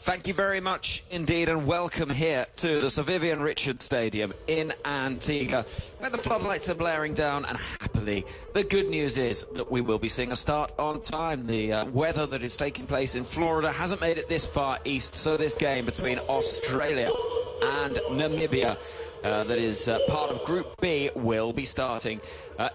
Thank you very much indeed, and welcome here to the Sir Vivian Richards Stadium in Antigua, where the floodlights are blaring down, and happily, the good news is that we will be seeing a start on time. The weather that is taking place in Florida hasn't made it this far east, so this game between Australia and Namibia, that is part of Group B, will be starting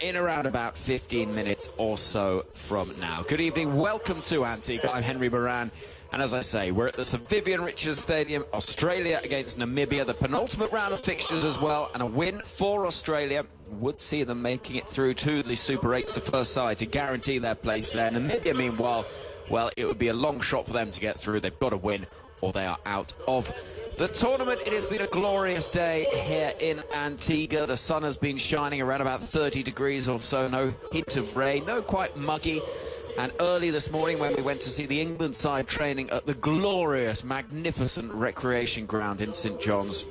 in around about 15 minutes or so from now. Good evening, welcome to Antigua. I'm Henry Moran. And as I say, we're at the Sir Vivian Richards Stadium, Australia against Namibia, the penultimate round of fixtures as well, and a win for Australia would see them making it through to the Super 8's the first side to guarantee their place there. Namibia, meanwhile, well, it would be a long shot for them to get through. They've got to win or they are out of the tournament. It has been a glorious day here in Antigua. The sun has been shining around about 30 degrees or so, no hint of rain, no quite muggy. And early this morning when we went to see the England side training at the glorious, magnificent recreation ground in St John's,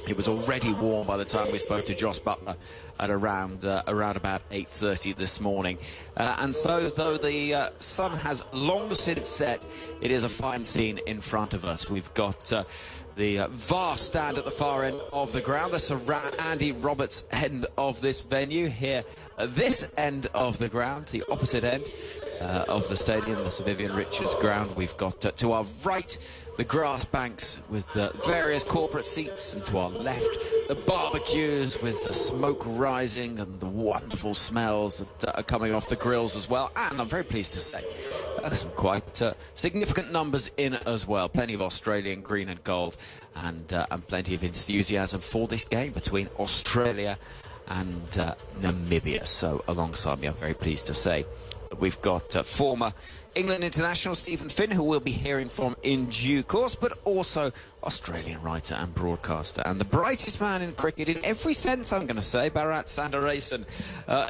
it was already warm by the time we spoke to Josh Butler at around about 8:30 this morning. And so, though the sun has long since set, it is a fine scene in front of us. We've got the vast stand at the far end of the ground, the Sir Andy Roberts end of this venue. Here at this end of the ground, the opposite end of the stadium, the Sir Vivian Richards ground, we've got to our right the grass banks with various corporate seats, and to our left the barbecues with the smoke rising and the wonderful smells that are coming off the grills as well. And I'm very pleased to say some quite significant numbers in as well. Plenty of Australian green and gold, and plenty of enthusiasm for this game between Australia and Namibia. So alongside me, I'm very pleased to say we've got former England international Stephen Finn, who we'll be hearing from in due course, but also Australian writer and broadcaster, and the brightest man in cricket in every sense, I'm going to say, Bharat Sundaresan,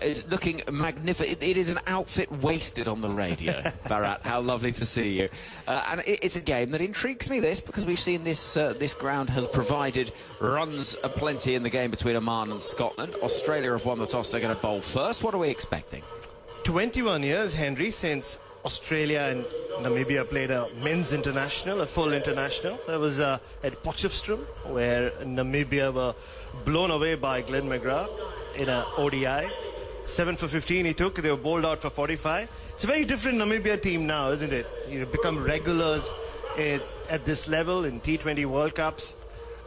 is looking magnificent. It is an outfit wasted on the radio. Bharat, how lovely to see you. And it's a game that intrigues me, this, because we've seen this ground has provided runs aplenty in the game between Oman and Scotland. Australia have won the toss. They're going to bowl first. What are we expecting? 21 years, Henry, since Australia and Namibia played a men's international, a full international. That was at Potchefstroom, where Namibia were blown away by Glenn McGrath in a ODI. 7 for 15 he took. They were bowled out for 45. It's a very different Namibia team now, isn't it? You become regulars at this level in T20 World Cups.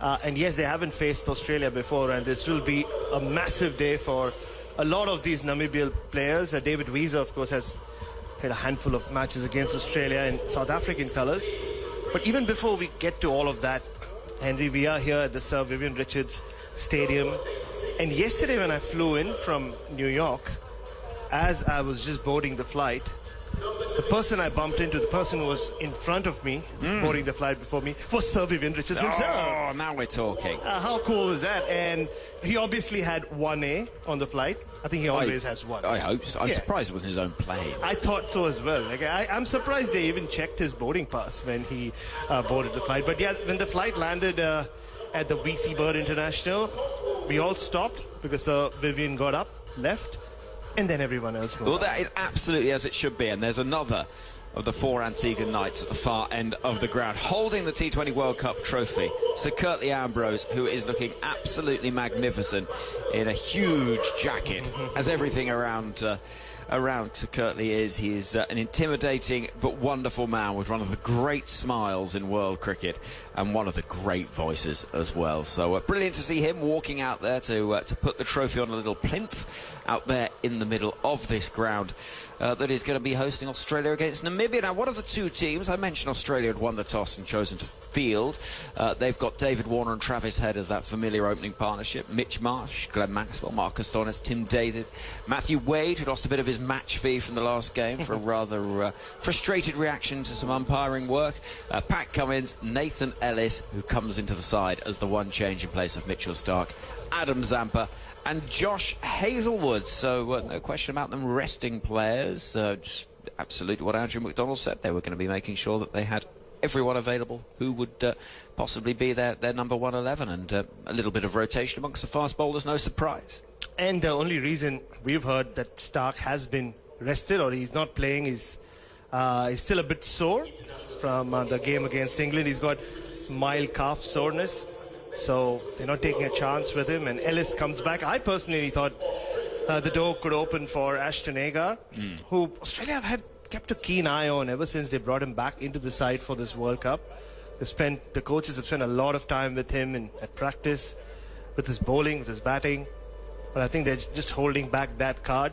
And yes, they haven't faced Australia before, and this will be a massive day for a lot of these Namibian players. David Wiese, of course, has had a handful of matches against Australia in South African colours. But even before we get to all of that, Henry, we are here at the Sir Vivian Richards Stadium. And yesterday when I flew in from New York, as I was just boarding the flight, the person I bumped into, the person who was in front of me, boarding the flight before me, was Sir Vivian Richards himself. Oh, now we're talking. How cool was that? And he obviously had 1A on the flight. I think he always has one. I hope so. I'm surprised it wasn't his own plane. I thought so as well. Like, I'm surprised they even checked his boarding pass when he boarded the flight. But yeah, when the flight landed at the VC Bird International, we all stopped because Vivian got up, left, and then everyone else moved. Well, that is absolutely as it should be, and there's another of the four Antigua Knights at the far end of the ground, holding the T20 World Cup trophy. Sir Curtly Ambrose, who is looking absolutely magnificent in a huge jacket, as everything around Sir Curtly is. He is an intimidating but wonderful man with one of the great smiles in world cricket and one of the great voices as well. So brilliant to see him walking out there to put the trophy on a little plinth out there in the middle of this ground that is going to be hosting Australia against Namibia. Now, one of the two teams, I mentioned Australia had won the toss and chosen to field. They've got David Warner and Travis Head as that familiar opening partnership. Mitch Marsh, Glenn Maxwell, Marcus Stoinis, Tim David, Matthew Wade, who lost a bit of his match fee from the last game for a rather frustrated reaction to some umpiring work. Pat Cummins, Nathan Ellis, who comes into the side as the one change in place of Mitchell Stark, Adam Zampa, and Josh Hazelwood. So no question about them resting players. Just absolutely what Andrew McDonald said. They were going to be making sure that they had everyone available who would possibly be their number 111, and a little bit of rotation amongst the fast bowlers, no surprise. And the only reason we've heard that Stark has been rested or he's not playing is He's still a bit sore from the game against England. He's got mild calf soreness, so they're not taking a chance with him. And Ellis comes back. I personally thought the door could open for Ashton Agar, who Australia have kept a keen eye on ever since they brought him back into the side for this World Cup. The coaches have spent a lot of time with him at practice, with his bowling, with his batting. But I think they're just holding back that card.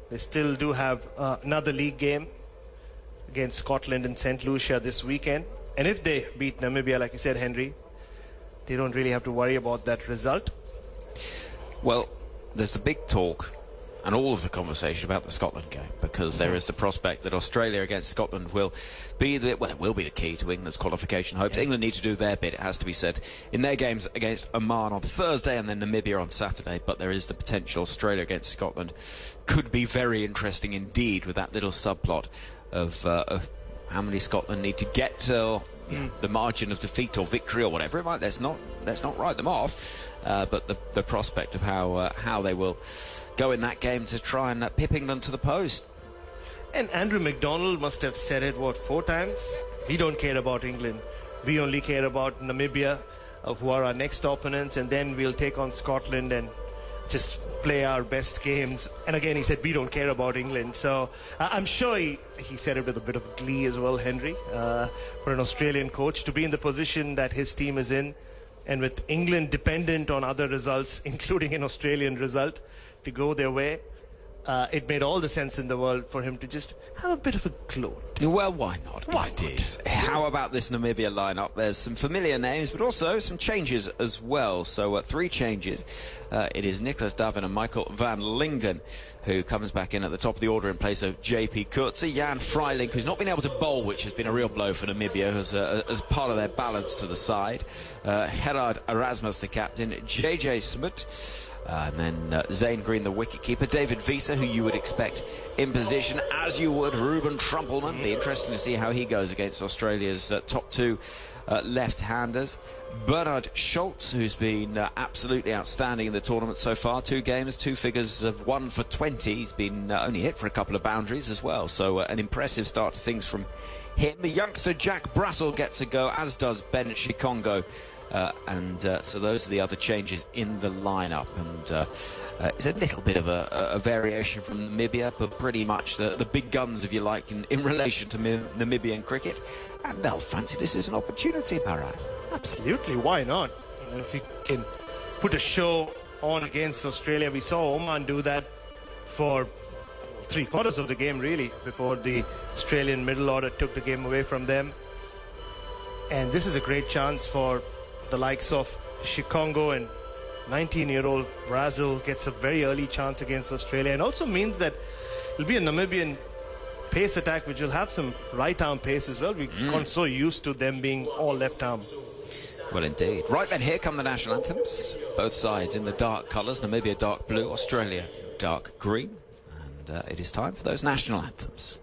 They still do have another league game against Scotland in St. Lucia this weekend. And if they beat Namibia, like you said, Henry, they don't really have to worry about that result. Well, there's the big talk and all of the conversation about the Scotland game, because there is the prospect that Australia against Scotland will be the key to England's qualification hopes. England need to do their bit, it has to be said, in their games against Oman on Thursday and then Namibia on Saturday. But there is the potential Australia against Scotland could be very interesting indeed, with that little subplot of how many Scotland need to get to the margin of defeat or victory or whatever it might. Let's not write them off, but the prospect of how they will go in that game to try and pip England to the post. And Andrew McDonald must have said it, 4 times? We don't care about England. We only care about Namibia, who are our next opponents, and then we'll take on Scotland and just play our best games. And again, he said, we don't care about England. So I'm sure he said it with a bit of glee as well, Henry, for an Australian coach to be in the position that his team is in, and with England dependent on other results, including an Australian result, to go their way. It made all the sense in the world for him to just have a bit of a gloat. Well, why not? Why Indeed. How about this Namibia lineup? There's some familiar names, but also some changes as well. So 3 changes. It is Nicholas Davin and Michael van Lingen who comes back in at the top of the order in place of JP Coetzee. Jan Freiling, who's not been able to bowl, which has been a real blow for Namibia as part of their balance to the side. Gerard Erasmus, the captain. JJ Smit. And then Zane Green, the wicketkeeper. David Visa, who you would expect in position, as you would Ruben Trumpelman. Be interesting to see how he goes against Australia's top 2 left-handers. Bernard Schultz, who's been absolutely outstanding in the tournament so far. 2 games, 2 figures of 1 for 20. He's been only hit for a couple of boundaries as well. So an impressive start to things from him. The youngster Jack Brassel gets a go, as does Ben Shikongo. So those are the other changes in the lineup, and it's a little bit of a variation from Namibia, but pretty much the big guns, if you like, in relation to Namibian cricket. And they'll fancy this as an opportunity, Bharat. Absolutely, why not? If you can put a show on against Australia, we saw Oman do that for 3/4 of the game, really, before the Australian middle order took the game away from them. And this is a great chance for the likes of Shikongo, and 19-year-old Brazil gets a very early chance against Australia, and also means that it'll be a Namibian pace attack which will have some right arm pace as well. We've gotten so used to them being all left arm. Well, indeed. Right then, here come the national anthems. Both sides in the dark colours. Namibia dark blue, Australia dark green. And it is time for those national anthems.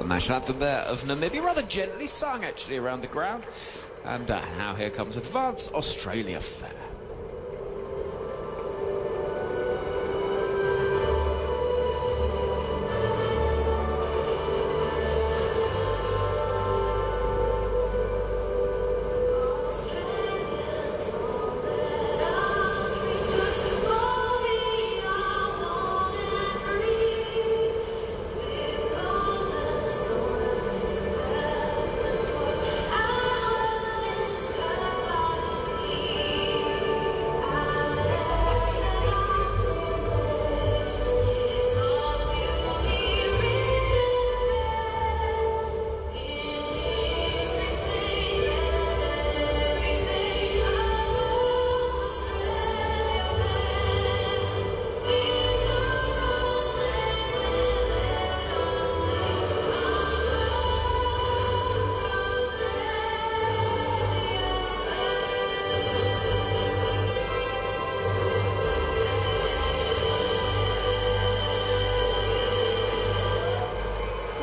National anthem there of Namibia, rather gently sung actually around the ground. And now here comes Advance Australia Fair.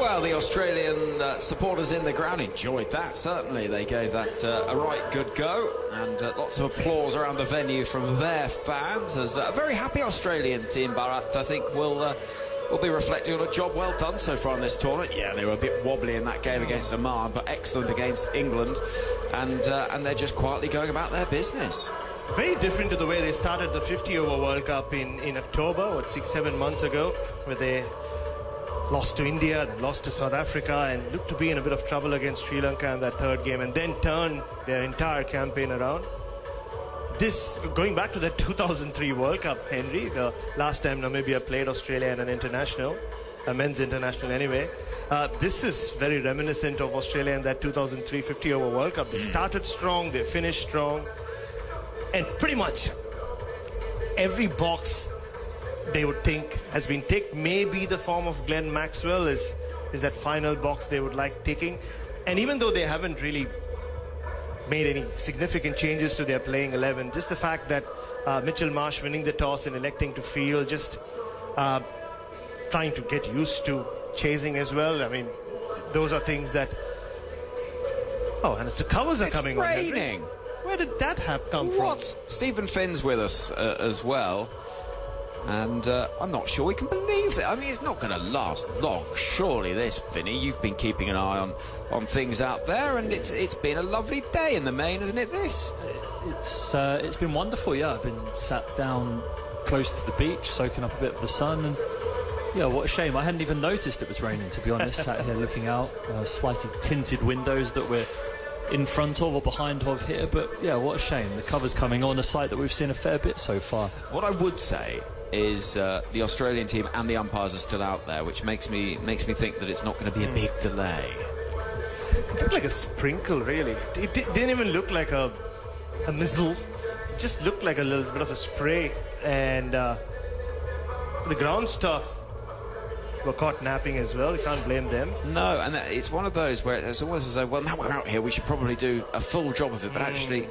Well, the Australian supporters in the ground enjoyed that, certainly. They gave that a right good go, and lots of applause around the venue from their fans, as a very happy Australian team, Bharat, I think, will be reflecting on a job well done so far in this tournament. Yeah, they were a bit wobbly in that game against Oman, but excellent against England, and they're just quietly going about their business. Very different to the way they started the 50-over World Cup in October, 6-7 months ago, where they lost to India, then lost to South Africa, and looked to be in a bit of trouble against Sri Lanka in that third game, and then turned their entire campaign around. This, going back to the 2003 World Cup, Henry, the last time Namibia played Australia in an international, a men's international anyway, this is very reminiscent of Australia in that 2003 50-over World Cup. They started strong, they finished strong, and pretty much every box they would think has been ticked. Maybe the form of Glenn Maxwell is that final box they would like ticking. And even though they haven't really made any significant changes to their playing 11, just the fact that Mitchell Marsh winning the toss and electing to field, just trying to get used to chasing as well. I mean, those are things that... Oh, and the covers are coming on. It's raining. Where did that come from? What? Stephen Finn's with us as well. And I'm not sure we can believe that. I mean, it's not going to last long, surely, this, Finny. You've been keeping an eye on things out there, and it's been a lovely day in the main, isn't it, this? It's been wonderful, yeah. I've been sat down close to the beach, soaking up a bit of the sun, and yeah, what a shame. I hadn't even noticed it was raining, to be honest. Sat here looking out, slightly tinted windows that we're in front of or behind of here, but yeah, what a shame. The cover's coming on a site that we've seen a fair bit so far. What I would say is the Australian team and the umpires are still out there, which makes me think that it's not going to be a big delay. It looked like a sprinkle, really. It didn't even look like a missile. It just looked like a little bit of a spray. And the ground staff were caught napping as well. You can't blame them. No, and it's one of those where it's always as though, well, now we're out here, we should probably do a full job of it. But actually,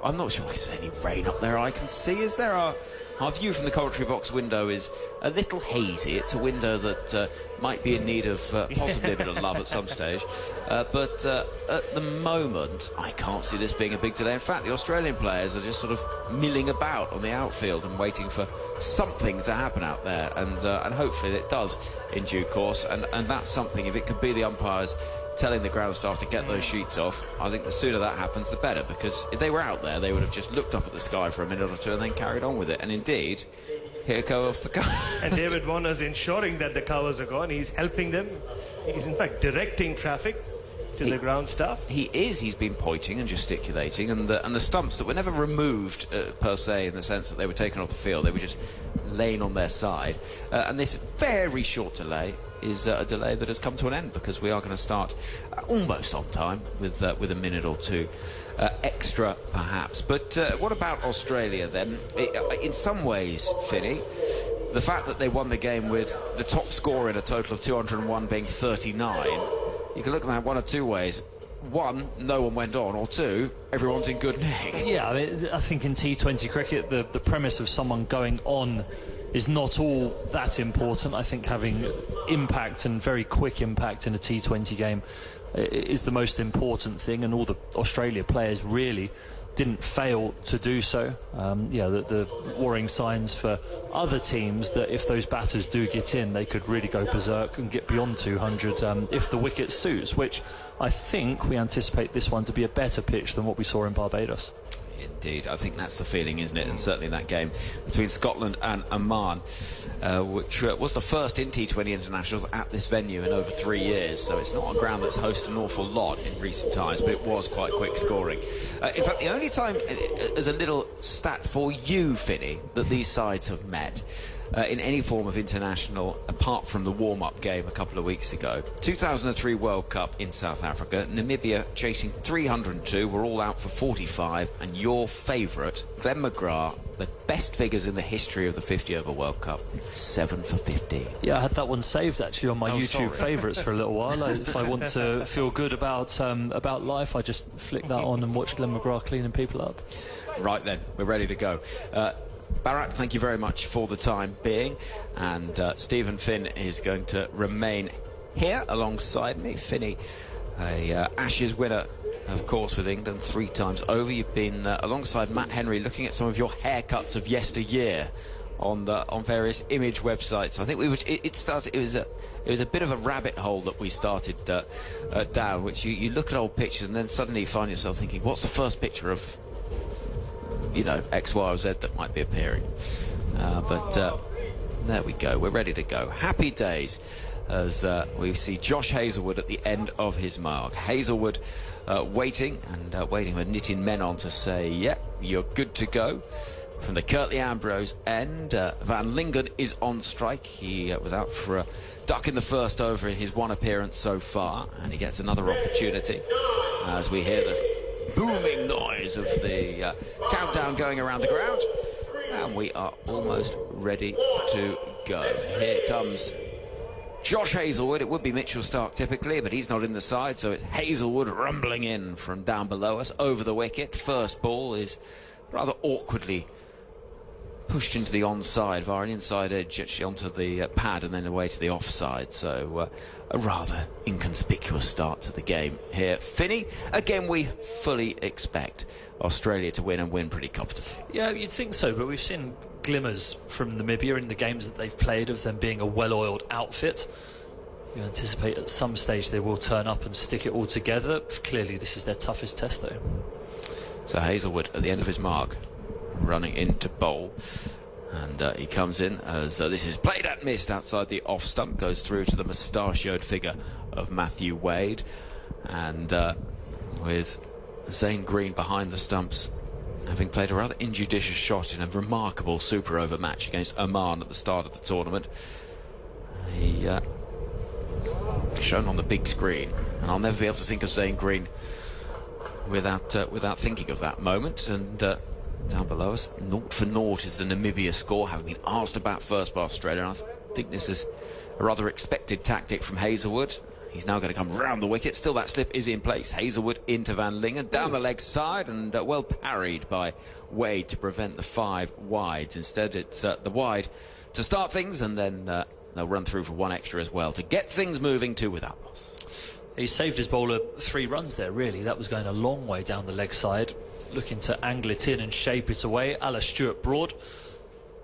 I'm not sure there's any rain up there I can see. Is there? Our view from the commentary box window is a little hazy. It's a window that might be in need of possibly a bit of love at some stage. But at the moment, I can't see this being a big delay. In fact, the Australian players are just sort of milling about on the outfield and waiting for something to happen out there. And hopefully it does in due course. And that's something, if it could be the umpires telling the ground staff to get those sheets off, I think the sooner that happens, the better, because if they were out there, they would have just looked up at the sky for a minute or two and then carried on with it. And indeed, here go off the car. And David Warner's ensuring that the covers are gone. He's helping them. He's, in fact, directing traffic to the ground staff. He is. He's been pointing and gesticulating, and the stumps that were never removed, per se, in the sense that they were taken off the field. They were just laying on their side. And this very short delay is a delay that has come to an end, because we are going to start almost on time with a minute or two extra, perhaps. But what about Australia then? In some ways, Finny, the fact that they won the game with the top score in a total of 201 being 39, you can look at that one of two ways. One, no one went on, or two, everyone's in good nick. Yeah, I mean, I think in T20 cricket, the premise of someone going on is not all that important. I think having impact, and very quick impact, in a T20 game is the most important thing, and all the Australia players really didn't fail to do so. Yeah, the worrying signs for other teams that if those batters do get in, they could really go berserk and get beyond 200 if the wicket suits, which I think we anticipate this one to be a better pitch than what we saw in Barbados. Indeed, I think that's the feeling, isn't it? And certainly that game between Scotland and Oman, which was the first in T20 internationals at this venue in over 3 years. So it's not a ground that's hosted an awful lot in recent times, but it was quite quick scoring. In fact, the only time, as a little stat for you, Finny, that these sides have met in any form of international, apart from the warm-up game a couple of weeks ago, 2003 World Cup in South Africa, Namibia chasing 302, were all out for 45, and your favourite, Glenn McGrath, the best figures in the history of the 50-over World Cup, 7 for 15. Yeah, I had that one saved actually on my YouTube favourites for a little while. If I want to feel good about life, I just flick that on and watch Glenn McGrath cleaning people up. Right then, we're ready to go. Bharat, thank you very much for the time being, and Stephen Finn is going to remain here alongside me, Finney, a Ashes winner, of course, with England 3 times over. You've been alongside Matt Henry looking at some of your haircuts of yesteryear on various image websites. I think it was a bit of a rabbit hole that we started down, which you look at old pictures and then suddenly you find yourself thinking, what's the first picture of, you know, X, Y or Z that might be appearing? But there we go, we're ready to go. Happy days as we see Josh Hazlewood at the end of his mark. Hazlewood waiting with Nitin Menon to say, yep, you're good to go. From the Kirtley Ambrose end, Van Lingen is on strike. He was out for a duck in the first over in his one appearance so far, and he gets another opportunity as we hear the booming noise of the countdown going around the ground, and we are almost ready to go. Here comes Josh Hazlewood. It would be Mitchell Starc typically, but he's not in the side, so it's Hazlewood rumbling in from down below us over the wicket. First ball is rather awkwardly pushed into the onside via an inside edge actually onto the pad and then away to the offside, so a rather inconspicuous start to the game here. Finney, again we fully expect Australia to win and win pretty comfortably. Yeah, you'd think so, but we've seen glimmers from Namibia in the games that they've played of them being a well-oiled outfit. You anticipate at some stage they will turn up and stick it all together. Clearly this is their toughest test though. So Hazlewood at the end of his mark, running into bowl, and he comes in as this is played at missed outside the off stump, goes through to the mustachioed figure of Matthew Wade, and with Zane Green behind the stumps, having played a rather injudicious shot in a remarkable super over match against Oman at the start of the tournament. He shown on the big screen, and I'll never be able to think of Zane Green without thinking of that moment. And down below us, 0 for 0 is the Namibia score, having been asked about first by Australia. And I think this is a rather expected tactic from Hazlewood. He's now going to come round the wicket. Still that slip is in place. Hazlewood into Van Lingen, down the leg side, and well parried by Wade to prevent the 5 wides. Instead it's the wide to start things, and then they'll run through for 1 extra as well to get things moving 2 without loss. He saved his bowler 3 runs there, really. That was going a long way down the leg side, looking to angle it in and shape it away, a la Stuart Broad,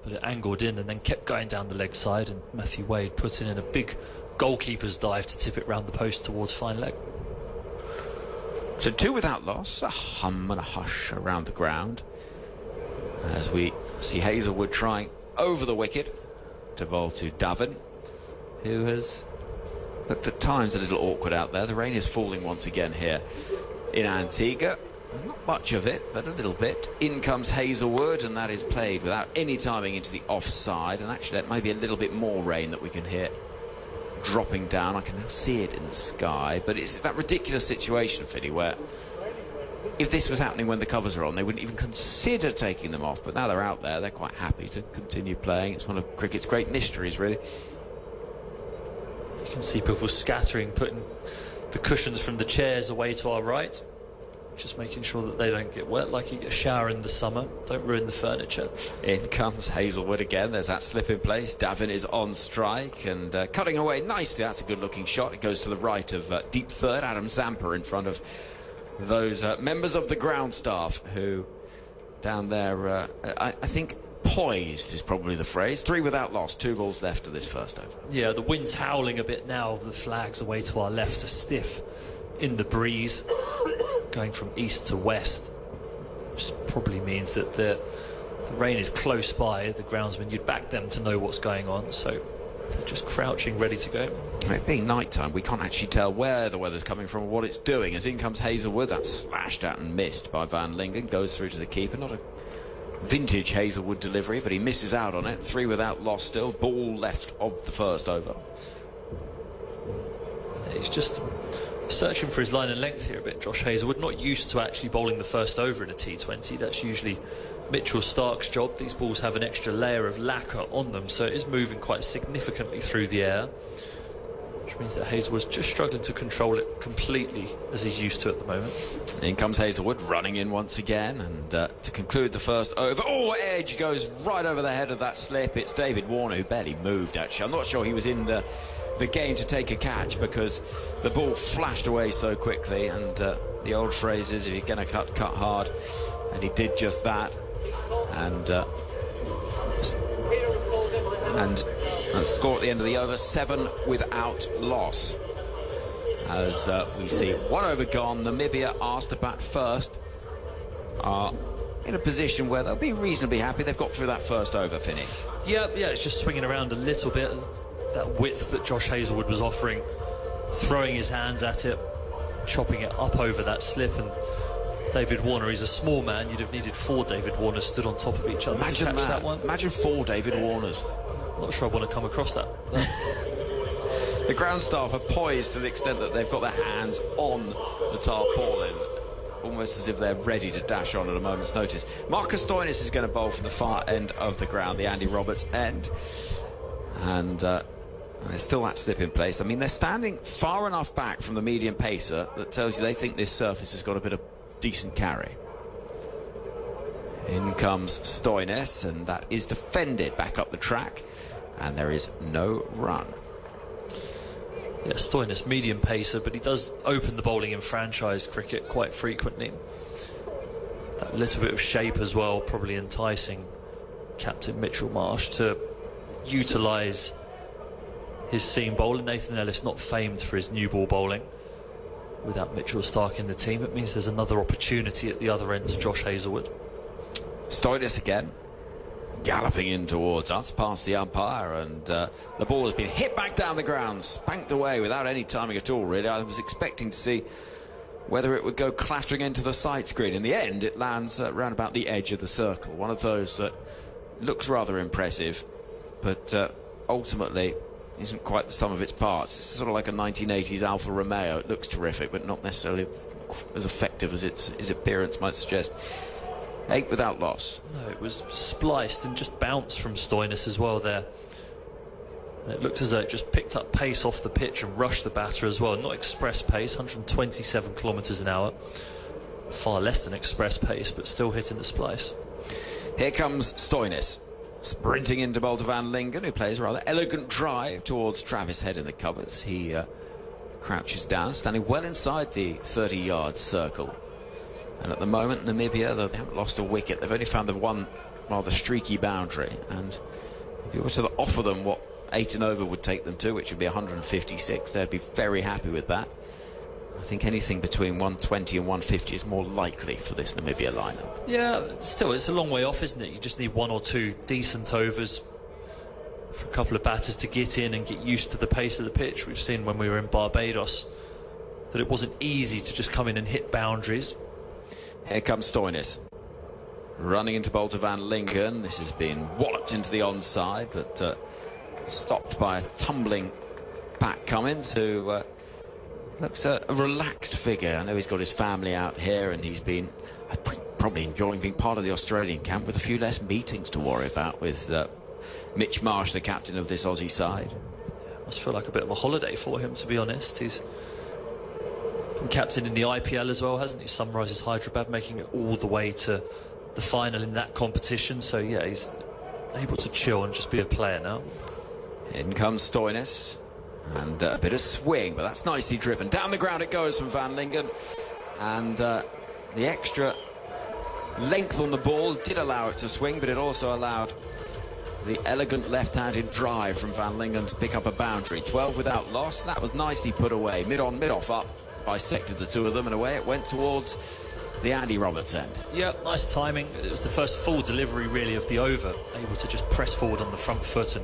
but it angled in and then kept going down the leg side, and Matthew Wade put in a big goalkeeper's dive to tip it round the post towards fine leg. So 2 without loss, a hum and a hush around the ground as we see Hazlewood trying over the wicket to bowl to Davin, who has looked at times a little awkward out there. The rain is falling once again here in Antigua. Not much of it, but a little bit. In comes Hazlewood, and that is played without any timing into the offside. And actually, that may be a little bit more rain that we can hear dropping down. I can now see it in the sky. But it's that ridiculous situation, Finney, where if this was happening when the covers are on, they wouldn't even consider taking them off. But now they're out there, they're quite happy to continue playing. It's one of cricket's great mysteries, really. You can see people scattering, putting the cushions from the chairs away to our right. Just making sure that they don't get wet like you get a shower in the summer. Don't ruin the furniture. In comes Hazlewood again. There's that slip in place. Davin is on strike and cutting away nicely. That's a good looking shot. It goes to the right of deep third. Adam Zampa in front of those members of the ground staff who down there, I think poised is probably the phrase. 3 without loss, 2 balls left of this first over. Yeah, the wind's howling a bit now. The flag's away to our left, are stiff in the breeze, going from east to west, which probably means that the rain is close by. The groundsmen, you'd back them to know what's going on, so they're just crouching, ready to go. It being night time, we can't actually tell where the weather's coming from or what it's doing. As in comes Hazlewood, that's slashed out and missed by Van Lingen, goes through to the keeper. Not a vintage Hazlewood delivery, but he misses out on it. 3 without loss still, ball left of the first over. He's just searching for his line and length here a bit, Josh Hazlewood. Not used to actually bowling the first over in a T20. That's usually Mitchell Starc's job. These balls have an extra layer of lacquer on them, so it is moving quite significantly through the air, which means that Hazlewood's just struggling to control it completely as he's used to at the moment. In comes Hazlewood, running in once again, and to conclude the first over, edge goes right over the head of that slip. It's David Warner, who barely moved, actually. I'm not sure he was in the the game to take a catch because the ball flashed away so quickly, and the old phrase is, if you're going to cut hard, and he did just that. And the score at the end of the over, 7 without loss. As we see 1 over gone, Namibia asked to bat first, are in a position where they'll be reasonably happy. They've got through that first over, Finney. Yeah, it's just swinging around a little bit. That width that Josh Hazlewood was offering, throwing his hands at it, chopping it up over that slip. And David Warner, he's a small man. You'd have needed 4 David Warners stood on top of each other to catch that one. Imagine 4 David Warners. Not sure I want to come across that. The ground staff are poised to the extent that they've got their hands on the tarpaulin, almost as if they're ready to dash on at a moment's notice. Marcus Stoinis is going to bowl from the far end of the ground, the Andy Roberts end. And there's still that slip in place. I mean, they're standing far enough back from the medium pacer that tells you they think this surface has got a bit of decent carry. In comes Stoinis, and that is defended back up the track, and there is no run. Yeah, Stoinis, medium pacer, but he does open the bowling in franchise cricket quite frequently. That little bit of shape as well, probably enticing Captain Mitchell Marsh to utilise his seam bowler. Nathan Ellis not famed for his new ball bowling. Without Mitchell Stark in the team, it means there's another opportunity at the other end to Josh Hazlewood. Stoinis again, galloping in towards us past the umpire, and the ball has been hit back down the ground, spanked away without any timing at all, really. I was expecting to see whether it would go clattering into the side screen. In the end, it lands round about the edge of the circle. One of those that looks rather impressive, but ultimately isn't quite the sum of its parts. It's sort of like a 1980s Alfa Romeo. It looks terrific, but not necessarily as effective as its appearance might suggest. 8 without loss. No, it was spliced and just bounced from Stoinis as well there. And it looked as though it just picked up pace off the pitch and rushed the batter as well. Not express pace, 127 kilometres an hour. Far less than express pace, but still hitting the splice. Here comes Stoinis, sprinting into bowl to Van Lingen, who plays a rather elegant drive towards Travis Head in the covers. He crouches down, standing well inside the 30-yard circle. And at the moment, Namibia, though they haven't lost a wicket, they've only found the one rather streaky boundary. And if you were to offer them what 8 and over would take them to, which would be 156, they'd be very happy with that. I think anything between 120 and 150 is more likely for this Namibia lineup. Yeah, still, it's a long way off, isn't it? You just need 1 or 2 decent overs for a couple of batters to get in and get used to the pace of the pitch. We've seen when we were in Barbados that it wasn't easy to just come in and hit boundaries. Here comes Stoinis, running into bowl to Van Lingen. This has been walloped into the onside, but stopped by a tumbling Pat Cummins, who looks a relaxed figure. I know he's got his family out here, and he's been probably enjoying being part of the Australian camp with a few less meetings to worry about with Mitch Marsh, the captain of this Aussie side. Must feel like a bit of a holiday for him, to be honest. He's been captain in the IPL as well, hasn't he? Sunrisers Hyderabad, making it all the way to the final in that competition. So yeah, he's able to chill and just be a player now. In comes Stoinis, and a bit of swing, but that's nicely driven. Down the ground it goes from Van Lingen, and the extra length on the ball did allow it to swing, but it also allowed the elegant left-handed drive from Van Lingen to pick up a boundary. 12 without loss. That was nicely put away. Mid-on, mid-off up. Bisected the two of them, and away it went towards the Andy Roberts end. Yeah, nice timing. It was the first full delivery, really, of the over. Able to just press forward on the front foot and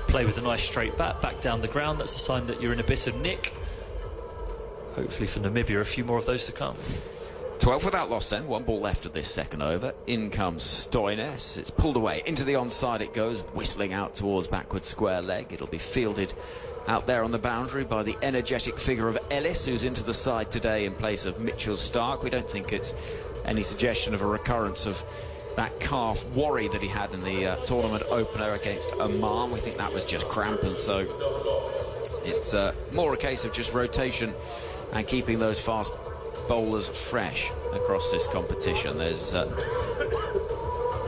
play with a nice straight bat back down the ground. That's a sign that you're in a bit of nick. Hopefully for Namibia, a few more of those to come. 12 without loss then, 1 ball left of this second over. In comes Stoinis. It's pulled away. Into the onside it goes, whistling out towards backward square leg. It'll be fielded out there on the boundary by the energetic figure of Ellis, who's into the side today in place of Mitchell Stark. We don't think it's any suggestion of a recurrence of that calf worry that he had in the tournament opener against Oman. We think that was just cramp, and so it's more a case of just rotation and keeping those fast bowlers fresh across this competition. There's a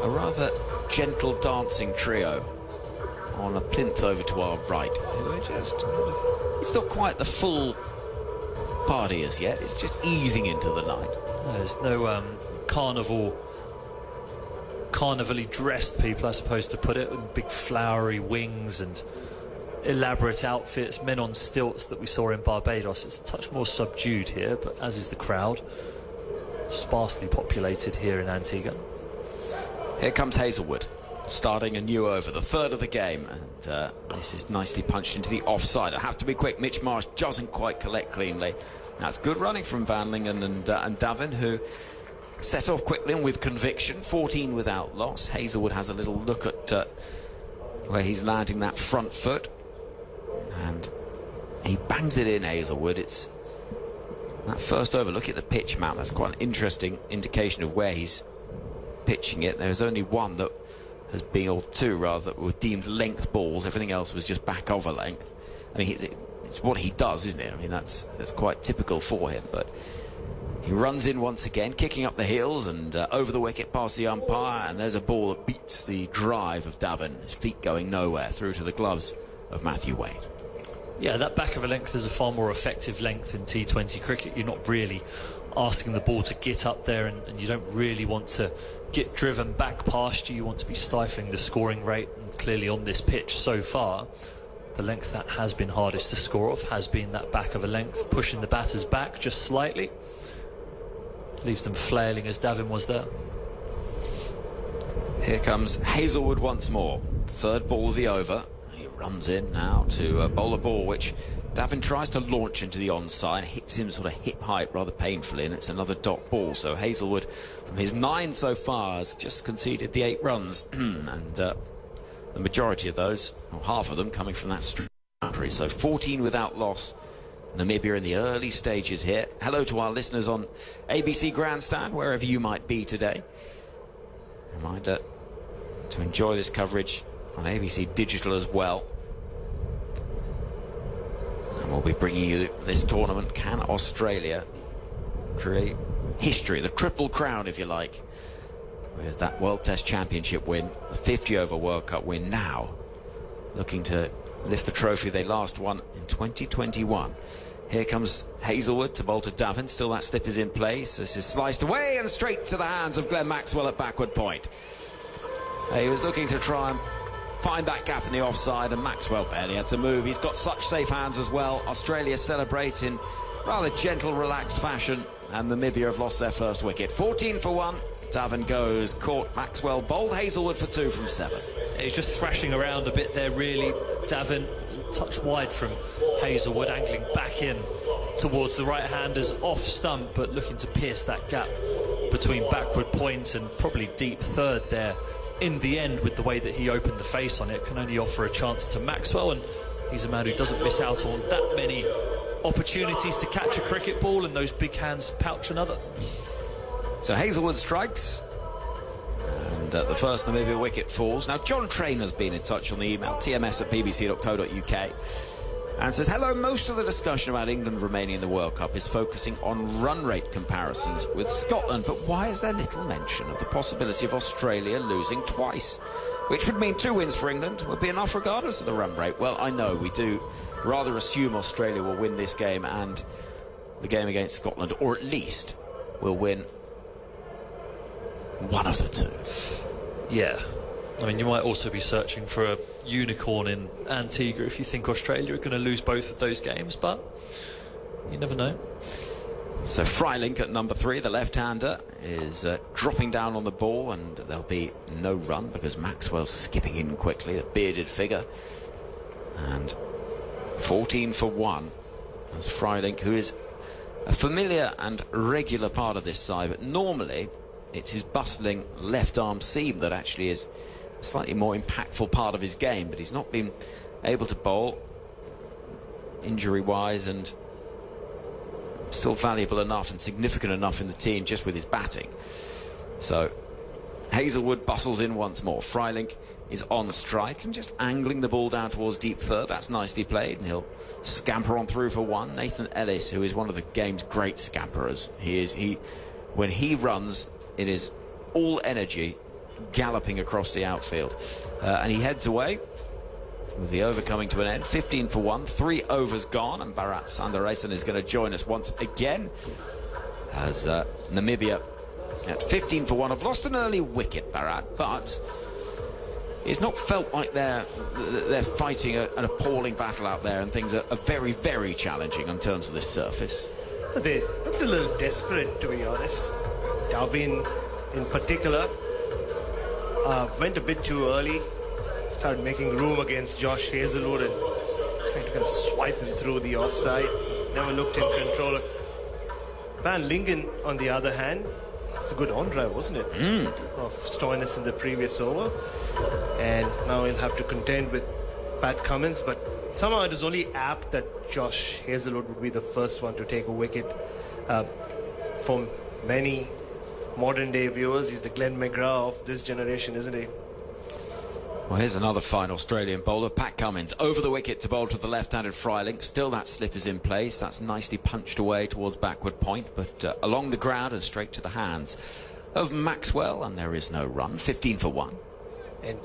rather gentle dancing trio on a plinth over to our right. We're just, it's not quite the full party as yet. It's just easing into the night. There's no carnivally dressed people, I suppose to put it, with big flowery wings and elaborate outfits, men on stilts that we saw in Barbados. It's a touch more subdued here, but as is the crowd. Sparsely populated here in Antigua. Here comes Hazelwood, starting a new over, the third of the game, and this is nicely punched into the offside. I have to be quick. Mitch Marsh doesn't quite collect cleanly. That's good running from Van Lingen and Davin, who set off quickly and with conviction. 14 without loss. Hazelwood has a little look at where he's landing that front foot, and he bangs it in, Hazelwood. It's that first over. Look at the pitch map. That's quite an interesting indication of where he's pitching it. There's only one that has been, or two rather, that were deemed length balls. Everything else was just back over length. I mean, it's what he does, isn't it? I mean, that's quite typical for him. But he runs in once again, kicking up the heels and over the wicket past the umpire, and there's a ball that beats the drive of Davin. His feet going nowhere, through to the gloves of Matthew Wade. Yeah, that back of a length is a far more effective length in T20 cricket. You're not really asking the ball to get up there, and you don't really want to get driven back past you. You want to be stifling the scoring rate, and clearly on this pitch so far, the length that has been hardest to score off has been that back of a length, pushing the batters back just slightly. Leaves them flailing as Davin was there. Here comes Hazelwood once more. Third ball of the over. He runs in now to bowl a ball which Davin tries to launch into the onside, hits him sort of hip height rather painfully, and it's another dot ball. So Hazelwood, from his 9 so far, has just conceded the 8 runs, and the majority of those, or half of them, coming from that boundary. So 14 without loss. Namibia in the early stages here. Hello to our listeners on ABC Grandstand, wherever you might be today. Reminder to enjoy this coverage on ABC Digital as well. And we'll be bringing you this tournament. Can Australia create history, the triple crown if you like, with that World Test Championship win, the 50 over World Cup win, now looking to lift the trophy they last won in 2021. Here comes Hazelwood to bowl to Davin. Still that slip is in place. This is sliced away and straight to the hands of Glenn Maxwell at backward point. He was looking to try and find that gap in the offside, and Maxwell barely had to move. He's got such safe hands as well. Australia celebrate in rather gentle, relaxed fashion, and Namibia have lost their first wicket. 14 for 1. Davin goes, caught Maxwell, bowled Hazelwood for 2 from 7. He's just thrashing around a bit there, really. Davin, touch wide from Hazelwood, angling back in towards the right-handers, off stump, but looking to pierce that gap between backward point and probably deep third there. In the end, with the way that he opened the face on it, can only offer a chance to Maxwell, and he's a man who doesn't miss out on that many opportunities to catch a cricket ball, and those big hands pouch another. So Hazelwood strikes, and the first Namibia wicket falls. Now, John Trainor's been in touch on the email, tms@bbc.co.uk, and says, hello, most of the discussion about England remaining in the World Cup is focusing on run rate comparisons with Scotland, but why is there little mention of the possibility of Australia losing twice? Which would mean 2 wins for England would be enough regardless of the run rate. Well, I know we do rather assume Australia will win this game and the game against Scotland, or at least will win one of the 2. Yeah, I mean, you might also be searching for a unicorn in Antigua if you think Australia are going to lose both of those games, but you never know. So Freilink at number 3, the left-hander, is dropping down on the ball, and there'll be no run because Maxwell's skipping in quickly, a bearded figure. And 14 for 1 as Freilink, who is a familiar and regular part of this side, but normally it's his bustling left-arm seam that actually is a slightly more impactful part of his game, but he's not been able to bowl injury-wise, and still valuable enough and significant enough in the team just with his batting. So Hazelwood bustles in once more. Freilink is on strike and just angling the ball down towards deep third. That's nicely played, and he'll scamper on through for 1. Nathan Ellis, who is one of the game's great scamperers, when he runs, it is all energy galloping across the outfield, and he heads away. With the over coming to an end, 15 for 1, 3 overs gone, and Bharat Sundaresan is going to join us once again as Namibia at 15 for 1 have lost an early wicket, Bharat, but it's not felt like they're fighting an appalling battle out there, and things are very, very challenging in terms of this surface. They looked a little desperate, to be honest. Darwin, in particular, went a bit too early. Started making room against Josh Hazlewood and trying to kind of swipe him through the offside. Never looked in control. Van Lingen, on the other hand, it's a good on-drive, wasn't it? Of Stoinis in the previous over. And now he'll have to contend with Pat Cummins, but somehow it is only apt that Josh Hazlewood would be the first one to take a wicket. For many modern-day viewers, he's the Glenn McGrath of this generation, isn't he? Well, here's another fine Australian bowler, Pat Cummins, over the wicket to bowl to the left-handed Freiling. Still that slip is in place. That's nicely punched away towards backward point, but along the ground and straight to the hands of Maxwell, and there is no run. 15 for 1. And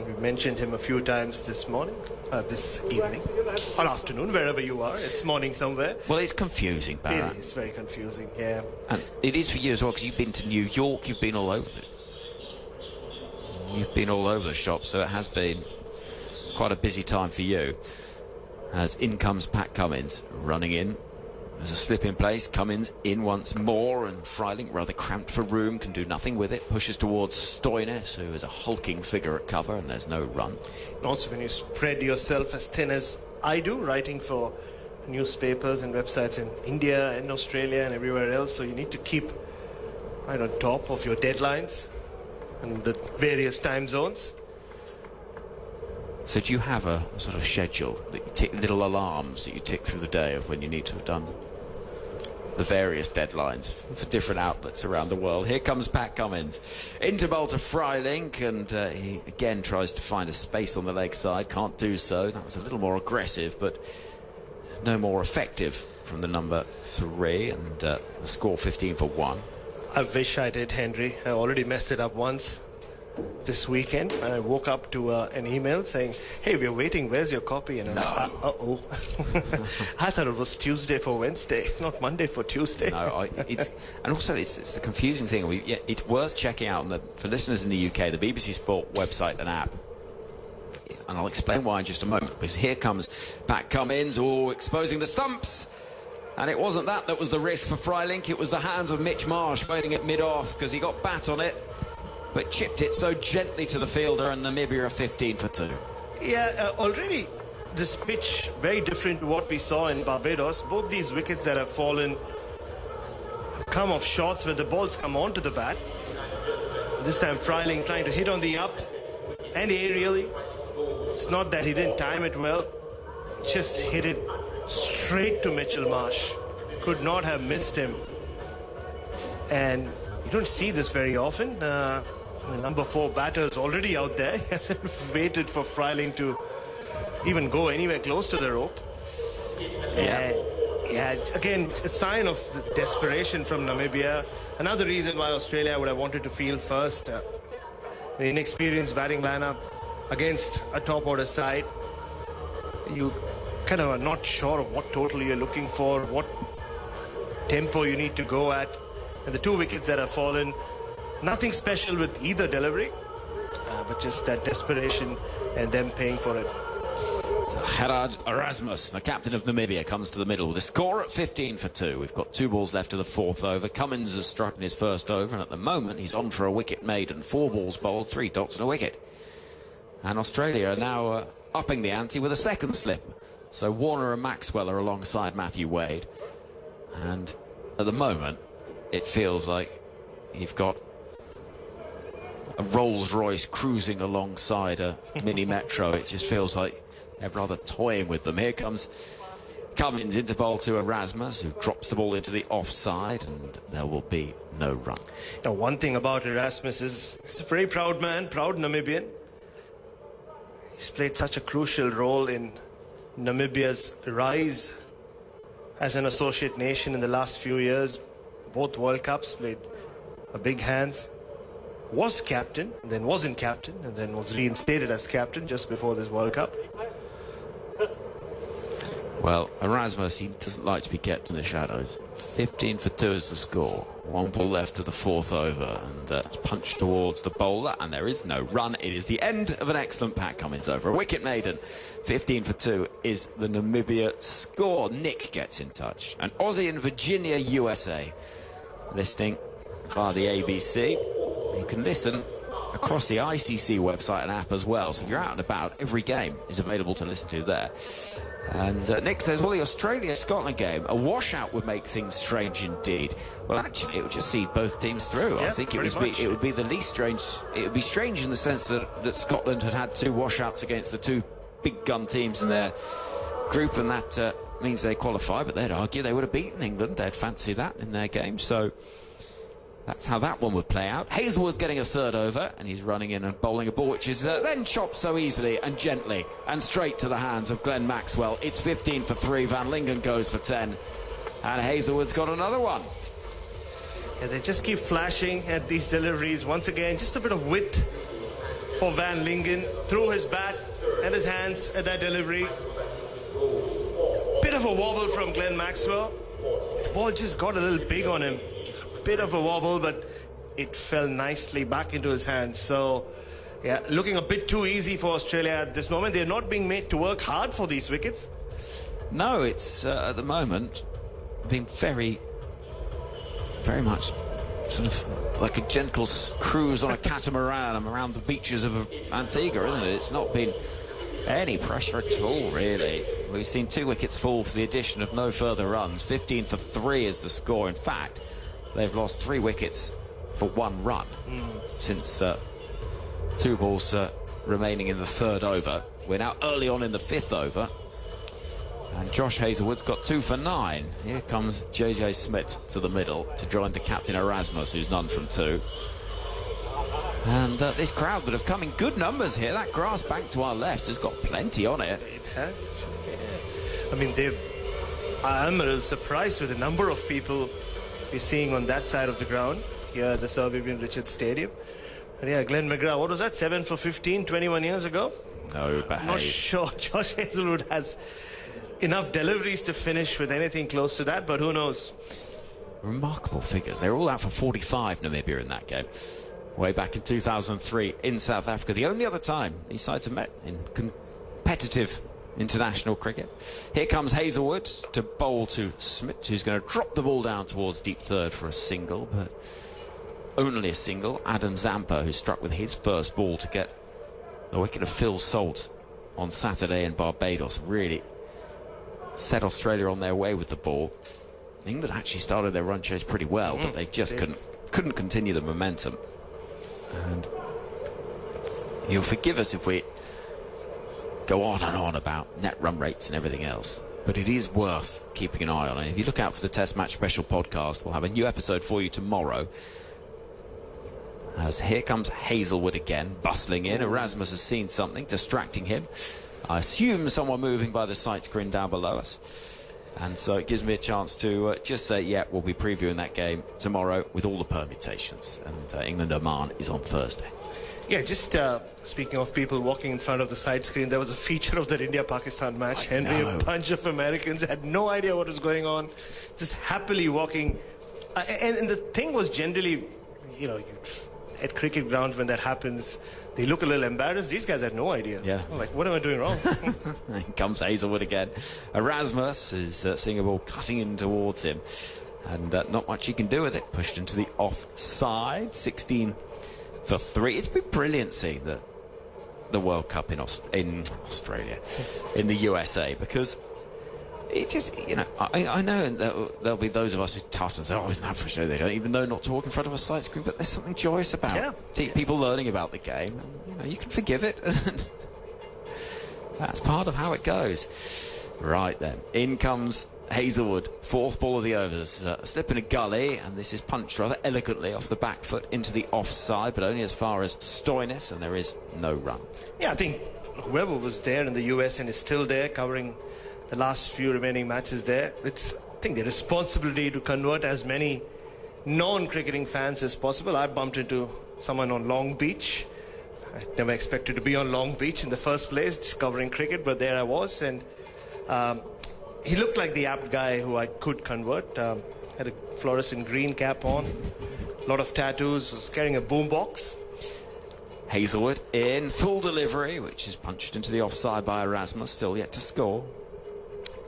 we mentioned him a few times this morning, this evening, or afternoon, wherever you are. It's morning somewhere. Well, it's confusing, Bharat. It is very confusing, yeah. And it is for you as well, because you've been to New York, you've been all over it. You've been all over the shop, so it has been quite a busy time for you. As in comes Pat Cummins, running in. There's a slip in place, Cummins in once more, and Freiling, rather cramped for room, can do nothing with it. Pushes towards Stoinis, who is a hulking figure at cover, and there's no run. Also, when you spread yourself as thin as I do, writing for newspapers and websites in India and Australia and everywhere else, so you need to keep right on top of your deadlines and the various time zones. So do you have a sort of schedule that you tick, little alarms that you tick through the day of when you need to have done the various deadlines for different outlets around the world? Here comes Pat Cummins into bowl to Freiling, and he again tries to find a space on the leg side. Can't do so. That was a little more aggressive, but no more effective from the number 3, and the score 15 for 1. I wish I did, Henry. I already messed it up once this weekend. I woke up to an email saying, hey, we're waiting, where's your copy? And I'm like, uh-oh. I thought it was Tuesday for Wednesday, not Monday for Tuesday. No, and also it's a confusing thing. It's worth checking out for listeners in the UK, the BBC Sport website and app. And I'll explain why in just a moment, because here comes Pat Cummins, exposing the stumps. And it wasn't that was the risk for Freiling. It was the hands of Mitch Marsh waiting it mid-off, because he got bat on it, but chipped it so gently to the fielder, and Namibia are 15 for 2. Yeah, already this pitch very different to what we saw in Barbados. Both these wickets that have fallen come off shots where the balls come onto the bat. This time Freiling trying to hit on the up and aerially. It's not that he didn't time it well, just hit it straight to Mitchell Marsh. Could not have missed him. And you don't see this very often. The number 4 batter is already out there. He hasn't waited for Freiling to even go anywhere close to the rope. Yeah, again, a sign of the desperation from Namibia. Another reason why Australia would have wanted to field first. An inexperienced batting lineup against a top order side. You kind of are not sure of what total you're looking for, what tempo you need to go at. And the 2 wickets that have fallen, nothing special with either delivery, but just that desperation and them paying for it. So Gerard Erasmus, the captain of Namibia, comes to the middle. The score at 15 for 2. We've got 2 balls left of the 4th over. Cummins has struck in his first over, and at the moment he's on for a wicket maiden. 4 balls bowled, 3 dots and a wicket. And Australia are now upping the ante with a second slip. So Warner and Maxwell are alongside Matthew Wade. And at the moment, it feels like you've got a Rolls-Royce cruising alongside a Mini Metro. It just feels like they're rather toying with them. Here comes Cummins into bowl to Erasmus, who drops the ball into the offside, and there will be no run. Now, one thing about Erasmus is he's a very proud man, proud Namibian. He's played such a crucial role in Namibia's rise as an associate nation in the last few years. Both World Cups, played a big hands, was captain, and then wasn't captain, and then was reinstated as captain just before this World Cup. Well, Erasmus, he doesn't like to be kept in the shadows. 15 for 2 is the score. 1 ball left to the 4th over, and punch towards the bowler, and there is no run. It is the end of an excellent Pat Cummins over. A wicket maiden. 15 for 2 is the Namibia score. Nick gets in touch. An Aussie in Virginia, USA. Listening via the ABC. You can listen across the ICC website and app as well. So if you're out and about, every game is available to listen to there. And Nick says, well, the Australia-Scotland game, a washout would make things strange indeed. Well, actually, it would just see both teams through. Yeah, I think it would be the least strange. It would be strange in the sense that Scotland had 2 washouts against the 2 big gun teams in their group, and that means they qualify. But they'd argue they would have beaten England. They'd fancy that in their game. So that's how that one would play out. Hazelwood's getting a 3rd over, and he's running in and bowling a ball, which is then chopped so easily and gently and straight to the hands of Glenn Maxwell. It's 15 for 3. Van Lingen goes for 10. And Hazelwood's got another one. Yeah, they just keep flashing at these deliveries. Once again, just a bit of width for Van Lingen. Through his bat and his hands at that delivery. Bit of a wobble from Glenn Maxwell. The ball just got a little big on him. Bit of a wobble, but it fell nicely back into his hands. So, yeah, looking a bit too easy for Australia at this moment. They're not being made to work hard for these wickets. No, it's at the moment been very much sort of like a gentle cruise on a catamaran around the beaches of Antigua, isn't it? It's not been any pressure at all, really. We've seen 2 wickets fall for the addition of no further runs. 15 for 3 is the score. In fact, they've lost 3 wickets for 1 run since 2 balls remaining in the 3rd over. We're now early on in the 5th over. And Josh Hazelwood's got 2 for 9. Here comes JJ Smith to the middle to join the captain Erasmus, who's none from 2. And this crowd that have come in good numbers here. That grass bank to our left has got plenty on it. It has. Yeah. I mean, I'm a little surprised with the number of people we're seeing on that side of the ground here at the Sir Vivian Richards Stadium. And yeah, Glenn McGrath, what was that, 7 for 15, 21 years ago? No, I'm not sure Josh Hazelwood has enough deliveries to finish with anything close to that, but who knows? Remarkable figures. They were all out for 45, Namibia, in that game. Way back in 2003 in South Africa. The only other time these sides have met in competitive international cricket. Here comes Hazelwood to bowl to Smith, who's going to drop the ball down towards deep 3rd for a single, but only a single. Adam Zampa, who struck with his first ball to get the wicket of Phil Salt on Saturday in Barbados, really set Australia on their way with the ball. England actually started their run chase pretty well, but they just couldn't continue the momentum. And you'll forgive us if we go on and on about net run rates and everything else, but it is worth keeping an eye on. And if you look out for the Test Match Special podcast, we'll have a new episode for you tomorrow. As here comes Hazelwood again, bustling in. Erasmus has seen something, distracting him. I assume someone moving by the sight screen down below us. And so it gives me a chance to just say, yeah, we'll be previewing that game tomorrow with all the permutations. And England-Oman is on Thursday. Yeah, just speaking of people walking in front of the side screen, there was a feature of that India-Pakistan match. Henry, a bunch of Americans had no idea what was going on, just happily walking. And the thing was generally, you know, at cricket grounds when that happens, they look a little embarrassed. These guys had no idea. Yeah. Like, what am I doing wrong? Here comes Hazelwood again. Erasmus is seeing a ball cutting in towards him. And not much he can do with it. Pushed into the offside. 16 for 3. It's been brilliant seeing the World Cup in Australia, in the USA, because it just, you know, I know there'll be those of us who tut and say, oh, isn't that for sure? They don't even know not to walk in front of a sight screen, but there's something joyous about people learning about the game. And, you know, you can forgive it. That's part of how it goes. Right then, in comes Hazelwood, 4th ball of the overs, a slip in a gully, and this is punched rather elegantly off the back foot into the offside, but only as far as Stoinis, and there is no run. Yeah, I think whoever was there in the US and is still there covering the last few remaining matches there, it's, I think, their responsibility to convert as many non-cricketing fans as possible. I bumped into someone on Long Beach. I never expected to be on Long Beach in the first place, covering cricket, but there I was, and he looked like the apt guy who I could convert. Had a fluorescent green cap on, a lot of tattoos, was carrying a boombox. Hazelwood in full delivery, which is punched into the offside by Erasmus, still yet to score.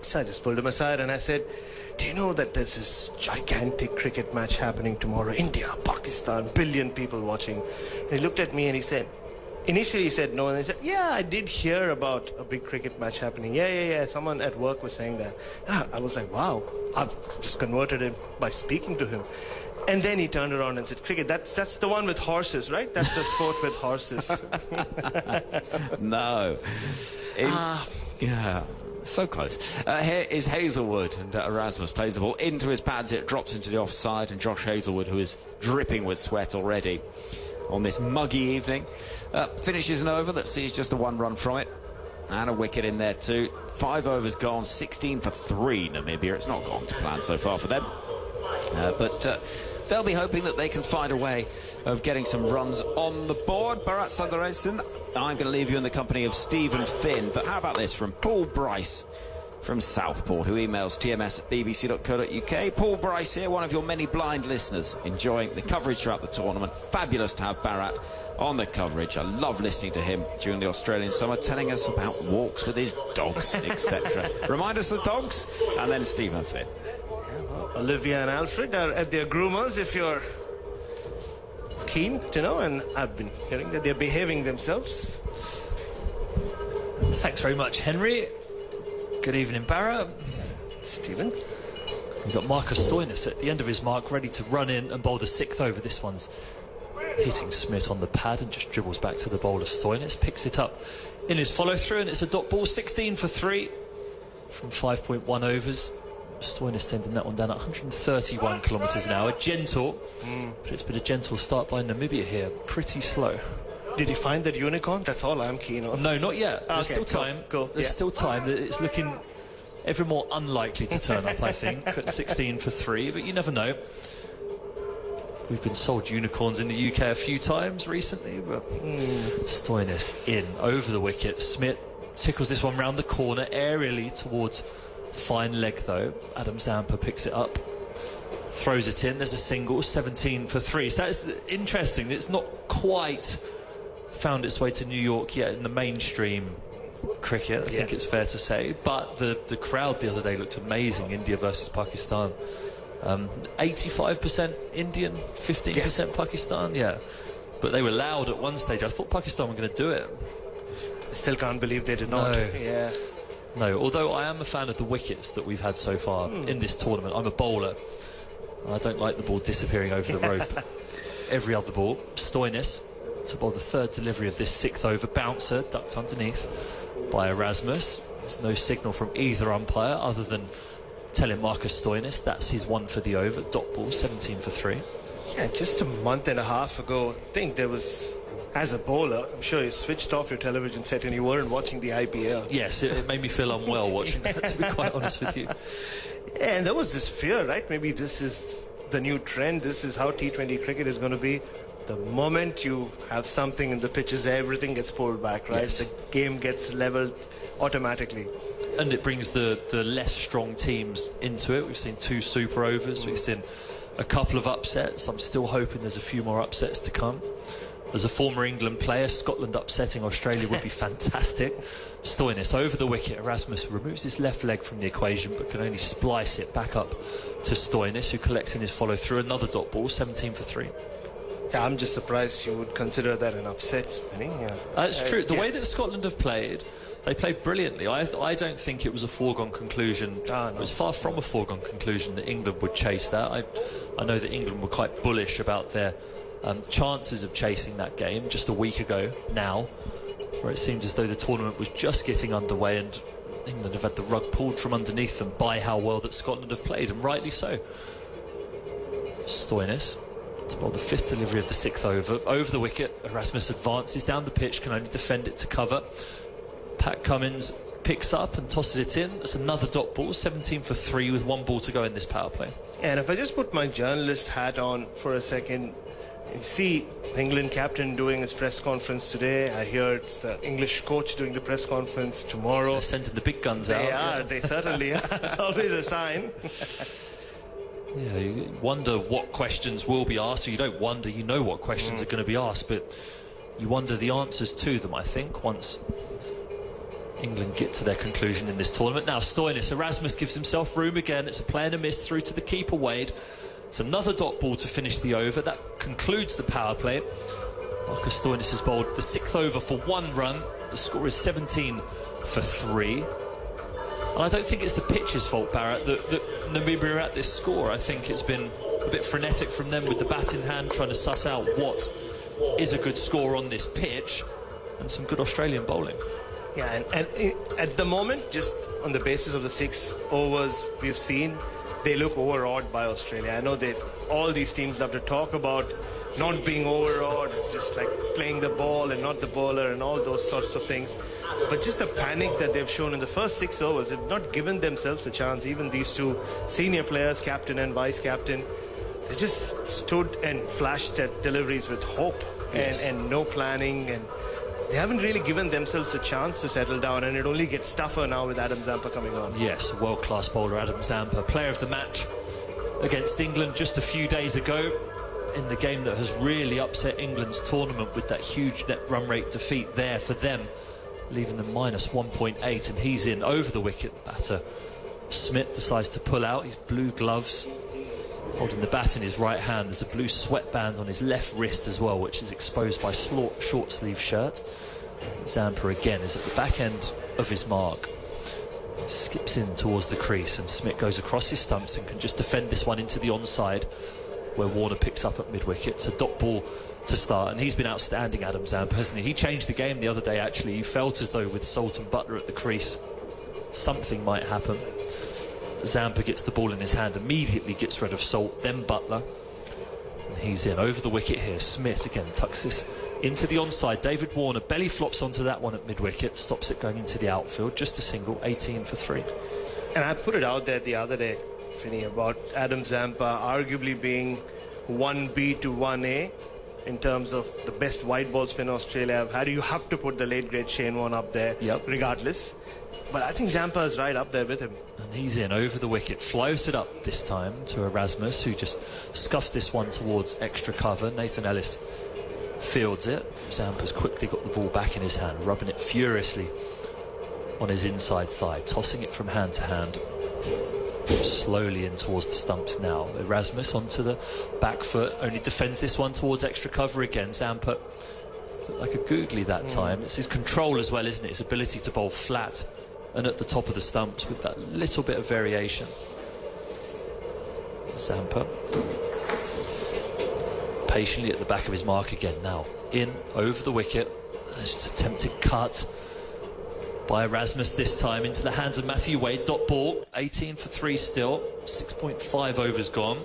So I just pulled him aside and I said, do you know that there's this gigantic cricket match happening tomorrow? India, Pakistan, billion people watching. And he looked at me and he said, initially he said no, and he said, yeah, I did hear about a big cricket match happening. Yeah, someone at work was saying that. And I was like, wow, I've just converted him by speaking to him. And then he turned around and said, cricket, that's the one with horses, right? That's the sport with horses. No. Yeah. So close. Here is Hazelwood, and Erasmus plays the ball into his pads. It drops into the offside, and Josh Hazelwood, who is dripping with sweat already on this muggy evening, finishes an over that sees just a 1 run from it, and a wicket in there too. 5 overs gone, 16 for 3 Namibia. It's not gone to plan so far for them, but they'll be hoping that they can find a way of getting some runs on the board. Bharat, Sundaresan, I'm going to leave you in the company of Stephen Finn. But how about this from Paul Bryce from Southport, who emails tms@bbc.co.uk. Paul Bryce here, one of your many blind listeners, enjoying the coverage throughout the tournament. Fabulous to have Bharat on the coverage. I love listening to him during the Australian summer, telling us about walks with his dogs, etc. Remind us of the dogs, and then Stephen Finn. Olivia and Alfred are at their groomers if you're keen to know, and I've been hearing that they're behaving themselves. Thanks very much, Henry. Good evening, Bharat. Stephen? We've got Marcus Stoinis at the end of his mark, ready to run in and bowl the 6th over. This one's hitting Smith on the pad and just dribbles back to the bowler. Stoinis picks it up in his follow-through, and it's a dot ball, 16 for 3 from 5.1 overs. Stoinis sending that one down at 131 kilometres an hour. Gentle, but it's been a gentle start by Namibia here. Pretty slow. Did he find that unicorn? That's all I'm keen on. No, not yet. There's still time. Go. There's still time. It's looking ever more unlikely to turn up, I think, at 16 for 3, but you never know. We've been sold unicorns in the UK a few times recently, but Stoinis in over the wicket. Smith tickles this one round the corner aerially towards fine leg though. Adam Zampa picks it up, throws it in. There's a single, 17 for 3. So that's interesting. It's not quite found its way to New York yet in the mainstream cricket, I think it's fair to say. But the crowd the other day looked amazing. India versus Pakistan. 85% Indian, 15% Pakistan. Yeah, but they were loud at one stage. I thought Pakistan were going to do it. I still can't believe they did not. No, although I am a fan of the wickets that we've had so far in this tournament. I'm a bowler. I don't like the ball disappearing over the rope. Every other ball. Stoinis to bowl the 3rd delivery of this 6th over. Bouncer ducked underneath by Erasmus. There's no signal from either umpire other than telling Marcus Stoinis that's his 1 for the over. Dot ball, 17 for 3. Yeah, just a month and a half ago, I think there was, as a bowler, I'm sure you switched off your television set and you weren't watching the IPL. Yes, it made me feel unwell watching that, to be quite honest with you. Yeah, and there was this fear, right? Maybe this is the new trend. This is how T20 cricket is going to be. The moment you have something in the pitches, everything gets pulled back, right? Yes. The game gets leveled automatically. And it brings the less strong teams into it. We've seen 2 super overs. We've seen a couple of upsets. I'm still hoping there's a few more upsets to come. As a former England player, Scotland upsetting Australia would be fantastic. Stoinis over the wicket. Erasmus removes his left leg from the equation, but can only splice it back up to Stoinis, who collects in his follow-through. Another dot ball, 17 for 3. Yeah, I'm just surprised you would consider that an upset, Spinny. Yeah. That's true. The way that Scotland have played, they played brilliantly. I don't think it was a foregone conclusion. No. It was far from a foregone conclusion that England would chase that. I know that England were quite bullish about their chances of chasing that game just a week ago now, where it seemed as though the tournament was just getting underway and England have had the rug pulled from underneath them by how well that Scotland have played, and rightly so. Stoinis to bowl the 5th delivery of the 6th over the wicket. Erasmus advances down the pitch, can only defend it to cover. Pat Cummins picks up and tosses it in. That's another dot ball, 17 for 3 with 1 ball to go in this power play. And if I just put my journalist hat on for a second, You see the England captain doing his press conference today. I hear it's the English coach doing the press conference tomorrow. They're sending the big guns out. They are, they certainly are. It's always a sign. Yeah, you wonder what questions will be asked. Or you don't wonder, you know what questions are going to be asked, but you wonder the answers to them, I think, once England get to their conclusion in this tournament. Now, Stoinis, Erasmus gives himself room again. It's a play and a miss through to the keeper, Wade. It's another dot ball to finish the over. That concludes the power play. Marcus Stoinis has bowled the 6th over for 1 run. The score is 17 for 3. And I don't think it's the pitch's fault, Bharat, that Namibia are at this score. I think it's been a bit frenetic from them with the bat in hand, trying to suss out what is a good score on this pitch, and some good Australian bowling. Yeah, and at the moment, just on the basis of the 6 overs we've seen, they look overawed by Australia. I know that all these teams love to talk about not being overawed, just like playing the ball and not the bowler and all those sorts of things. But just the panic that they've shown in the first 6 overs, they've not given themselves a chance. Even these 2 senior players, captain and vice-captain, they just stood and flashed at deliveries with hope. Yes. and no planning, and they haven't really given themselves a chance to settle down, and it only gets tougher now with Adam Zampa coming on. Yes, world-class bowler Adam Zampa, player of the match against England just a few days ago in the game that has really upset England's tournament with that huge net run rate defeat there for them, leaving them minus 1.8, and he's in over the wicket. The batter Smith decides to pull out his blue gloves, holding the bat in his right hand. There's a blue sweatband on his left wrist as well, which is exposed by short sleeve shirt. Zampa again is at the back end of his mark. He skips in towards the crease, and Smith goes across his stumps and can just defend this one into the onside, where Warner picks up at mid-wicket. It's a dot ball to start, and he's been outstanding, Adam Zampa, hasn't he? He changed the game the other day, actually. He felt as though with Salt and Butler at the crease, something might happen. Zampa gets the ball in his hand, immediately gets rid of Salt, then Butler, and he's in over the wicket here. Smith again tucks this into the onside. David Warner belly flops onto that one at mid-wicket, stops it going into the outfield. Just a single, 18 for 3. And I put it out there the other day, Finney, about Adam Zampa arguably being 1B to 1A in terms of the best white ball spinner Australia have had. You have to put the late great Shane Warne up there, regardless. But I think Zampa is right up there with him. And he's in over the wicket, floated up this time to Erasmus, who just scuffs this one towards extra cover. Nathan Ellis fields it. Zampa's quickly got the ball back in his hand, rubbing it furiously on his inside thigh, tossing it from hand to hand. Slowly in towards the stumps now. Erasmus onto the back foot, only defends this one towards extra cover again. Zampa looked like a googly that time. It's his control as well, isn't it? His ability to bowl flat and at the top of the stumps with that little bit of variation. Zampa patiently at the back of his mark again now. In over the wicket. There's just attempted cut by Erasmus this time into the hands of Matthew Wade. Dot ball, 18 for 3 still. 6.5 overs gone.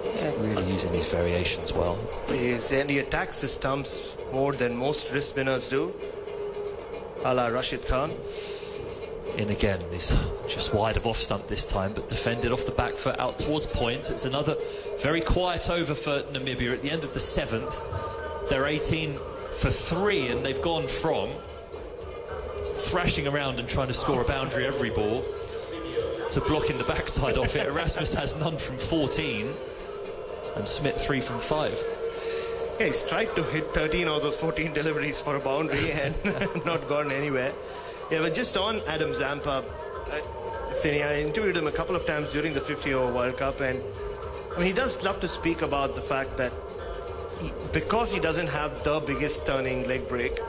Yeah, really using these variations well. Yes, and he attacks the stumps more than most wrist spinners do, a la Rashid Khan. In again, he's just wide of off stump this time, but defended off the back foot out towards point. It's another very quiet over for Namibia at the end of the 7th. They're 18 for 3, and they've gone from thrashing around and trying to score a boundary every ball to blocking the backside off it. Erasmus has none from 14, and Smith 3 from 5. Yeah, he's tried to hit 13 of those 14 deliveries for a boundary and not gone anywhere. Yeah, but just on Adam Zampa, Finney, I interviewed him a couple of times during the 50-over World Cup, and I mean, he does love to speak about the fact that because he doesn't have the biggest turning leg break,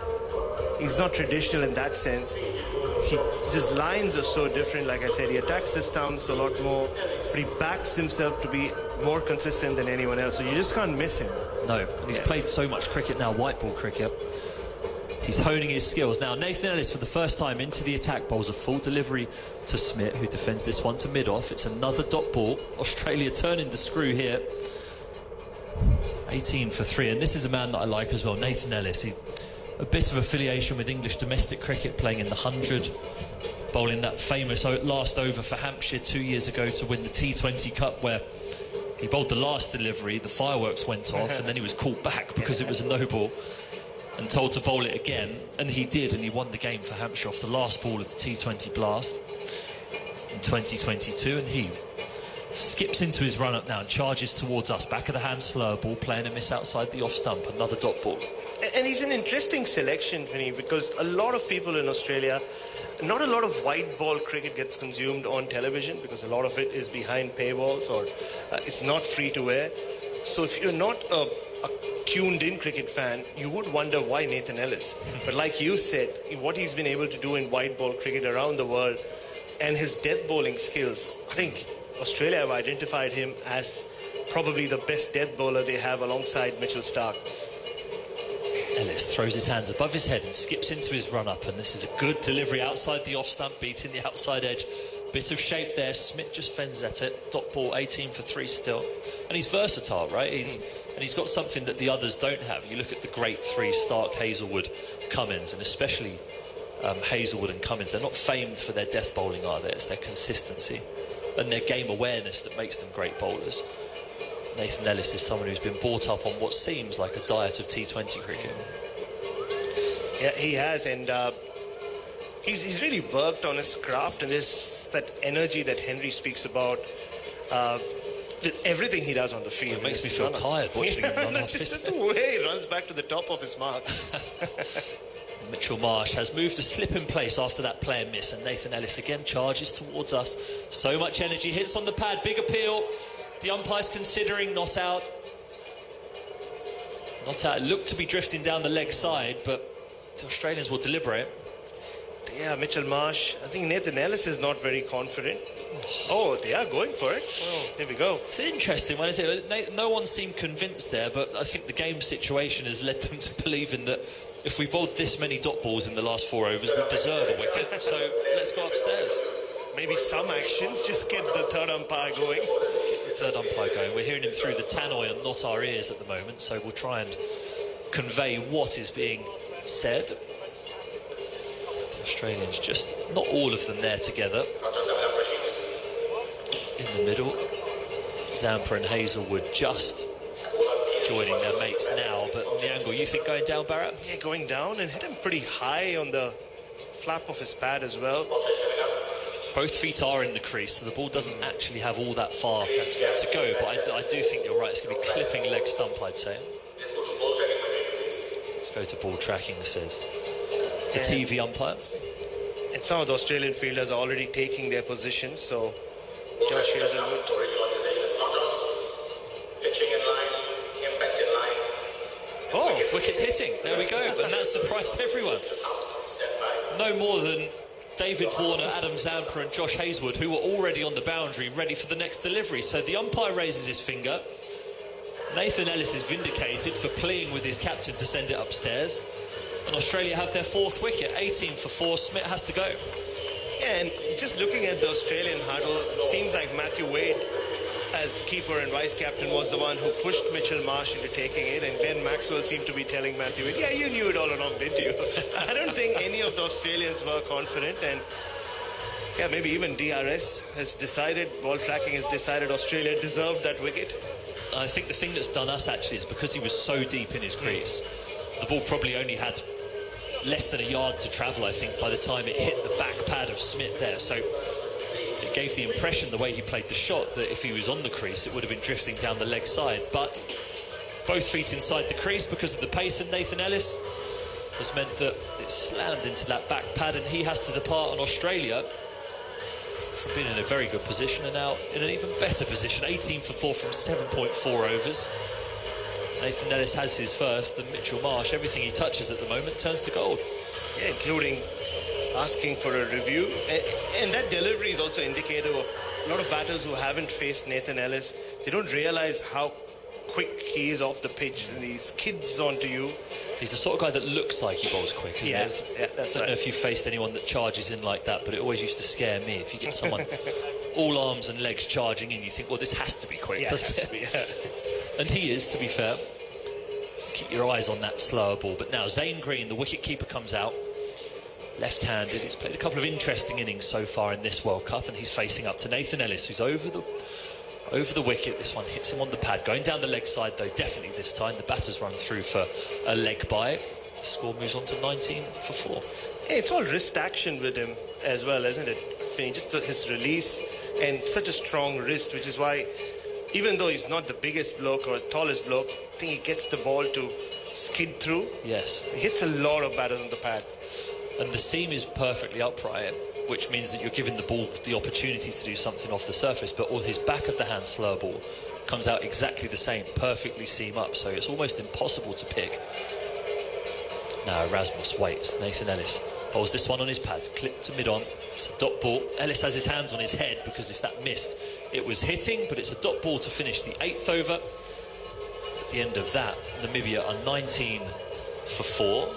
he's not traditional in that sense. His lines are so different. Like I said, he attacks the stumps a lot more, but he backs himself to be more consistent than anyone else, so you just can't miss him. No, he's played so much cricket now, white ball cricket. He's honing his skills. Now, Nathan Ellis, for the first time into the attack, bowls a full delivery to Smith, who defends this one to mid-off. It's another dot ball. Australia turning the screw here. 18 for 3, and this is a man that I like as well, Nathan Ellis. A bit of affiliation with English domestic cricket, playing in the 100, bowling that famous last over for Hampshire 2 years ago to win the T20 Cup, where He bowled the last delivery, the fireworks went off, and then he was called back because it was a no ball and told to bowl it again, and he did, and he won the game for Hampshire off the last ball of the T20 blast in 2022, and he skips into his run-up now and charges towards us. Back of the hand, slower ball, playing a miss outside the off-stump, another dot ball. And he's an interesting selection, Vinny, because a lot of people in Australia, not a lot of white ball cricket gets consumed on television because a lot of it is behind paywalls or it's not free to air. So if you're not a tuned-in cricket fan, you would wonder why Nathan Ellis. But like you said, what he's been able to do in white ball cricket around the world and his death bowling skills, I think Australia have identified him as probably the best death bowler they have alongside Mitchell Starc. Ellis throws his hands above his head and skips into his run-up, and this is a good delivery outside the off-stump, beating the outside edge. Bit of shape there, Smith just fends at it. Dot ball, 18 for 3 still. And he's versatile, right? And he's got something that the others don't have. You look at the great three, Starc, Hazelwood, Cummins, and especially Hazelwood and Cummins. They're not famed for their death bowling, are they? It's their consistency and their game awareness that makes them great bowlers. Nathan Ellis is someone who's been brought up on what seems like a diet of T20 cricket. Yeah, he has, and he's really worked on his craft, and there's that energy that Henry speaks about with everything he does on the field. It makes me feel tired watching him run up. Just the way he runs back to the top of his mark. Mitchell Marsh has moved to slip in place after that player miss, and Nathan Ellis again charges towards us. So much energy, hits on the pad, big appeal. The umpire's considering not out. Not out. It looked to be drifting down the leg side, but the Australians will deliberate. Yeah, Mitchell Marsh. I think Nathan Ellis is not very confident. Oh, they are going for it. Oh, here we go. It's an interesting one, isn't it? No one seemed convinced there, but I think the game situation has led them to believing that if we bowled this many dot balls in the last 4 overs, we deserve a wicket. So let's go upstairs. Maybe some action. Just get the third umpire going. Get the third umpire going. We're hearing him through the tannoy and not our ears at the moment, so we'll try and convey what is being said. The Australians, just not all of them there together. In the middle, Zampa and Hazelwood just joining their mates now, but on the angle, you think going down, Bharat? Yeah, going down and hit him pretty high on the flap of his pad as well. Both feet are in the crease, so the ball doesn't actually have all that far to go, but I do think you're right. It's going to be clipping leg stump, I'd say. Let's go to ball tracking, says the TV umpire. And some of the Australian fielders are already taking their positions, so Josh Hazelwood. Oh, wicket's hitting. There we go. And that surprised everyone. No more than David Warner, Adam Zampa and Josh Hazelwood, who were already on the boundary, ready for the next delivery. So the umpire raises his finger. Nathan Ellis is vindicated for pleading with his captain to send it upstairs. And Australia have their 4th wicket, 18 for 4. Smith has to go. Yeah, and just looking at the Australian huddle, it seems like Matthew Wade, as keeper and vice-captain, was the one who pushed Mitchell Marsh into taking it, and then Maxwell seemed to be telling Matthew Wade, yeah, you knew it all along, didn't you? I don't think any of the Australians were confident, and yeah, maybe even DRS has decided, ball tracking has decided Australia deserved that wicket. I think the thing that's done us, actually, is because he was so deep in his crease, the ball probably only had less than a yard to travel, I think, by the time it hit the back pad of Smith there. So it gave the impression, the way he played the shot, that if he was on the crease, it would have been drifting down the leg side. But both feet inside the crease because of the pace of Nathan Ellis has meant that it slammed into that back pad, and he has to depart on Australia from being in a very good position and now in an even better position. 18 for 4 from 7.4 overs. Nathan Ellis has his first, and Mitchell Marsh, everything he touches at the moment turns to gold. Yeah, including asking for a review. And that delivery is also indicative of a lot of batters who haven't faced Nathan Ellis. They don't realize how quick he is off the pitch, and he skids onto you. He's the sort of guy that looks like he bowls quick, isn't it? Yeah, that's I don't know if you've faced anyone that charges in like that, but it always used to scare me. If you get someone all arms and legs charging in, you think, well, this has to be quick, doesn't it? And he is, to be fair. Keep your eyes on that slower ball. But now Zane Green, the wicket-keeper, comes out. Left-handed. He's played a couple of interesting innings so far in this World Cup, and he's facing up to Nathan Ellis, who's over over the wicket. This one hits him on the pad. Going down the leg side, though, definitely this time. The batter's run through for a leg bye. The score moves on to 19 for 4. Hey, it's all wrist action with him as well, isn't it? Just his release and such a strong wrist, which is why, even though he's not the biggest bloke or tallest bloke, I think he gets the ball to skid through. Yes. He hits a lot of batters on the pad. And the seam is perfectly upright, which means that you're giving the ball the opportunity to do something off the surface, but all his back of the hand slower ball comes out exactly the same, perfectly seam up, so it's almost impossible to pick. Now Erasmus waits. Nathan Ellis bowls this one on his pads, clipped to mid-on. It's a dot ball. Ellis has his hands on his head because if that missed, it was hitting, but it's a dot ball to finish the 8th over. At the end of that, Namibia are 19 for 4.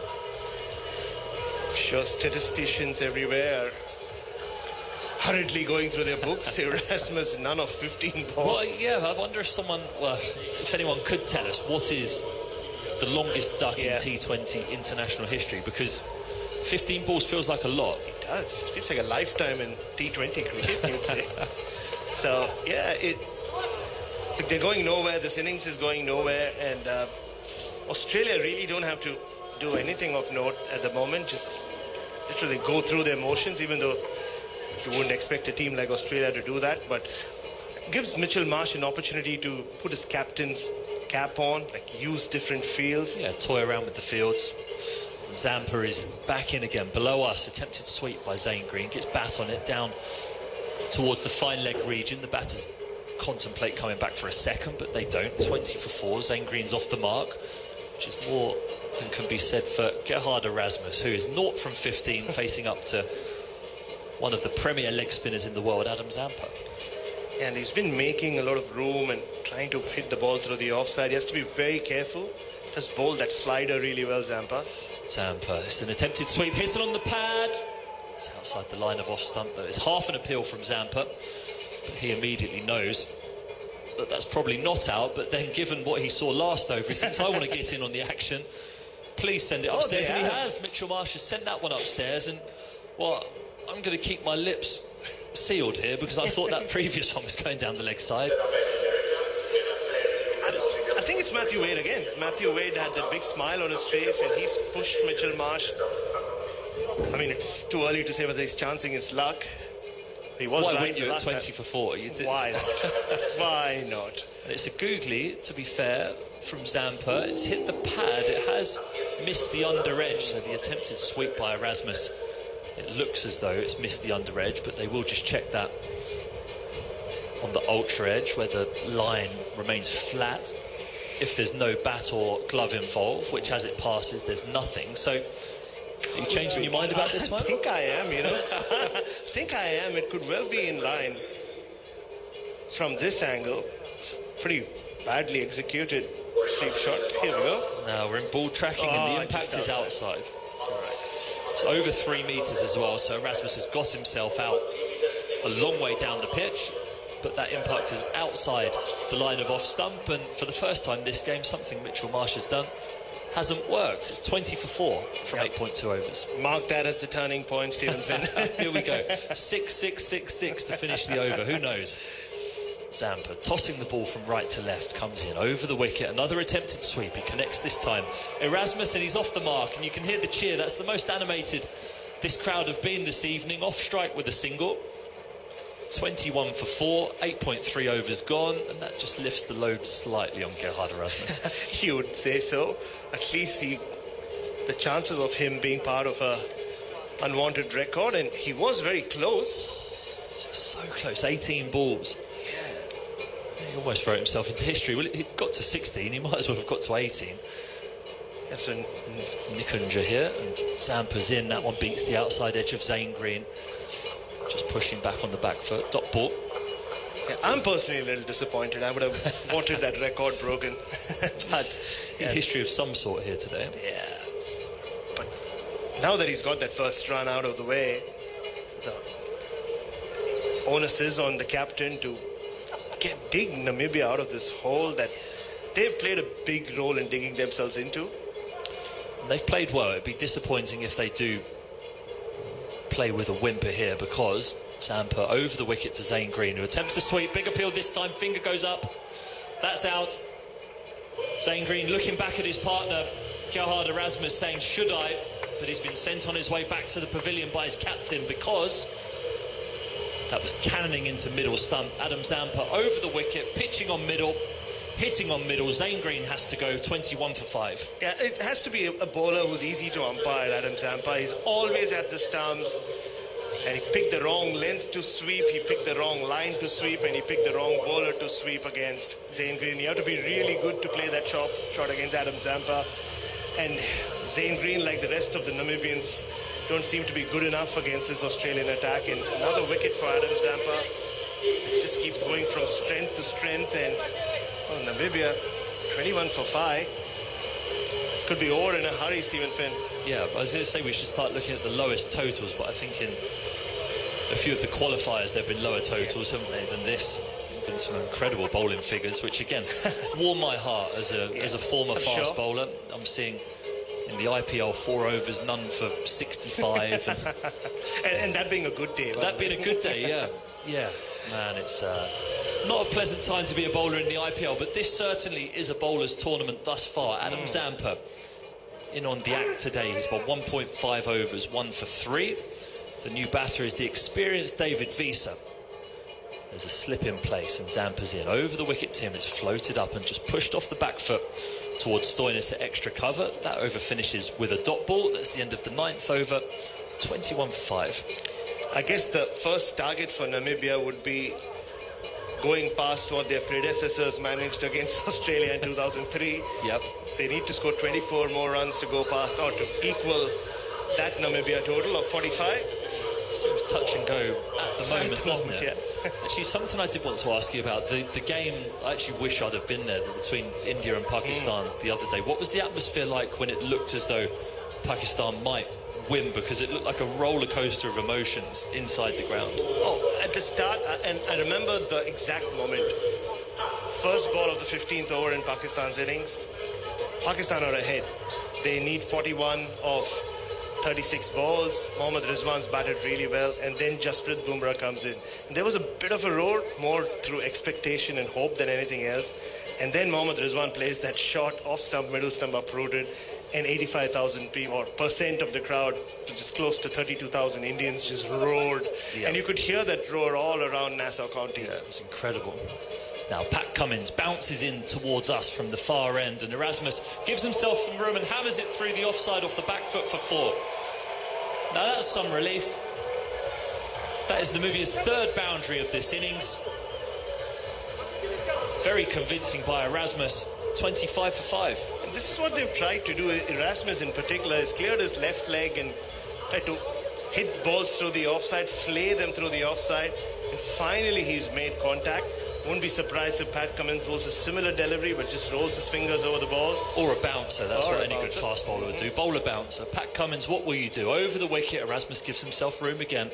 Sure, statisticians everywhere are hurriedly going through their books. Erasmus, none of 15 balls. Well, yeah, I wonder if anyone could tell us what is the longest duck in T20 international history, because 15 balls feels like a lot. It does. It feels like a lifetime in T20 cricket, you'd say. So, yeah, they're going nowhere. This innings is going nowhere, and Australia really don't have to do anything of note at the moment. Just literally go through their motions, even though you wouldn't expect a team like Australia to do that. But it gives Mitchell Marsh an opportunity to put his captain's cap on, like use different fields. Yeah, toy around with the fields. Zampa is back in again, below us. Attempted sweep by Zane Green, gets bat on it, down towards the fine leg region. The batters contemplate coming back for a second, but they don't. 20 for 4. Zane Green's off the mark, which is more than can be said for Gerhard Erasmus, who is 0 from 15, facing up to one of the premier leg spinners in the world, Adam Zampa. And he's been making a lot of room and trying to hit the ball through the offside. He has to be very careful. Does bowl that slider really well, Zampa. Zampa, it's an attempted sweep, hits it on the pad. It's outside the line of off stump, though. It's half an appeal from Zampa. But he immediately knows that that's probably not out, but then given what he saw last over, he thinks, I want to get in on the action. Please send it upstairs. And he has. Mitchell Marsh has sent that one upstairs, and, well, I'm going to keep my lips sealed here because I thought that previous one was going down the leg side. I think it's Matthew Wade again. Matthew Wade had that big smile on his face and he's pushed Mitchell Marsh. I mean, it's too early to say whether he's chancing his luck. He was. Why wouldn't you at 20 for 4? Why not? Why not? And it's a googly, to be fair, from Zampa. It's hit the pad. It has missed the under edge, so the attempted sweep by Erasmus, it looks as though it's missed the under edge, but they will just check that on the ultra edge where the line remains flat. If there's no bat or glove involved, which as it passes, there's nothing. So, are you changing your mind about this one? I think I am, you know. I think I am. It could well be in line. From this angle, it's a pretty badly executed sweep shot. Here we go. Now we're in ball tracking and the impact is outside. It's over 3 metres as well, so Erasmus has got himself out a long way down the pitch, but that impact is outside the line of off stump, and for the first time this game, something Mitchell Marsh has done hasn't worked. It's 20 for 4 from 8.2 overs. Mark that as the turning point, Stephen Finn. Here we go. 6-6-6-6 to finish the over. Who knows? Zampa tossing the ball from right to left, comes in over the wicket. Another attempted sweep. He connects this time. Erasmus, and he's off the mark, and you can hear the cheer. That's the most animated this crowd have been this evening. Off strike with a single. 21 for 4, 8.3 overs gone, and that just lifts the load slightly on Gerhard Erasmus. You would say so. At least the chances of him being part of a unwanted record, and he was very close. So close, 18 balls. He almost wrote himself into history. Well, he got to 16, he might as well have got to 18. That's a Nikunja here, and Zampa's in. That one beats the outside edge of Zane Green. Just pushing back on the back foot. Dot ball. Yeah, I'm personally a little disappointed. I would have wanted that record broken. But history of some sort here today. Yeah. But now that he's got that first run out of the way, the onus is on the captain to dig Namibia out of this hole that they've played a big role in digging themselves into. And they've played well. It'd be disappointing if they do play with a whimper here, because Zampa over the wicket to Zane Green, who attempts to sweep. Big appeal this time, finger goes up. That's out. Zane Green looking back at his partner, Gerhard Erasmus, saying, should I? But he's been sent on his way back to the pavilion by his captain because that was cannoning into middle stump. Adam Zampa over the wicket, pitching on middle, hitting on middle. Zane Green has to go 21 for 5. Yeah, it has to be a bowler who's easy to umpire, Adam Zampa. He's always at the stumps. And he picked the wrong length to sweep, he picked the wrong line to sweep, and he picked the wrong bowler to sweep against Zane Green. You have to be really good to play that shot against Adam Zampa. And Zane Green, like the rest of the Namibians, don't seem to be good enough against this Australian attack. And another wicket for Adam Zampa. It just keeps going from strength to strength. And Namibia, 21 for 5. This could be over in a hurry, Stephen Finn. Yeah, I was going to say we should start looking at the lowest totals, but I think in a few of the qualifiers there have been lower totals, haven't they, than this. Been some incredible bowling figures, which again warm my heart as a former fast bowler. I'm seeing in the IPL 4 overs, none for 65. and that being a good day. That being a good day, yeah. Yeah, man, it's not a pleasant time to be a bowler in the IPL, but this certainly is a bowler's tournament thus far. Adam Zampa in on the act today. He's got 1.5 overs, 1 for 3. The new batter is the experienced David Visa. There's a slip in place and Zampa's in. Over the wicket to him, it's floated up and just pushed off the back foot towards Stoinis at extra cover. That over finishes with a dot ball. That's the end of the 9th over, 21 for 5. I guess the first target for Namibia would be going past what their predecessors managed against Australia in 2003. Yep. They need to score 24 more runs to go past, or to equal that Namibia total of 45. Seems touch and go at the moment, doesn't it? Yeah. Actually, something I did want to ask you about, the game, I actually wish I'd have been there, between India and Pakistan the other day. What was the atmosphere like when it looked as though Pakistan might win, because it looked like a roller coaster of emotions inside the ground? Oh, at the start, and I remember the exact moment. First ball of the 15th over in Pakistan's innings. Pakistan are ahead. They need 41 of 36 balls. Mohammad Rizwan's batted really well, and then Jasprit Bumrah comes in. And there was a bit of a roar, more through expectation and hope than anything else. And then Mohammad Rizwan plays that shot off stump, middle stump uprooted, and 85,000 people, or percent of the crowd, which is close to 32,000 Indians, just roared. Yeah. And you could hear that roar all around Nassau County. Yeah, it was incredible. Now Pat Cummins bounces in towards us from the far end, and Erasmus gives himself some room and hammers it through the offside off the back foot for 4. Now that's some relief. That is Namibia's 3rd boundary of this innings. Very convincing by Erasmus, 25 for 5. And this is what they've tried to do. Erasmus in particular has cleared his left leg and tried to hit balls through the offside, flay them through the offside, and finally he's made contact. Won't be surprised if Pat Cummins pulls a similar delivery, but just rolls his fingers over the ball. Or a bouncer, that's what any good fast bowler would do. Bowler bouncer. Pat Cummins, what will you do? Over the wicket, Erasmus gives himself room again.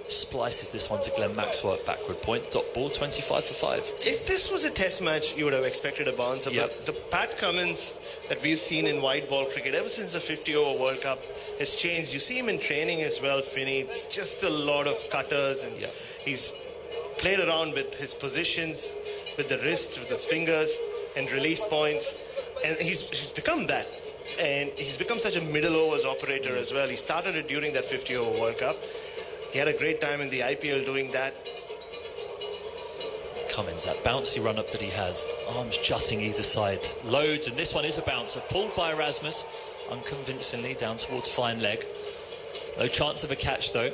Splices this one to Glenn Maxwell at backward point. Dot ball, 25 for 5. If this was a test match, you would have expected a bouncer. Yep. But the Pat Cummins that we've seen in white ball cricket ever since the 50-over World Cup has changed. You see him in training as well, Finney. It's just a lot of cutters, and he's played around with his positions, with the wrist, with his fingers, and release points. And he's become that. And he's become such a middle overs operator as well. He started it during that 50-over World Cup. He had a great time in the IPL doing that. Cummins, that bouncy run-up that he has, arms jutting either side, loads, and this one is a bouncer, pulled by Erasmus, unconvincingly down towards fine leg. No chance of a catch though.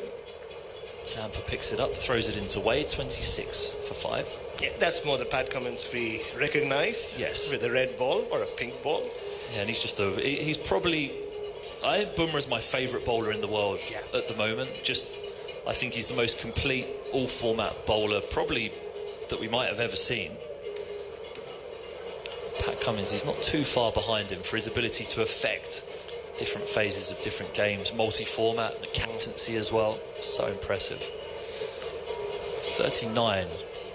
Zampa picks it up, throws it into Wade, 26 for 5. Yeah, that's more the Pat Cummins we recognise. Yes. With a red ball or a pink ball. Yeah, and he's just he's probably, I think Bumrah's my favourite bowler in the world at the moment. I think he's the most complete all-format bowler probably that we might have ever seen. Pat Cummins, he's not too far behind him for his ability to affect different phases of different games, multi-format, and the captaincy as well. So impressive. 39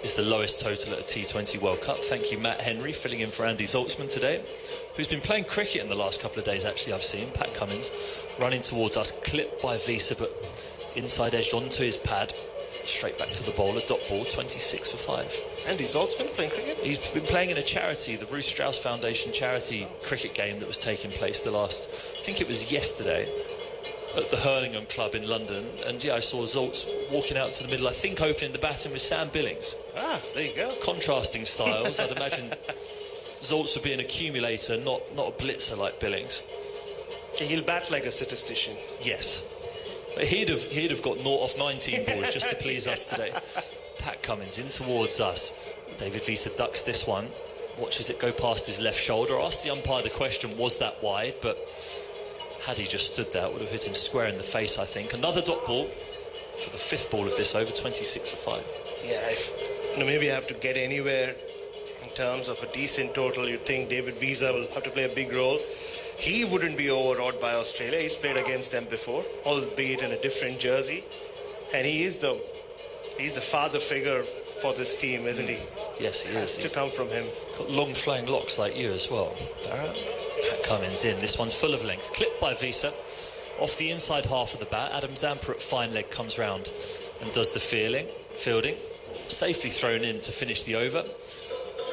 is the lowest total at a T20 World Cup. Thank you, Matt Henry, filling in for Andy Zaltzman today, who's been playing cricket in the last couple of days, actually, I've seen. Pat Cummins running towards us, clipped by Visa, but inside edged onto his pad. Straight back to the bowler, dot ball, 26 for 5. And he's also been playing cricket? He's been playing in a charity, the Ruth Strauss Foundation charity cricket game that was taking place I think it was yesterday, at the Hurlingham Club in London. And yeah, I saw Zoltz walking out to the middle, I think opening the batting with Sam Billings. Ah, there you go. Contrasting styles. I'd imagine Zoltz would be an accumulator, not a blitzer like Billings. He'll bat like a statistician. Yes. But he'd have got 0 off 19 balls just to please us today. Pat Cummins in towards us. David Visa ducks this one, watches it go past his left shoulder. Asked the umpire the question, was that wide? But had he just stood there, it would have hit him square in the face, I think. Another dot ball for the 5th ball of this over, 26 for 5. Yeah, if Namibia have to get anywhere in terms of a decent total, you'd think David Visa will have to play a big role. He wouldn't be overawed by Australia. He's played against them before, albeit in a different jersey. And he's the father figure for this team, isn't he? Yes, he has is. to come from him. Got long flowing locks like you as well, Bharat. Pat Cummins in. This one's full of length. Clipped by Visa. Off the inside half of the bat, Adam Zampa at fine leg comes round and does the fielding. Safely thrown in to finish the over.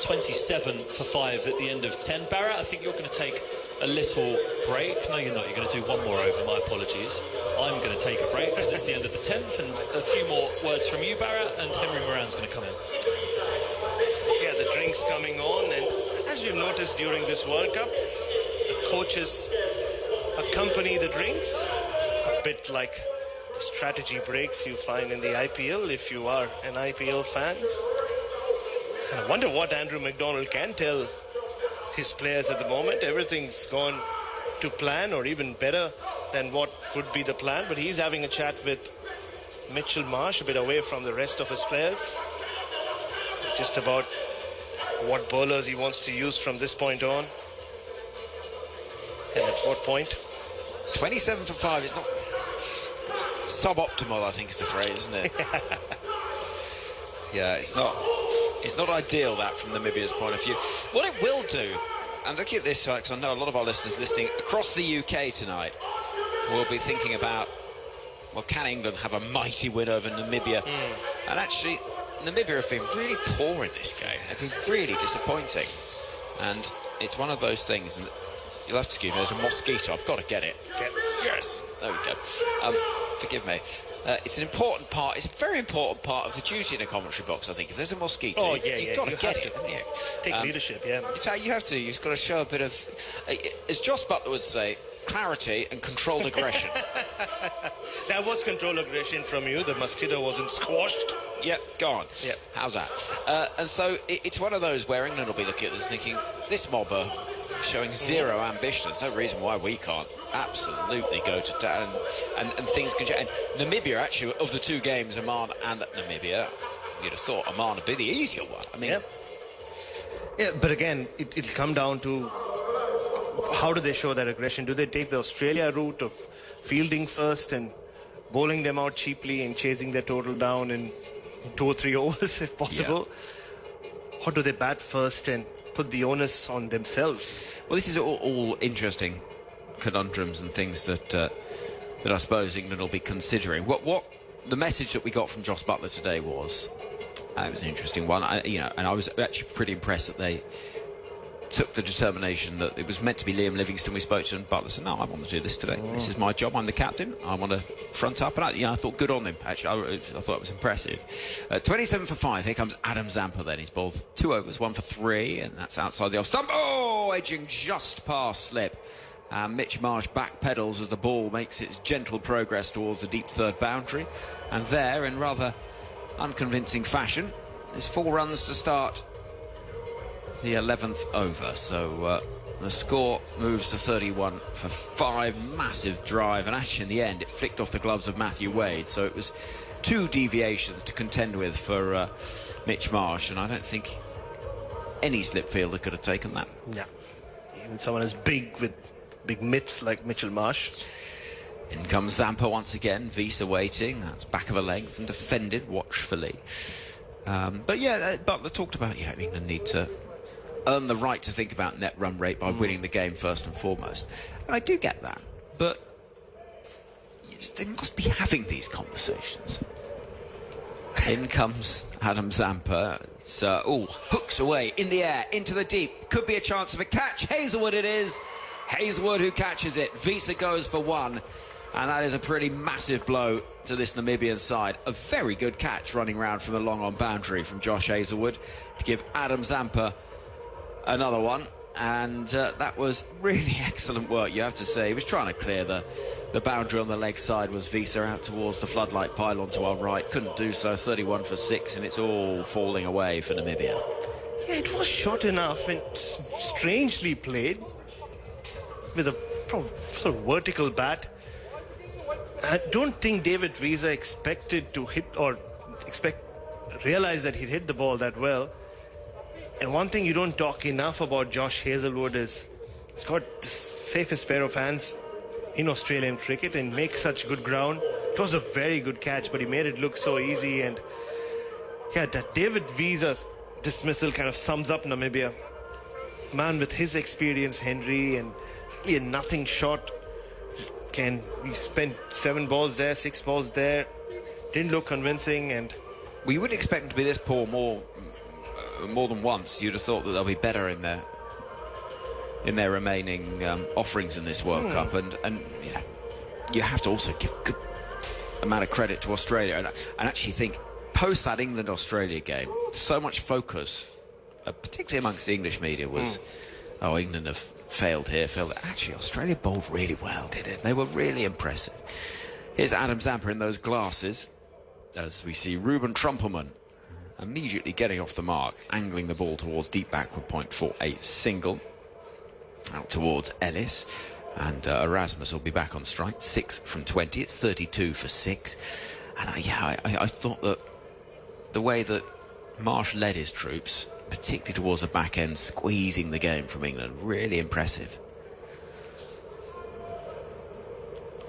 27 for 5 at the end of 10. Bharat, I think you're going to take a little break. No, you're not. You're going to do one more over. My apologies. I'm going to take a break because it's the end of the 10th, and a few more words from you, Bharat, and Henry Moran's going to come in. Yeah, the drink's coming on, and as you've noticed during this World Cup, the coaches accompany the drinks, a bit like the strategy breaks you find in the IPL if you are an IPL fan. And I wonder what Andrew McDonald can tell his players at the moment. Everything's gone to plan, or even better than what would be the plan, but he's having a chat with Mitchell Marsh, a bit away from the rest of his players, just about what bowlers he wants to use from this point on, and at what point. 27 for 5 is not suboptimal, I think is the phrase, isn't it? Yeah, it's not ideal, that, from Namibia's point of view. What it will do, and look at this, because I know a lot of our listeners listening across the UK tonight will be thinking about, well, can England have a mighty win over Namibia? And actually, Namibia have been really poor in this game. They've been really disappointing. And it's one of those things, and you'll have to excuse me, there's a mosquito. I've got to get it. Yes. There we go. Forgive me. It's an important part. It's a very important part of the duty in a commentary box, I think. If there's a mosquito, you've got to get it, haven't you? Take leadership, yeah. You have to. You've got to show a bit of, as Joss Butler would say, clarity and controlled aggression. That was controlled aggression from you. The mosquito wasn't squashed. Yep, go on. Yep. How's that? And so it's one of those where England will be looking at this thinking, this mob are showing zero ambition. There's no reason why we can't absolutely go to town, and things can change. And Namibia, actually, of the two games, Oman and Namibia, you'd have thought Oman would be the easier one. I mean, yeah, but again, it'll come down to how do they show that aggression? Do they take the Australia route of fielding first and bowling them out cheaply and chasing their total down in 2 or 3 overs if possible? Yeah. Or do they bat first and put the onus on themselves? Well, this is all interesting conundrums and things that I suppose England will be considering. What the message that we got from Joss Butler today was, it was an interesting one. And I was actually pretty impressed that they took the determination that it was meant to be Liam Livingstone we spoke to, and Butler said, no, I want to do this today. This is my job. I'm the captain. I want to front up. And I thought good on him, actually. I thought it was impressive. 27 for 5. Here comes Adam Zampa then. He's bowled 2 overs, 1 for 3, and that's outside the off stump. Oh, edging just past slip. Mitch Marsh backpedals as the ball makes its gentle progress towards the deep third boundary. And there, in rather unconvincing fashion, there's 4 runs to start the 11th over. So the score moves to 31 for 5. Massive drive, and actually in the end it flicked off the gloves of Matthew Wade. So it was 2 deviations to contend with for Mitch Marsh, and I don't think any slip fielder could have taken that. Yeah, even someone as big with big mitts like Mitchell Marsh. In comes Zampa once again. Visa waiting. That's back of a length and defended watchfully. But yeah, Butler talked about England need to earn the right to think about net run rate by winning the game first and foremost. And I do get that, but they must be having these conversations. In comes Adam Zampa. It's, hooks away in the air, into the deep. Could be a chance of a catch. Hazelwood it is. Hazelwood who catches it. Visa goes for one. And that is a pretty massive blow to this Namibian side. A very good catch running round from the long-on boundary from Josh Hazelwood to give Adam Zampa another one. And that was really excellent work, you have to say. He was trying to clear the boundary on the leg side, was Visa out towards the floodlight pylon to our right. Couldn't do so, 31 for 6, and it's all falling away for Namibia. Yeah, it was short enough and strangely played with a sort of vertical bat. I don't think David Visa expected to hit or realize that he'd hit the ball that well. And one thing you don't talk enough about Josh Hazelwood is he's got the safest pair of hands in Australian cricket and makes such good ground. It was a very good catch, but he made it look so easy. And yeah, that David Visa's dismissal kind of sums up Namibia. Man with his experience, Henry, and really a nothing shot. We spent 7 balls there, 6 balls there. Didn't look convincing, and well, you wouldn't expect them to be this poor more than once. You'd have thought that they'll be better in their remaining offerings in this World Cup, and you know, you have to also give good amount of credit to Australia, and actually think post that England-Australia game, so much focus, particularly amongst the English media, was England have failed here, failed. Actually, Australia bowled really well, did it? They were really impressive. Here's Adam Zampa in those glasses, as we see Ruben Trumpelman immediately getting off the mark, angling the ball towards deep backward point for a single. Out towards Ellis, and Erasmus will be back on strike. 6 from 20. It's 32 for 6. And I thought that the way that Marsh led his troops, particularly towards the back end, squeezing the game from England, really impressive.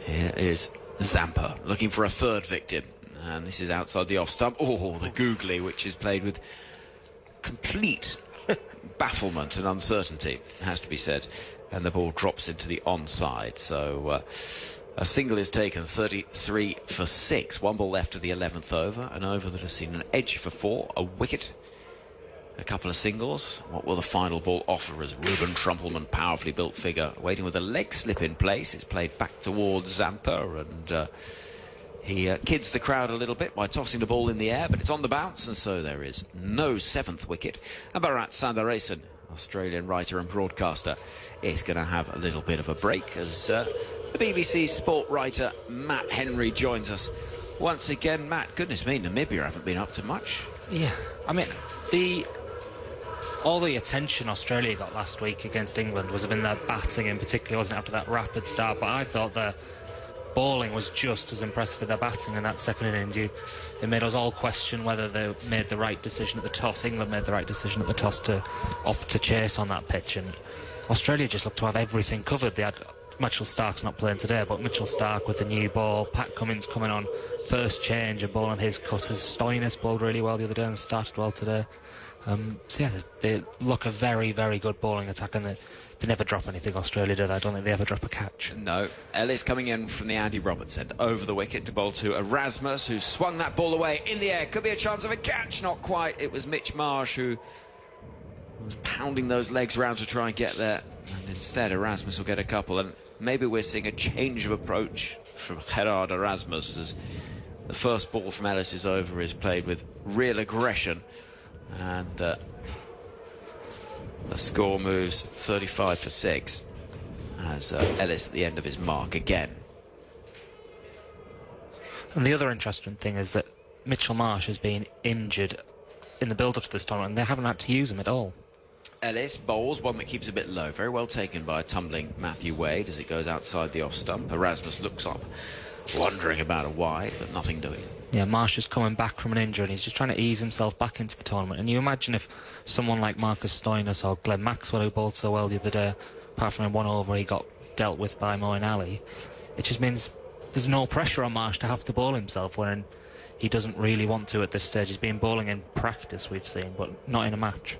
Here is Zampa looking for a third victim, and this is outside the off stump. Oh, the googly, which is played with complete bafflement and uncertainty, has to be said, and the ball drops into the onside. So a single is taken, 33 for 6. 1 ball left of the 11th over, an over that has seen an edge for 4, a wicket, a couple of singles. What will the final ball offer as Ruben Trumpelman, powerfully built figure, waiting with a leg slip in place. It's played back towards Zampa, and he kids the crowd a little bit by tossing the ball in the air, but it's on the bounce, and so there is no 7th wicket. And Bharat Sundaresan, Australian writer and broadcaster, is going to have a little bit of a break as the BBC sport writer Matt Henry joins us once again. Matt, goodness me, Namibia haven't been up to much. Yeah, I mean, all the attention Australia got last week against England was in their batting in particular, wasn't it, after that rapid start, but I thought their bowling was just as impressive with their batting in that second innings. It made us all question whether they made the right decision at the toss. England made the right decision at the toss to opt to chase on that pitch, and Australia just looked to have everything covered. They had Mitchell Stark's not playing today, but Mitchell Stark with the new ball, Pat Cummins coming on first change, a ball on his cutters. Stoinis bowled really well the other day and started well today. So yeah, they look a very, very good bowling attack, and they never drop anything, Australia did. I don't think they ever drop a catch. No. Ellis coming in from the Andy Roberts end, over the wicket to bowl to Erasmus, who swung that ball away in the air. Could be a chance of a catch, not quite. It was Mitch Marsh who was pounding those legs round to try and get there, and instead Erasmus will get a couple. And maybe we're seeing a change of approach from Gerard Erasmus, as the first ball from Ellis is over, is played with real aggression, and the score moves 35 for 6 as Ellis at the end of his mark again. And the other interesting thing is that Mitchell Marsh has been injured in the build-up to this tournament, and they haven't had to use him at all. Ellis bowls one that keeps a bit low, very well taken by a tumbling Matthew Wade as it goes outside the off stump. Erasmus looks up, wondering about a wide, but nothing doing. Yeah, Marsh is coming back from an injury, and he's just trying to ease himself back into the tournament. And you imagine if someone like Marcus Stoinis or Glenn Maxwell, who bowled so well the other day, apart from in 1 over he got dealt with by Moran Ali, it just means there's no pressure on Marsh to have to bowl himself when he doesn't really want to at this stage. He's been bowling in practice, we've seen, but not in a match.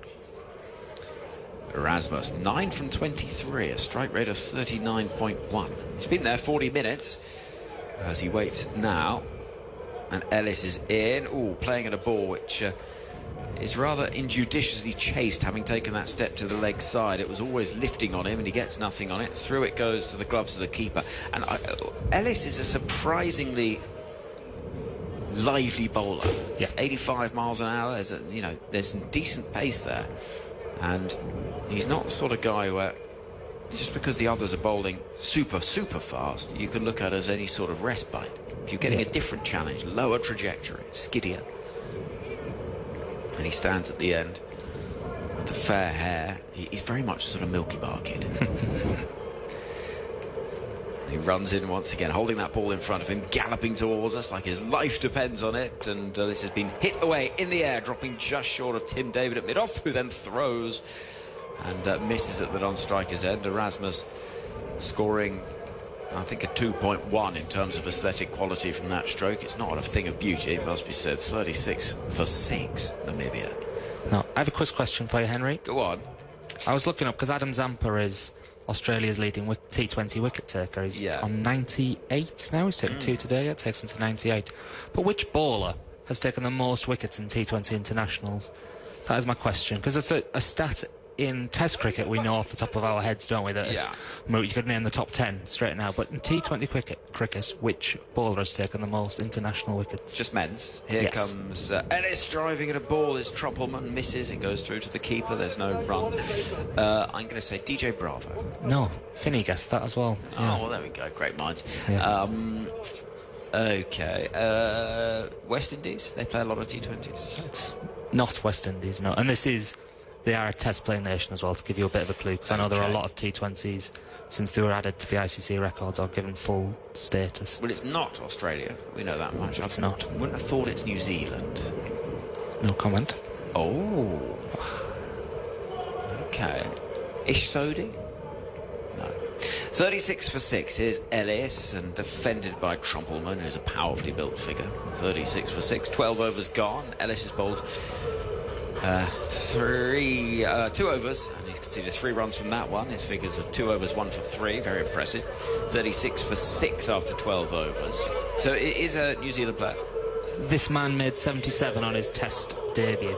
Erasmus, 9 from 23, a strike rate of 39.1. He's been there 40 minutes as he waits now. And Ellis is in. Ooh, playing at a ball which is rather injudiciously chased, having taken that step to the leg side. It was always lifting on him, and he gets nothing on it. Through it goes to the gloves of the keeper. And Ellis is a surprisingly lively bowler. Yeah. 85 miles an hour. There's some decent pace there. And he's not the sort of guy where, just because the others are bowling super fast, you can look at it as any sort of respite. If you're getting a different challenge, lower trajectory, skiddier. And he stands at the end with the fair hair. He's very much a sort of Milky Bar kid. He runs in once again, holding that ball in front of him, galloping towards us like his life depends on it. And this has been hit away in the air, dropping just short of Tim David at mid-off, who then throws and misses at the non-striker's end. Erasmus scoring, I think, a 2.1 in terms of aesthetic quality from that stroke. It's not a thing of beauty, it must be said. 36 for 6, Namibia. Now, I have a quick question for you, Henry. Go on. I was looking up, because Adam Zampa is Australia's leading T20 wicket taker. He's on 98 now. He's taken 2 today. That takes him to 98. But which bowler has taken the most wickets in T20 internationals? That is my question, because it's a stat in Test cricket we know off the top of our heads, don't we? That it's, you could name the top 10 straight now. But in T20 cricket, which bowler has taken the most international wickets? Just men's. Here comes Ellis driving at a ball. As Trumpelman misses, it goes through to the keeper. There's no run. I'm going to say DJ Bravo. No, Finney guessed that as well. Oh, well, there we go. Great minds. Yeah. Okay. West Indies. They play a lot of T20s. It's not West Indies, no. And they are a test playing nation as well, to give you a bit of a clue, because I know there are a lot of T20s since they were added to the ICC records or given full status. Well, it's not Australia. We know that much. It's not. Wouldn't have thought it's New Zealand. No comment. Oh. Okay. Ish Sodhi? No. 36 for 6. Here's Ellis, and defended by Trumpelman, who's a powerfully built figure. 36 for 6. 12 overs gone. Ellis has bowled 2 overs, and he's conceded 3 runs from that one. His figures are 2 overs, 1 for 3. Very impressive. 36 for 6 after 12 overs. So it is a New Zealand player. This man made 77 on his Test debut.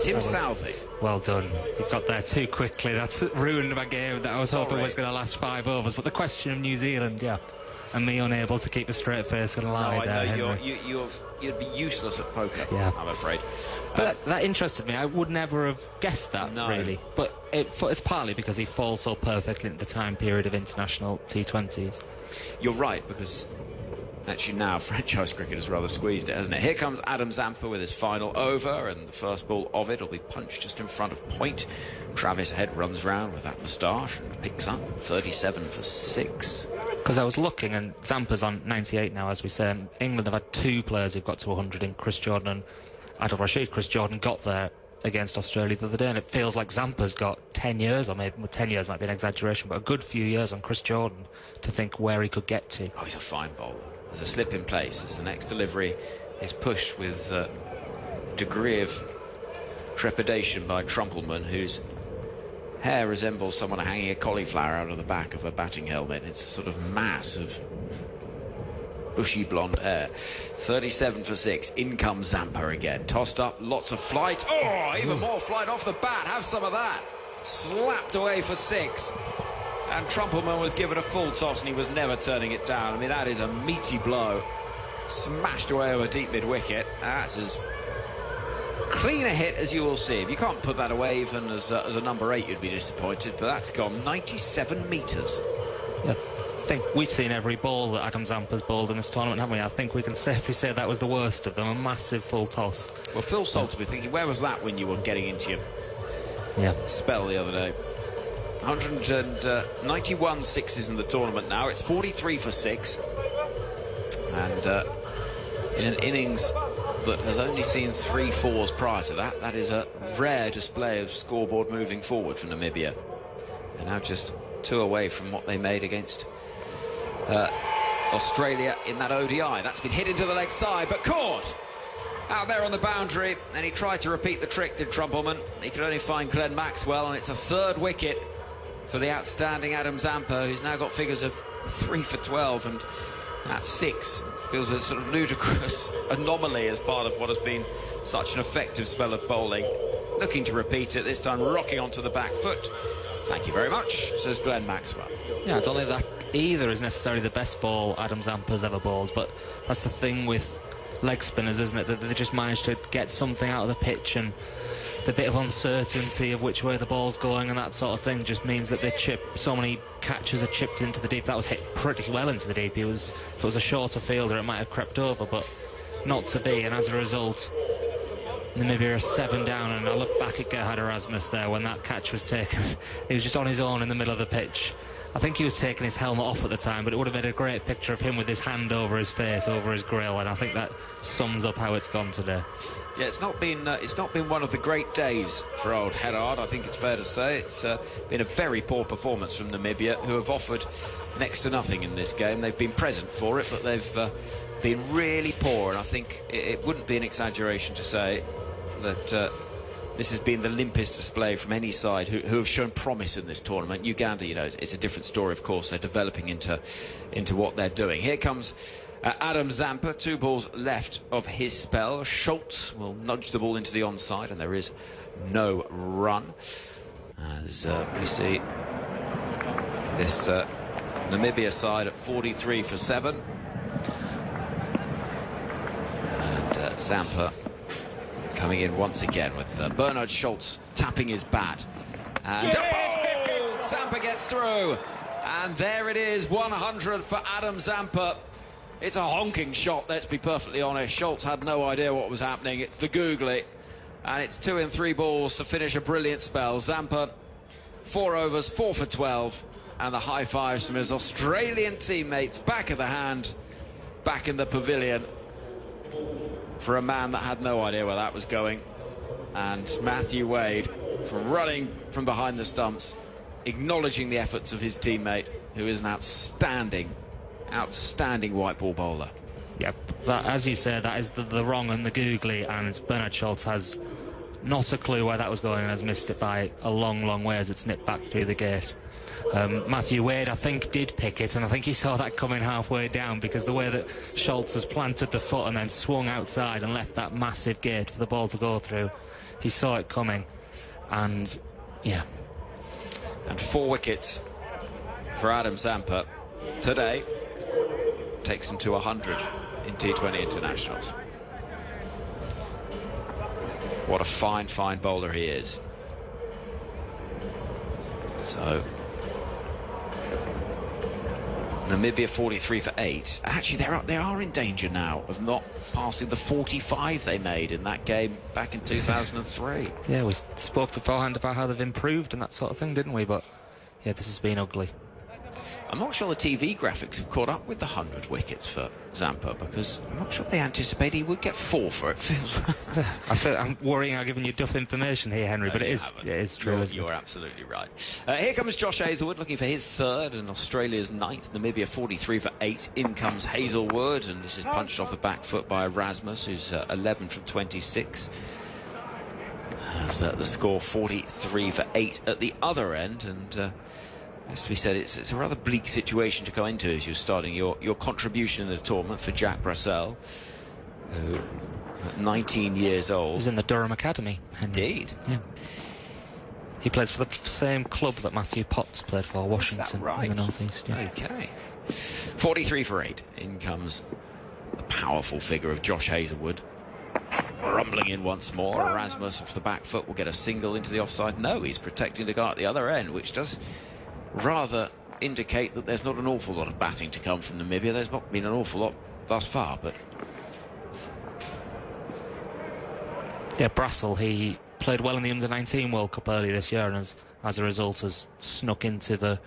Tim Southey. Well done. You got there too quickly. That's ruined my game that I was hoping was going to last 5 overs. But the question of New Zealand, and me unable to keep a straight face and lie there. I know. You'd be useless at poker, I'm afraid. But that interested me. I would never have guessed that, really. But it's partly because he falls so perfectly into the time period of international T20s. You're right, because actually now franchise cricket has rather squeezed it, hasn't it? Here comes Adam Zampa with his final over, and the first ball of it will be punched just in front of point. Travis Head runs round with that moustache and picks up 37 for 6. Because I was looking, and Zampa's on 98 now, as we say, and England have had 2 players who've got to 100 in Chris Jordan and Adil Rashid. Chris Jordan got there against Australia the other day, and it feels like Zampa's got 10 years, or maybe 10 years might be an exaggeration, but a good few years on Chris Jordan to think where he could get to. Oh, he's a fine bowler. There's a slip in place as the next delivery is pushed with a degree of trepidation by Trumpelman, whose hair resembles someone hanging a cauliflower out of the back of a batting helmet. It's a sort of mass of bushy blonde hair. 37 for 6. In comes Zampa again. Tossed up, lots of flight. Oh, even more flight off the bat. Have some of that. Slapped away for 6. And Trumpelman was given a full toss, and he was never turning it down. I mean, that is a meaty blow. Smashed away over deep mid-wicket. That's as clean a hit as you will see. If you can't put that away even as a number 8, you'd be disappointed. But that's gone 97 metres. I think we've seen every ball that Adam Zampa's bowled in this tournament, haven't we? I think we can safely say that was the worst of them. A massive full toss. Well, Phil Salt will be thinking, where was that when you were getting into your spell the other day? 191 sixes in the tournament now. It's 43 for 6. And in an innings that has only seen 3 fours prior to that, that is a rare display of scoreboard moving forward for Namibia. They're now just 2 away from what they made against Australia in that ODI. That's been hit into the leg side, but caught out there on the boundary. And he tried to repeat the trick, did Trumpelman. He could only find Glenn Maxwell, and it's a 3rd wicket for the outstanding Adam Zampa, who's now got figures of 3 for 12. And at 6. Feels a sort of ludicrous anomaly as part of what has been such an effective spell of bowling. Looking to repeat it, this time rocking onto the back foot. Thank you very much, says Glenn Maxwell. Yeah, I don't think that either is necessarily the best ball Adam Zampa's ever bowled, but that's the thing with leg spinners, isn't it? That they just manage to get something out of the pitch, and the bit of uncertainty of which way the ball's going and that sort of thing just means that they chip. So many catches are chipped into the deep. That was hit pretty well into the deep. If it was a shorter fielder, it might have crept over, but not to be. And as a result, Namibia are 7 down. And I look back at Gerhard Erasmus there when that catch was taken. He was just on his own in the middle of the pitch. I think he was taking his helmet off at the time, but it would have made a great picture of him with his hand over his face, over his grill, and I think that sums up how it's gone today. Yeah, it's not been one of the great days for old Gerhard, I think it's fair to say. It's been a very poor performance from Namibia, who have offered next to nothing in this game. They've been present for it, but they've been really poor, and I think it wouldn't be an exaggeration to say that this has been the limpest display from any side who have shown promise in this tournament. Uganda, you know, it's a different story, of course. They're developing into what they're doing. Here comes Adam Zampa, 2 balls left of his spell. Schultz will nudge the ball into the onside, and there is no run. As we see this Namibia side at 43 for 7. And Zampa coming in once again with Bernard Schultz tapping his bat. And Zampa gets through. And there it is, 100 for Adam Zampa. It's a honking shot, let's be perfectly honest. Schultz had no idea what was happening. It's the googly. And it's 2 in 3 balls to finish a brilliant spell. Zampa, 4 overs, 4 for 12. And the high fives from his Australian teammates. Back of the hand, back in the pavilion. For a man that had no idea where that was going. And Matthew Wade, running from behind the stumps, acknowledging the efforts of his teammate, who is an outstanding white ball bowler. Yep, that, as you say, that is the wrong and the googly, and Bernard Schultz has not a clue where that was going and has missed it by a long, long way as it's nipped back through the gate. Matthew Wade, I think, did pick it, and I think he saw that coming halfway down, because the way that Schultz has planted the foot and then swung outside and left that massive gate for the ball to go through, he saw it coming, and yeah. And 4 wickets for Adam Zampa today. Takes him to 100 in T20 internationals. What a fine, fine bowler he is. So Namibia 43 for 8. Actually, they are in danger now of not passing the 45 they made in that game back in 2003. Yeah, we spoke beforehand about how they've improved and that sort of thing, didn't we? But yeah, this has been ugly. I'm not sure the TV graphics have caught up with the 100 wickets for Zampa, because I'm not sure they anticipate he would get 4 for it. I'm worrying I've given you duff information here, Henry, but it is true. You're absolutely right. Here comes Josh Hazlewood looking for his 3rd and Australia's 9th. Namibia 43 for 8. In comes Hazlewood, and this is punched off the back foot by Erasmus, who's 11 from 26. As the score 43 for 8 at the other end, and as we said, it's a rather bleak situation to go into as you're starting your contribution in the tournament for Jack Brassell, who at 19 years old. He's in the Durham Academy. Indeed. Yeah. He plays for the same club that Matthew Potts played for, Washington, in the North East. Yeah. Okay. 43 for 8. In comes the powerful figure of Josh Hazlewood. Rumbling in once more. Erasmus off the back foot will get a single into the offside. No, he's protecting the guy at the other end, which does rather indicate that there's not an awful lot of batting to come from Namibia. There's not been an awful lot thus far, but yeah, Brassell, he played well in the Under-19 World Cup earlier this year, and as a result has snuck into the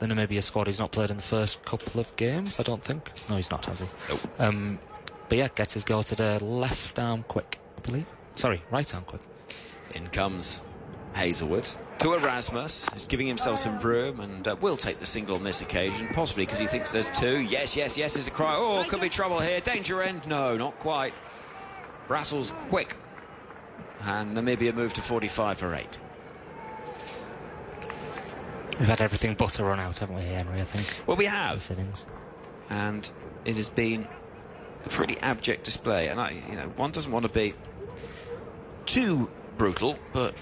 Namibia squad. He's not played in the first couple of games, I don't think. No, he's not, has he? Nope. But yeah, gets his go today. Left arm quick, I believe. Sorry, right arm quick. In comes Hazlewood to Erasmus. He's giving himself some room, and will take the single on this occasion, possibly because he thinks there's 2. Yes, yes, yes is a cry. Oh, could be trouble here. Danger end. No, not quite. Brassell's quick. And Namibia moved to 45 for 8. We've had everything but a run out, haven't we, Henry, I think? Well, we have. This innings. And it has been a pretty abject display. And one doesn't want to be too brutal, but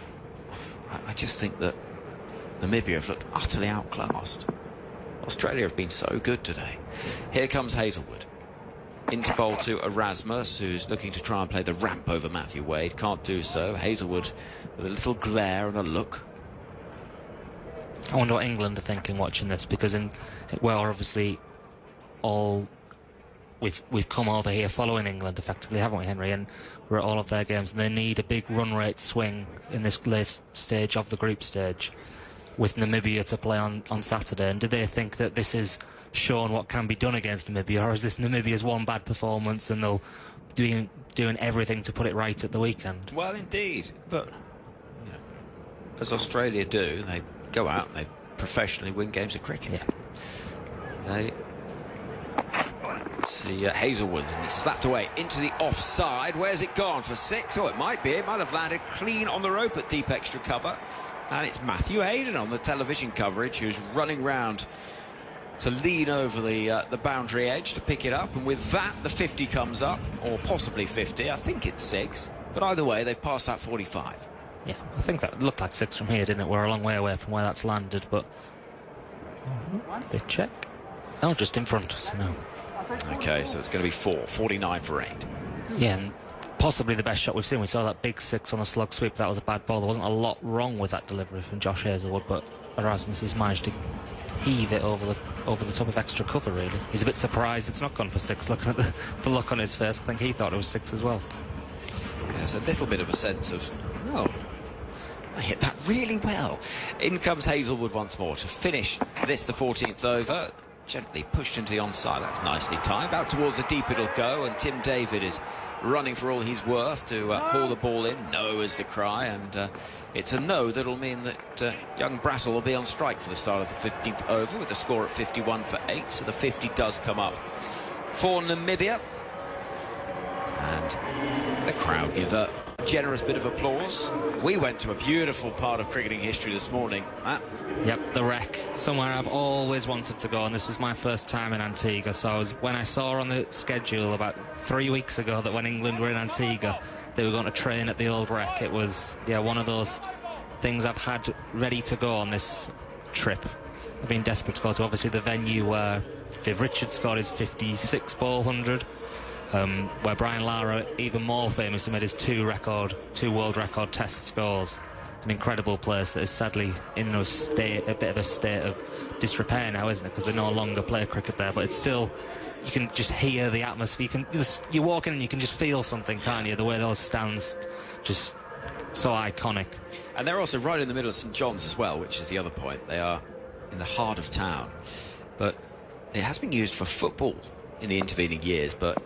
I just think that Namibia have looked utterly outclassed. Australia have been so good today. Here comes Hazelwood. Interval to Erasmus, who's looking to try and play the ramp over Matthew Wade. Can't do so. Hazelwood with a little glare and a look. I wonder what England are thinking watching this, because we're obviously all... We've come over here following England effectively, haven't we, Henry? And we're at all of their games, and they need a big run rate swing in this late stage of the group stage with Namibia to play on Saturday. And do they think that this is shown what can be done against Namibia, or is this Namibia's one bad performance and they'll be doing everything to put it right at the weekend? Well, indeed, but as Australia do, they go out and they professionally win games of cricket. Yeah. They see Hazelwood, and it's slapped away into the offside. Where's it gone? For 6? Oh, it might be. It might have landed clean on the rope at deep extra cover. And it's Matthew Hayden on the television coverage who's running round to lean over the boundary edge to pick it up. And with that, the 50 comes up, or possibly 50. I think it's 6. But either way, they've passed that 45. Yeah, I think that looked like 6 from here, didn't it? We're a long way away from where that's landed, but... They check. Oh, just in front, so no. OK, so it's going to be 4. 49 for 8. Yeah, and possibly the best shot we've seen. We saw that big 6 on the slug sweep. That was a bad ball. There wasn't a lot wrong with that delivery from Josh Hazelwood, but Erasmus has managed to heave it over the top of extra cover, really. He's a bit surprised it's not gone for 6, looking at the look on his face. I think he thought it was 6 as well. There's a little bit of a sense of, oh, I hit that really well. In comes Hazelwood once more to finish this, the 14th over. Gently pushed into the onside. That's nicely timed. Out towards the deep it'll go, and Tim David is running for all he's worth to haul the ball in. No is the cry, and it's a no that'll mean that young Brassel will be on strike for the start of the 15th over, with the score at 51 for 8. So the 50 does come up for Namibia, and the crowd give a generous bit of applause. We went to a beautiful part of cricketing history this morning, Matt. Yep, the Wreck. Somewhere I've always wanted to go, and this was my first time in Antigua. So when I saw on the schedule about 3 weeks ago that when England were in Antigua, they were going to train at the old Wreck, it was, one of those things I've had ready to go on this trip. I've been desperate to go to, obviously, the venue where Viv Richards scored his 56 ball 100. Where Brian Lara, even more famously, made his 2 world record test scores. It's an incredible place that is sadly in a bit of a state of disrepair now, isn't it? Because they no longer play cricket there, but it's still, you can just hear the atmosphere. You walk in and you can just feel something, can't you? The way those stands, just so iconic. And they're also right in the middle of St John's as well, which is the other point. They are in the heart of town, but it has been used for football in the intervening years, but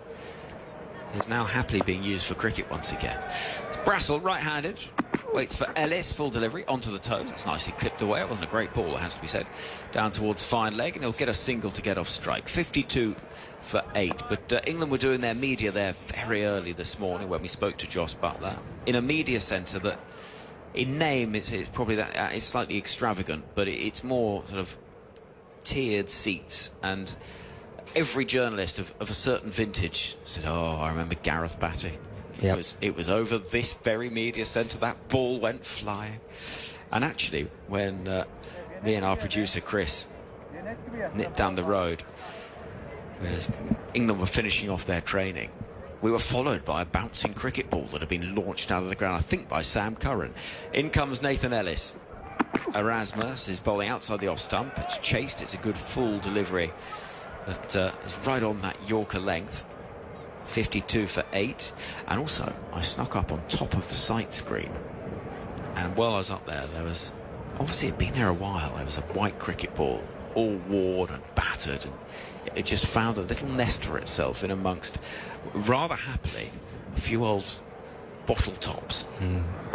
is now happily being used for cricket once again. It's Brassel, right-handed, waits for Ellis, full delivery, onto the toes. It's nicely clipped away. It wasn't a great ball, it has to be said. Down towards fine leg, and he'll get a single to get off strike. 52 for 8. But England were doing their media there very early this morning when we spoke to Joss Butler, in a media centre that, in name, it's probably that it's slightly extravagant, but it's more sort of tiered seats, and every journalist of a certain vintage said, oh, I remember Gareth batting. Yep. It was over this very media centre. That ball went flying. And actually, when me and our producer Chris nipped down the road, as England were finishing off their training, we were followed by a bouncing cricket ball that had been launched out of the ground, I think by Sam Curran. In comes Nathan Ellis. Erasmus is bowling outside the off stump. It's chased. It's a good full delivery that is right on that Yorker length. 52 for 8. And also, I snuck up on top of the sight screen, and while I was up there, there was, obviously it'd been there a while, there was a white cricket ball, all worn and battered, and it just found a little nest for itself in amongst, rather happily, a few old bottle tops.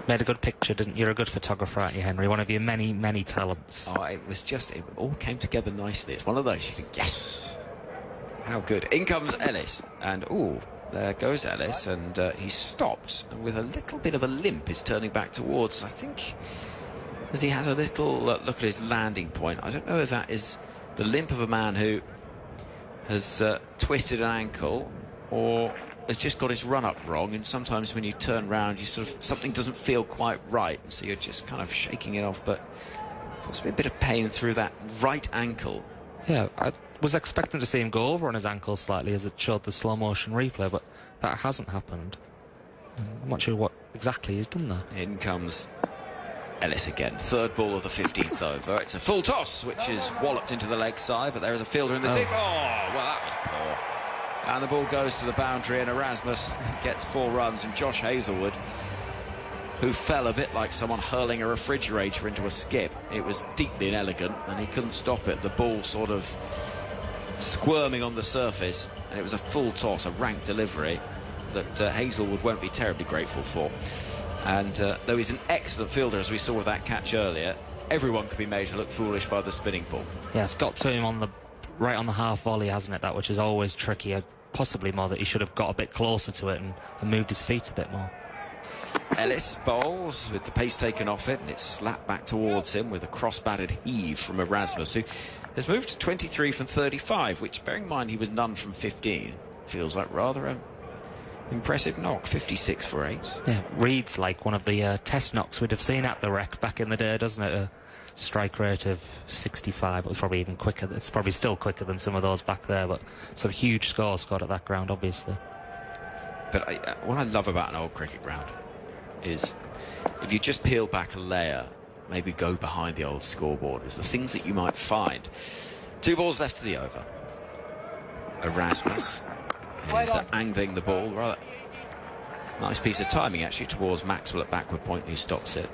Made a good picture, didn't you? You're a good photographer, aren't you, Henry? One of your many, many talents. Oh, it was just, it all came together nicely. It's one of those, you think, yes, how good. In comes Ellis, and ooh, there goes Ellis, and he stopped, and with a little bit of a limp is turning back towards, I think, as he has a little look at his landing point. I don't know if that is the limp of a man who has twisted an ankle or has just got his run-up wrong, and sometimes when you turn round, you sort of, something doesn't feel quite right, so you're just kind of shaking it off, but possibly a bit of pain through that right ankle. Yeah, I was expecting to see him go over on his ankle slightly as it showed the slow-motion replay, but that hasn't happened. I'm not sure what exactly he's done there. In comes Ellis again. Third ball of the 15th over. It's a full toss, which is walloped into the leg side, but there is a fielder in the deep. Oh, well, that was poor. And the ball goes to the boundary, and Erasmus gets 4 runs, and Josh Hazlewood, who fell a bit like someone hurling a refrigerator into a skip. It was deeply inelegant, and he couldn't stop it. The ball sort of squirming on the surface, and it was a full toss, a rank delivery that Hazlewood won't be terribly grateful for. And though he's an excellent fielder, as we saw with that catch earlier, everyone could be made to look foolish by the spinning ball. Yeah, it's got to him on the right on the half volley, hasn't it? That, which is always tricky. Possibly more that he should have got a bit closer to it and moved his feet a bit more. Ellis bowls with the pace taken off it, and it's slapped back towards him with a cross-batted heave from Erasmus, who has moved to 23 from 35, which, bearing in mind he was none from 15, feels like rather an impressive knock. 56 for 8. Yeah, reads like one of the test knocks we'd have seen at the Rec back in the day, doesn't it? A strike rate of 65. It was probably even quicker. It's probably still quicker than some of those back there, but some huge scores scored at that ground, obviously. But what I love about an old cricket ground is if you just peel back a layer, maybe go behind the old scoreboard, is the things that you might find. 2 balls left to the over. Erasmus is angling the ball. Rather nice piece of timing, actually, towards Maxwell at backward point, who stops it.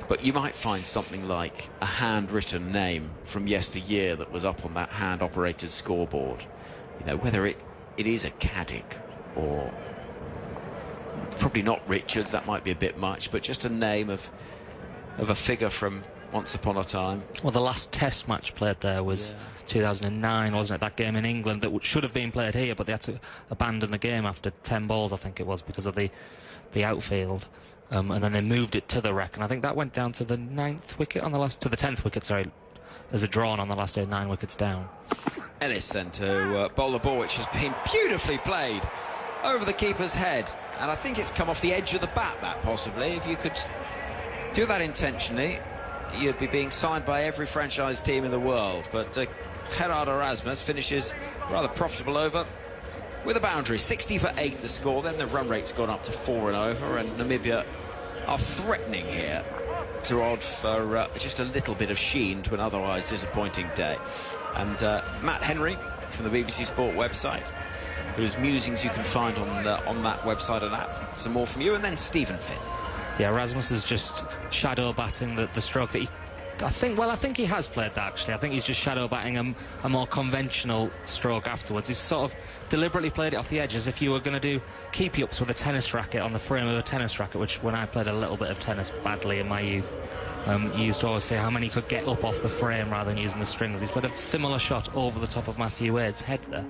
But you might find something like a handwritten name from yesteryear that was up on that hand-operated scoreboard. You know, whether it is a Caddick or probably not Richards, that might be a bit much, but just a name of a figure from once upon a time. Well, the last test match played there was 2009, wasn't it? That game in England that should have been played here, but they had to abandon the game after 10 balls, I think it was, because of the outfield. And then they moved it to the Rec, and I think that went down to the 9th wicket on the last, to the 10th wicket, sorry, as a drawn on the last day, 9 wickets down. Ellis then to bowl the ball, which has been beautifully played over the keeper's head, and I think it's come off the edge of the bat, that possibly. If you could do that intentionally, you'd be being signed by every franchise team in the world. But Gerard Erasmus finishes rather profitable over with a boundary. 60 for 8 the score. Then the run rate's gone up to 4 and over, and Namibia are threatening here to odd for just a little bit of sheen to an otherwise disappointing day. And Matt Henry from the BBC Sport website, whose musings you can find on that website and app. Some more from you, and then Stephen Finn. Yeah, Erasmus is just shadow batting the stroke that he... I think he has played that, actually. I think he's just shadow batting a more conventional stroke afterwards. He's sort of deliberately played it off the edge, as if you were going to do keepy-ups with a tennis racket on the frame of a tennis racket, which, when I played a little bit of tennis badly in my youth, you used to always say how many could get up off the frame rather than using the strings. He's played a similar shot over the top of Matthew Wade's head there.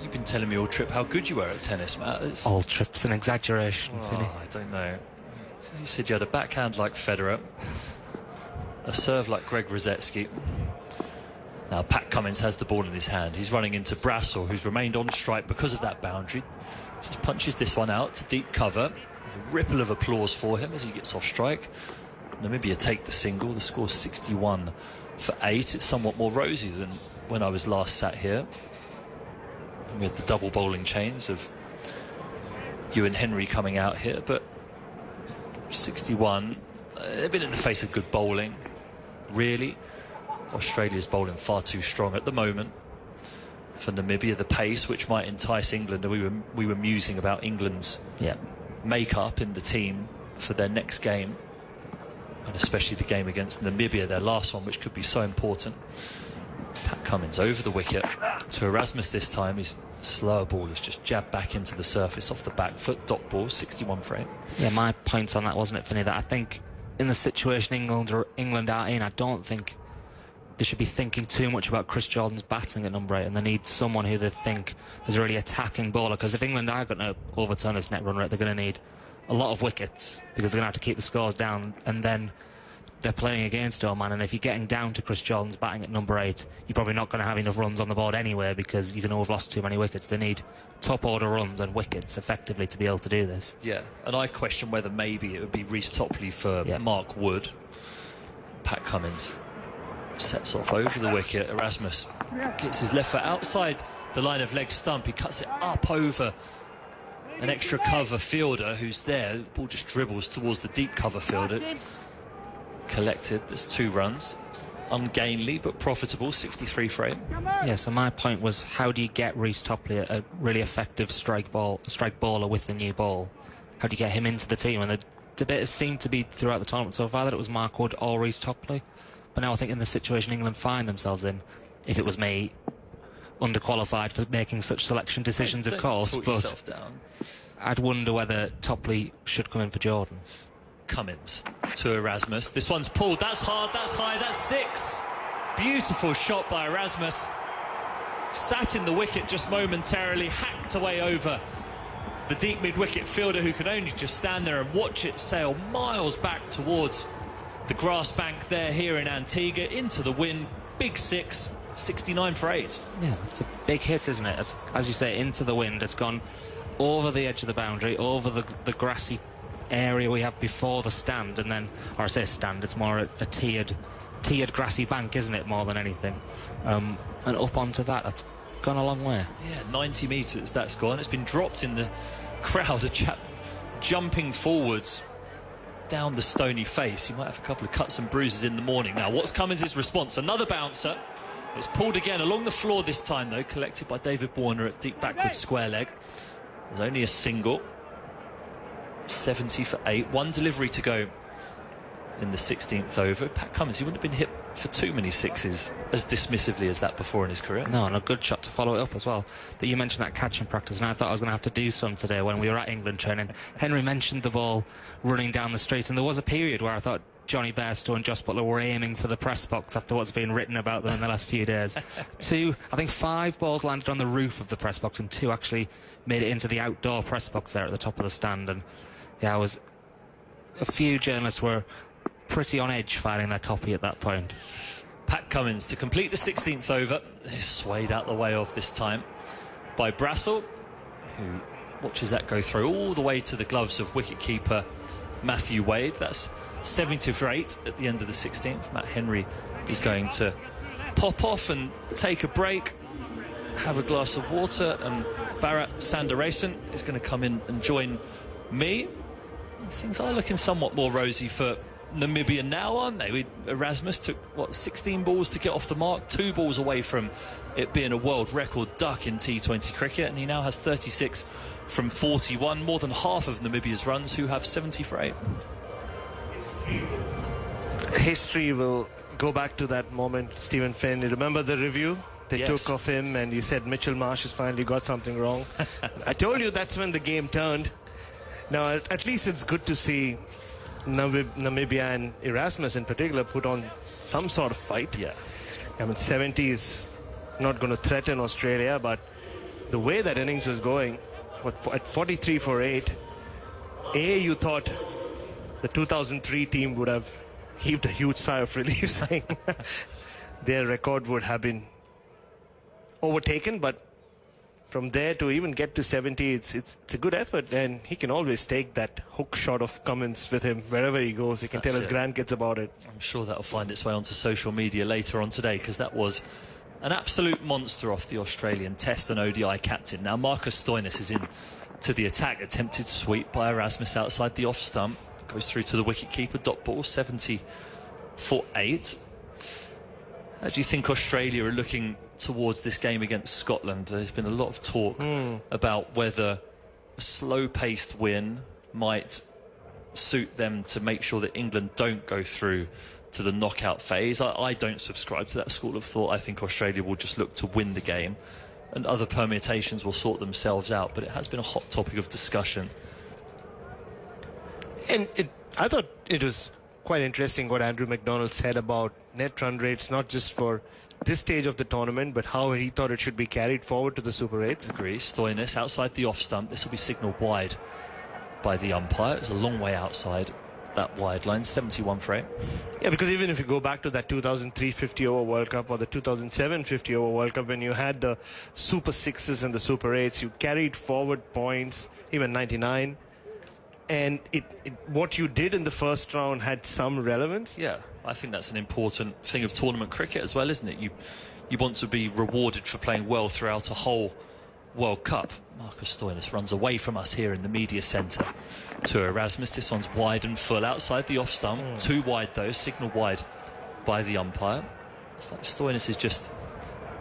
You've been telling me all trip how good you were at tennis, Matt. All trip's an exaggeration, Finny. I don't know. You said you had a backhand like Federer, a serve like Greg Rosetsky. Now Pat Cummins has the ball in his hand. He's running into Brassel, who's remained on strike because of that boundary. Just punches this one out to deep cover. A ripple of applause for him as he gets off strike. Namibia take the single. The score's 61 for 8. It's somewhat more rosy than when I was last sat here. And we had the double bowling chains of you and Henry coming out here, but 61, they've been in the face of good bowling, really. Australia's bowling far too strong at the moment for Namibia. The pace, which might entice England, and we were musing about England's make-up in the team for their next game, and especially the game against Namibia, their last one, which could be so important. Pat Cummins over the wicket to Erasmus this time. His slower ball is just jabbed back into the surface off the back foot. Dot ball, 61 for 8. Yeah, my point on that, wasn't it, Finny, that I think in the situation England are in, I don't think they should be thinking too much about Chris Jordan's batting at number 8, and they need someone who they think is a really attacking bowler, because if England are going to overturn this net run rate, they're going to need a lot of wickets, because they're going to have to keep the scores down, and then they're playing against Oman, and if you're getting down to Chris Jordan's batting at number 8, you're probably not going to have enough runs on the board anyway, because you're going to have lost too many wickets. They need top order runs and wickets effectively to be able to do this. Yeah, and I question whether maybe it would be Reece Topley for Mark Wood. Pat Cummins sets off over the wicket. Erasmus gets his left foot outside the line of leg stump. He cuts it up over an extra cover fielder who's there. The ball just dribbles towards the deep cover fielder. Collected, there's 2 runs. Ungainly but profitable, 63 for 8. Yeah, so my point was, how do you get Reece Topley a really effective strike baller with the new ball? How do you get him into the team? And the debate has seemed to be throughout the tournament so far that it was Mark Wood or Reece Topley. But now I think in the situation England find themselves in, if it was me, underqualified for making such selection decisions, of course, but I'd wonder whether Topley should come in for Jordan. Cummins to Erasmus. This one's pulled. That's hard, that's high, that's 6. Beautiful shot by Erasmus. Sat in the wicket just momentarily, hacked away over the deep mid-wicket fielder, who could only just stand there and watch it sail miles back towards the grass bank there here in Antigua, into the wind. Big 6, 69 for 8. Yeah, it's a big hit, isn't it? As you say, into the wind. It's gone over the edge of the boundary, over the grassy area we have before the stand, and then, or I say stand, it's more a tiered grassy bank, isn't it, more than anything, and up onto that. That's gone a long way. Yeah, 90 metres that's gone. It's been dropped in the crowd, a chap jumping forwards down the stony face. He might have a couple of cuts and bruises in the morning. Now, what's Cummins' response? Another bouncer. It's pulled again along the floor this time, though, collected by David Warner at deep backward square leg. There's only a single. 70 for 8. 1 delivery to go in the 16th over. Pat Cummins, he wouldn't have been hit for too many 6s as dismissively as that before in his career. No, and a good shot to follow it up as well. That you mentioned that catching practice, and I thought I was going to have to do some today when we were at England training. Henry mentioned the ball running down the street, and there was a period where I thought Johnny Bairstow and Joss Butler were aiming for the press box after what's been written about them in the last few days. I think 5 balls landed on the roof of the press box, and 2 actually made it into the outdoor press box there at the top of the stand. And yeah, a few journalists were pretty on edge filing their copy at that point. Pat Cummins to complete the 16th over. He's swayed out the way of this time by Brassel, who watches that go through all the way to the gloves of wicketkeeper Matthew Wade. That's 70 for 8 at the end of the 16th. Matt Henry is going to pop off and take a break, have a glass of water, and Bharat Sundaresan is going to come in and join me. Things are looking somewhat more rosy for Namibia now, aren't they? Erasmus took, 16 balls to get off the mark, 2 balls away from it being a world record duck in T20 cricket, and he now has 36 from 41, more than half of Namibia's runs, who have 70 for 8. History will go back to that moment, Stephen Finn. You remember the review they took of him, and you said Mitchell Marsh has finally got something wrong. I told you that's when the game turned. Now, at least it's good to see Namibia and Erasmus in particular put on some sort of fight. Yeah. I mean, 70 is not going to threaten Australia, but the way that innings was going, at 43 for 8, you thought the 2003 team would have heaved a huge sigh of relief, saying their record would have been overtaken, but from there to even get to 70, it's a good effort, and he can always take that hook shot of Cummins with him wherever he goes. He can tell his grandkids about it. I'm sure that'll find its way onto social media later on today, because that was an absolute monster off the Australian Test and ODI captain. Now Marcus Stoinis is in to the attack. Attempted sweep by Erasmus outside the off stump. Goes through to the wicketkeeper. Dot ball, 70 for 8. How do you think Australia are looking towards this game against Scotland? There's been a lot of talk about whether a slow-paced win might suit them to make sure that England don't go through to the knockout phase. I don't subscribe to that school of thought. I think Australia will just look to win the game, and other permutations will sort themselves out. But it has been a hot topic of discussion. And I thought it was quite interesting what Andrew McDonald said about net run rates, not just for this stage of the tournament, but how he thought it should be carried forward to the Super 8s. Agree. Stoinis outside the off stump. This will be signalled wide by the umpire. It's a long way outside that wide line, 71 for 8. Yeah, because even if you go back to that 2003 50-over World Cup or the 2007 50-over World Cup, when you had the Super 6s and the Super 8s, you carried forward points, even 99. And what you did in the first round had some relevance. Yeah, I think that's an important thing of tournament cricket as well, isn't it? You want to be rewarded for playing well throughout a whole World Cup. Marcus Stoinis runs away from us here in the media centre to Erasmus. This one's wide and full outside the off stump. Too wide though, signal wide by the umpire. It's like Stoinis is just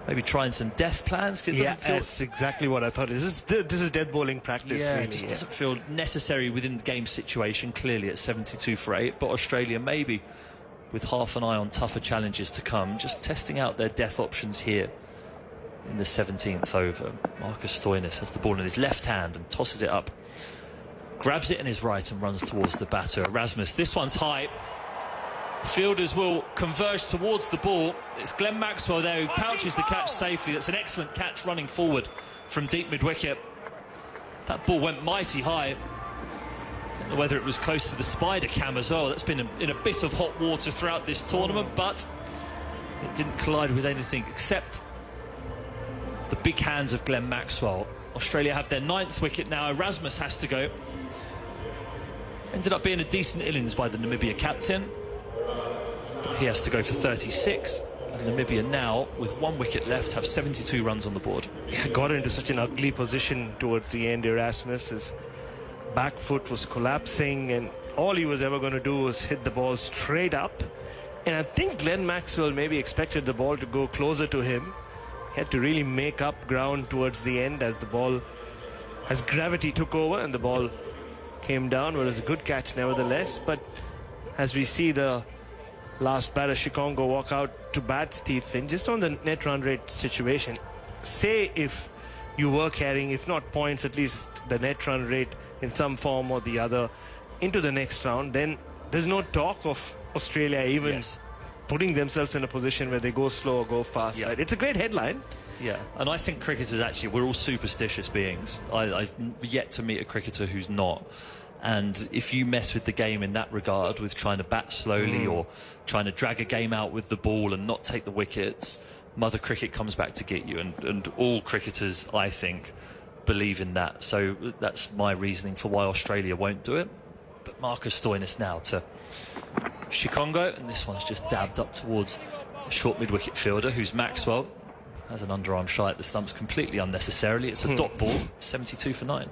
maybe trying some death plans. It doesn't feel... that's exactly what I thought. This is death bowling practice. Yeah, really. it just doesn't feel necessary within the game situation, clearly at 72 for 8. But Australia maybe with half an eye on tougher challenges to come, just testing out their death options here in the 17th over. Marcus Stoinis has the ball in his left hand and tosses it up. Grabs it in his right and runs towards the batter. Erasmus, this one's high. Fielders will converge towards the ball. It's Glenn Maxwell there who pouches the catch safely. That's an excellent catch running forward from deep mid-wicket. That ball went mighty high. I don't know whether it was close to the spider cam as well. That's been in a bit of hot water throughout this tournament, but it didn't collide with anything except the big hands of Glenn Maxwell. Australia have their 9th wicket now. Erasmus has to go. Ended up being a decent innings by the Namibia captain. But he has to go for 36. And Namibia now, with 1 wicket left, have 72 runs on the board. Yeah, got into such an ugly position towards the end. Erasmus, his back foot was collapsing, and all he was ever going to do was hit the ball straight up. And I think Glenn Maxwell maybe expected the ball to go closer to him. He had to really make up ground towards the end as gravity took over and the ball came down. Well, it was a good catch nevertheless. But as we see the last batter, Shikongo, walk out to bat, Steve Finn, just on the net run rate situation, say if you were carrying, if not points, at least the net run rate in some form or the other into the next round, then there's no talk of Australia even putting themselves in a position where they go slow or go fast. Right? It's a great headline. Yeah, and I think cricketers actually, we're all superstitious beings. I've yet to meet a cricketer who's not. And if you mess with the game in that regard, with trying to bat slowly or trying to drag a game out with the ball and not take the wickets, Mother Cricket comes back to get you. And all cricketers, I think, believe in that. So that's my reasoning for why Australia won't do it. But Marcus Stoinis now to Shikongo, and this one's just dabbed up towards a short mid-wicket fielder who's Maxwell. Has an underarm shy at the stumps completely unnecessarily. It's a dot ball, 72 for 9.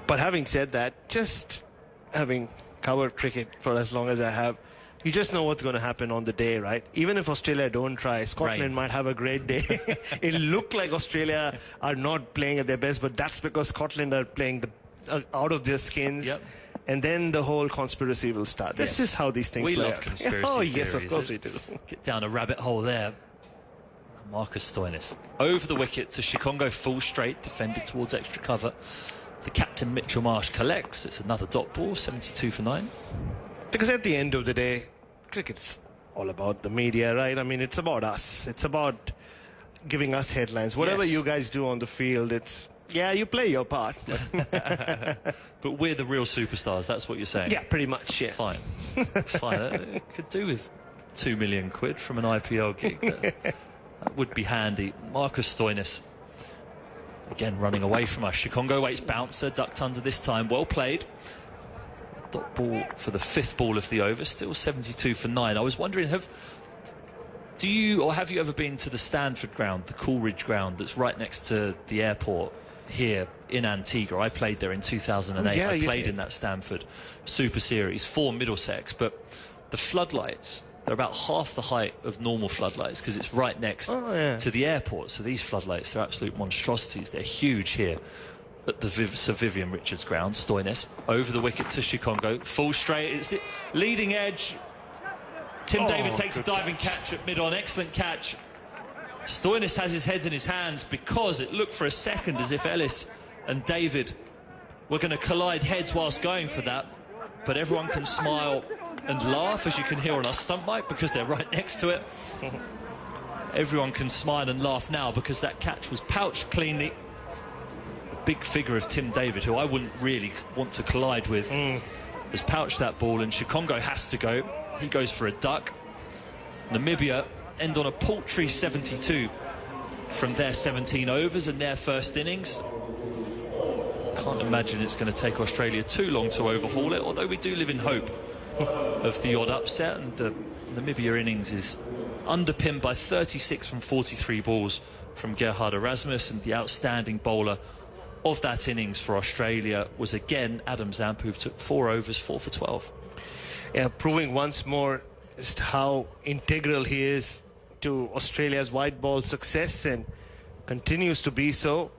But having said that, just having covered cricket for as long as I have, you just know what's going to happen on the day, right? Even if Australia don't try, Scotland might have a great day. It looked like Australia are not playing at their best, but that's because Scotland are playing out of their skins. Yep. And then the whole conspiracy will start. This is how these things we play love out. conspiracy Oh, theories. yes, of course we do. Get down a rabbit hole there. Marcus Stoinis over the wicket to Shikongo, full straight, defended towards extra cover. The captain Mitchell Marsh collects. It's another dot ball, 72 for 9. Because at the end of the day, cricket's all about the media, right? I mean, it's about us. It's about giving us headlines. Whatever you guys do on the field, it's, yeah, you play your part. But we're the real superstars, that's what you're saying? Yeah, pretty much, yeah. Fine. Fine. It could do with 2 million quid from an IPL gig. That would be handy. Marcus Stoinis, again, running away from us. Shikongo waits bouncer, ducked under this time. Well played. Dot ball for the 5th ball of the over, still 72 for 9. I was wondering, have you ever been to the Stanford ground, the Coolridge ground that's right next to the airport here in Antigua? I played there in 2008. I played in that Stanford Super Series for Middlesex, but the floodlights, they're about half the height of normal floodlights because it's right next to the airport. So these floodlights, they're absolute monstrosities. They're huge here at the Sir Vivian Richards ground. Stoinis over the wicket to Shikongo, full straight. It's it, leading edge. Tim David takes a diving catch at mid-on. Excellent catch. Stoinis has his head in his hands because it looked for a second as if Ellis and David were going to collide heads whilst going for that. But everyone can smile and laugh, as you can hear on our stump mic, because they're right next to it. Everyone can smile and laugh now because that catch was pouched cleanly. The big figure of Tim David, who I wouldn't really want to collide with has pouched that ball, and Shikongo has to go. He goes for a duck. Namibia end on a paltry 72 from their 17 overs in their first innings. Can't imagine it's going to take Australia too long to overhaul it, although we do live in hope of the odd upset. And the Namibia innings is underpinned by 36 from 43 balls from Gerhard Erasmus, and the outstanding bowler of that innings for Australia was again Adam Zampa, who took 4 overs, 4 for 12. Yeah, proving once more just how integral he is to Australia's white ball success, and continues to be so.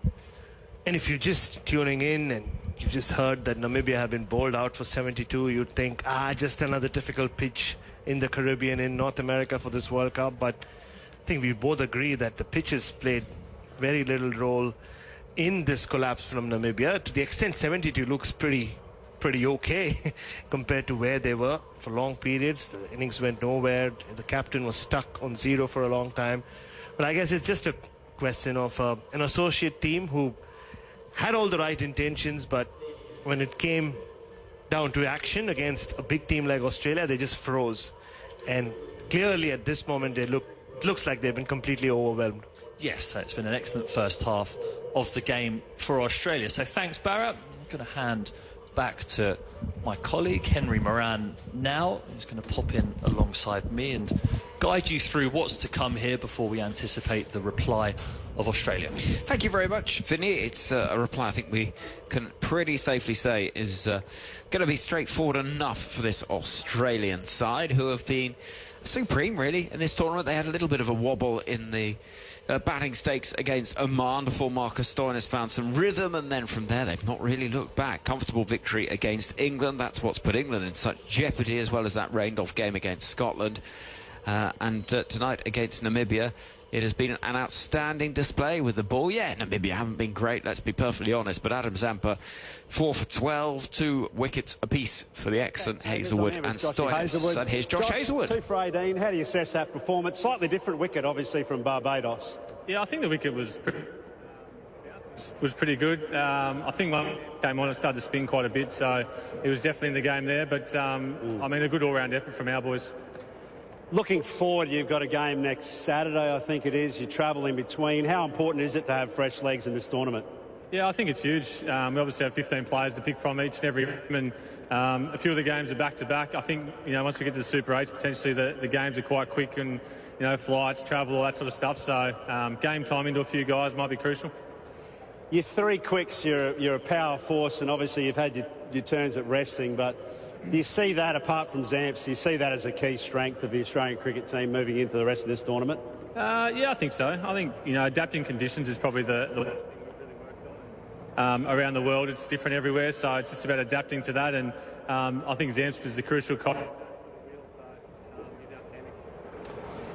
And if you're just tuning in and you've just heard that Namibia have been bowled out for 72, you'd think, just another difficult pitch in the Caribbean, in North America for this World Cup. But I think we both agree that the pitches played very little role in this collapse from Namibia. To the extent 72 looks pretty okay compared to where they were for long periods. The innings went nowhere. The captain was stuck on 0 for a long time. But I guess it's just a question of an associate team who had all the right intentions, but when it came down to action against a big team like Australia, they just froze. And clearly at this moment, it looks like they've been completely overwhelmed. Yes, it's been an excellent first half of the game for Australia. So thanks, Bharat. I'm going to hand back to my colleague Henry Moran now, who's going to pop in alongside me and guide you through what's to come here before we anticipate the reply of Australia. Thank you very much, Finney. It's a reply I think we can pretty safely say is going to be straightforward enough for this Australian side, who have been supreme really in this tournament. They had a little bit of a wobble in the batting stakes against Oman before Marcus Stoinis found some rhythm, and then from there they've not really looked back. Comfortable victory against England. That's what's put England in such jeopardy, as well as that rained off game against Scotland. And tonight against Namibia, it has been an outstanding display with the ball. Yeah, Namibia haven't been great, let's be perfectly honest, but Adam Zampa 4 for 12, 2 wickets apiece for the excellent Hazelwood and Stoinis. And here's Josh Hazelwood. 2 for 18. How do you assess that performance? Slightly different wicket, obviously, from Barbados. Yeah, I think the wicket was pretty good. I think when it came on, it started to spin quite a bit, so it was definitely in the game there. But, I mean, a good all-round effort from our boys. Looking forward, you've got a game next Saturday, I think it is. You travel in between. How important is it to have fresh legs in this tournament? Yeah, I think it's huge. We obviously have 15 players to pick from each and every game, and a few of the games are back-to-back. I think, you know, once we get to the Super 8s, potentially the games are quite quick, and, you know, flights, travel, all that sort of stuff. So game time into a few guys might be crucial. You're 3 quicks, you're a power force, and obviously you've had your turns at resting, but do you see that, apart from Zamps, do you see that as a key strength of the Australian cricket team moving into the rest of this tournament? Yeah, I think so. I think, you know, adapting conditions is probably the around the world, it's different everywhere, so it's just about adapting to that, and I think Zamps is the crucial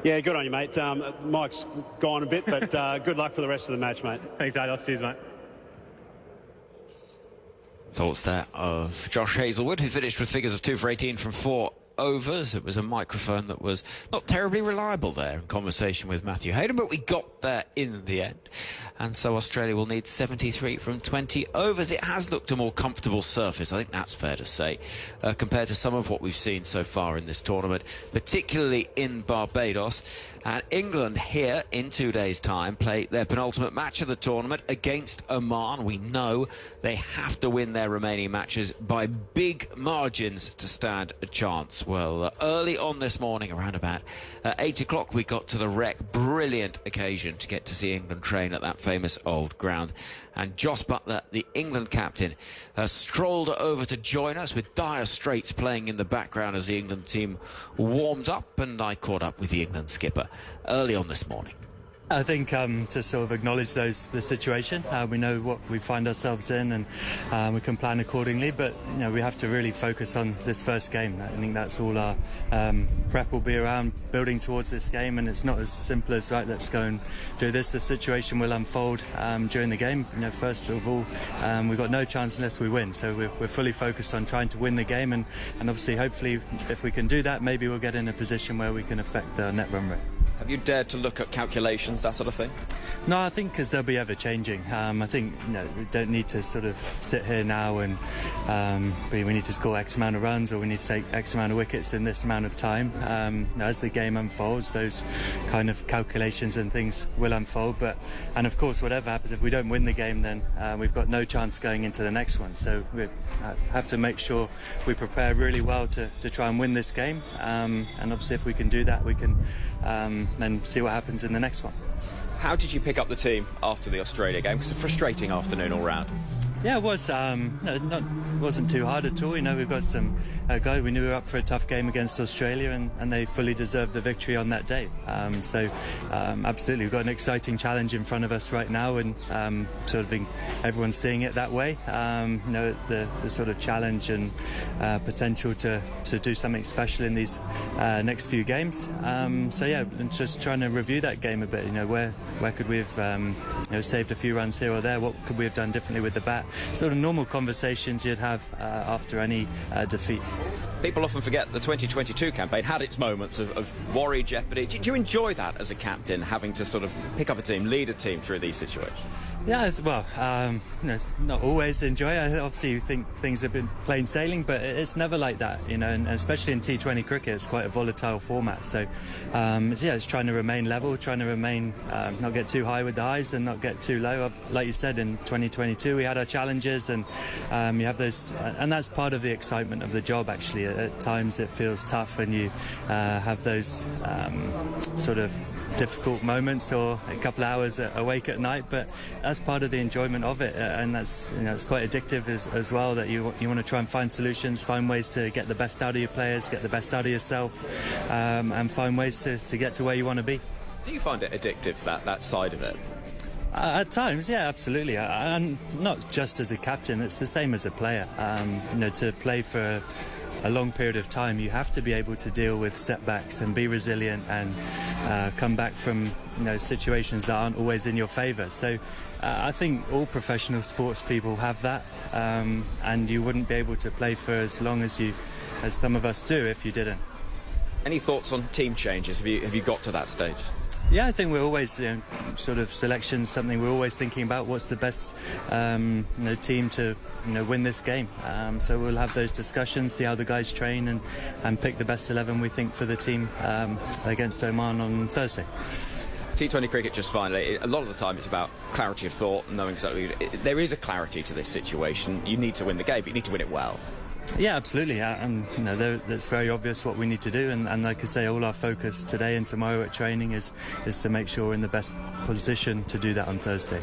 Yeah, good on you, mate. Mike's gone a bit, but good luck for the rest of the match, mate. Thanks, Ados. Cheers, mate. Thoughts there of Josh Hazelwood, who finished with figures of 2 for 18 from 4 overs. It was a microphone that was not terribly reliable there in conversation with Matthew Hayden, but we got there in the end. And so Australia will need 73 from 20 overs. It has looked a more comfortable surface, I think that's fair to say, compared to some of what we've seen so far in this tournament, particularly in Barbados. And England here in 2 days' time play their penultimate match of the tournament against Oman. We know they have to win their remaining matches by big margins to stand a chance. Well, early on this morning, around about 8 o'clock, we got to the Rec. Brilliant occasion to get to see England train at that famous old ground. And Jos Buttler, the England captain, strolled over to join us, with Dire Straits playing in the background as the England team warmed up, and I caught up with the England skipper early on this morning. I think to sort of acknowledge the situation, we know what we find ourselves in, and we can plan accordingly, but you know, we have to really focus on this first game. I think that's all our prep will be around, building towards this game, and it's not as simple as, right, let's go and do this. The situation will unfold during the game. You know, first of all, we've got no chance unless we win, so we're fully focused on trying to win the game, and obviously, hopefully, if we can do that, maybe we'll get in a position where we can affect the net run rate. Have you dared to look at calculations, that sort of thing? No, I think because they'll be ever changing. I think we don't need to sort of sit here now and we need to score X amount of runs or we need to take X amount of wickets in this amount of time. As the game unfolds, those kind of calculations and things will unfold. And of course, whatever happens, if we don't win the game, then we've got no chance going into the next one. So we have to make sure we prepare really well to try and win this game. And obviously, if we can do that, we can then see what happens in the next one. How did you pick up the team after the Australia game? It was a frustrating afternoon all round. Yeah, it was. Wasn't too hard at all. We've got some guys. We knew we were up for a tough game against Australia, and they fully deserved the victory on that day. Absolutely, we've got an exciting challenge in front of us right now, and everyone's seeing it that way. The sort of challenge and potential to do something special in these next few games. And just trying to review that game a bit. Where could we have saved a few runs here or there? What could we have done differently with the bat? Sort of normal conversations you'd have after any defeat. People often forget the 2022 campaign had its moments of worry, jeopardy. Do you enjoy that as a captain, having to sort of pick up a team, lead a team through these situations? Yeah, well, not always enjoy it. I obviously think things have been plain sailing, but it's never like that, and especially in T20 cricket, it's quite a volatile format. So, it's trying to remain level, trying to remain, not get too high with the highs and not get too low. Like you said, in 2022, we had our challenges, and you have those, and that's part of the excitement of the job, actually. At times it feels tough, and you have those sort of difficult moments or a couple of hours awake at night, but that's part of the enjoyment of it, and that's it's quite addictive as well, that you want to try and find solutions, find ways to get the best out of your players, get the best out of yourself, and find ways to get to where you want to be. Do you find it addictive, that side of it? At times, yeah, absolutely, and not just as a captain, it's the same as a player. To play for a long period of time, you have to be able to deal with setbacks and be resilient and come back from situations that aren't always in your favour. So I think all professional sports people have that, and you wouldn't be able to play for as long as some of us do if you didn't. Any thoughts on team changes? Have you got to that stage? Yeah, I think we're always sort of selection something we're always thinking about. What's the best team to win this game? So we'll have those discussions, see how the guys train, and pick the best 11 we think for the team against Oman on Thursday. T20 cricket, just finally, a lot of the time it's about clarity of thought, knowing exactly. There is a clarity to this situation. You need to win the game, but you need to win it well. Yeah, absolutely, and that's very obvious what we need to do, and like I say, all our focus today and tomorrow at training is to make sure we're in the best position to do that on Thursday.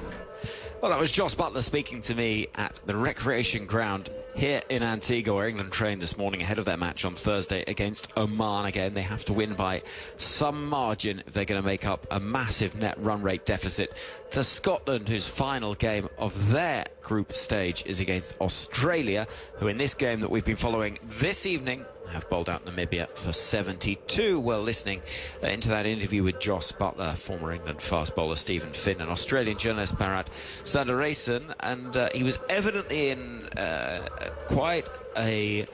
Well, that was Jos Buttler speaking to me at the recreation ground here in Antigua, where England trained this morning ahead of their match on Thursday against Oman. Again, they have to win by some margin if they're going to make up a massive net run rate deficit to Scotland, whose final game of their group stage is against Australia, who in this game that we've been following this evening have bowled out Namibia for 72. Well, listening into that interview with Jos Buttler, former England fast bowler Stephen Finn, and Australian journalist Bharat Sundaresan, and he was evidently in quite a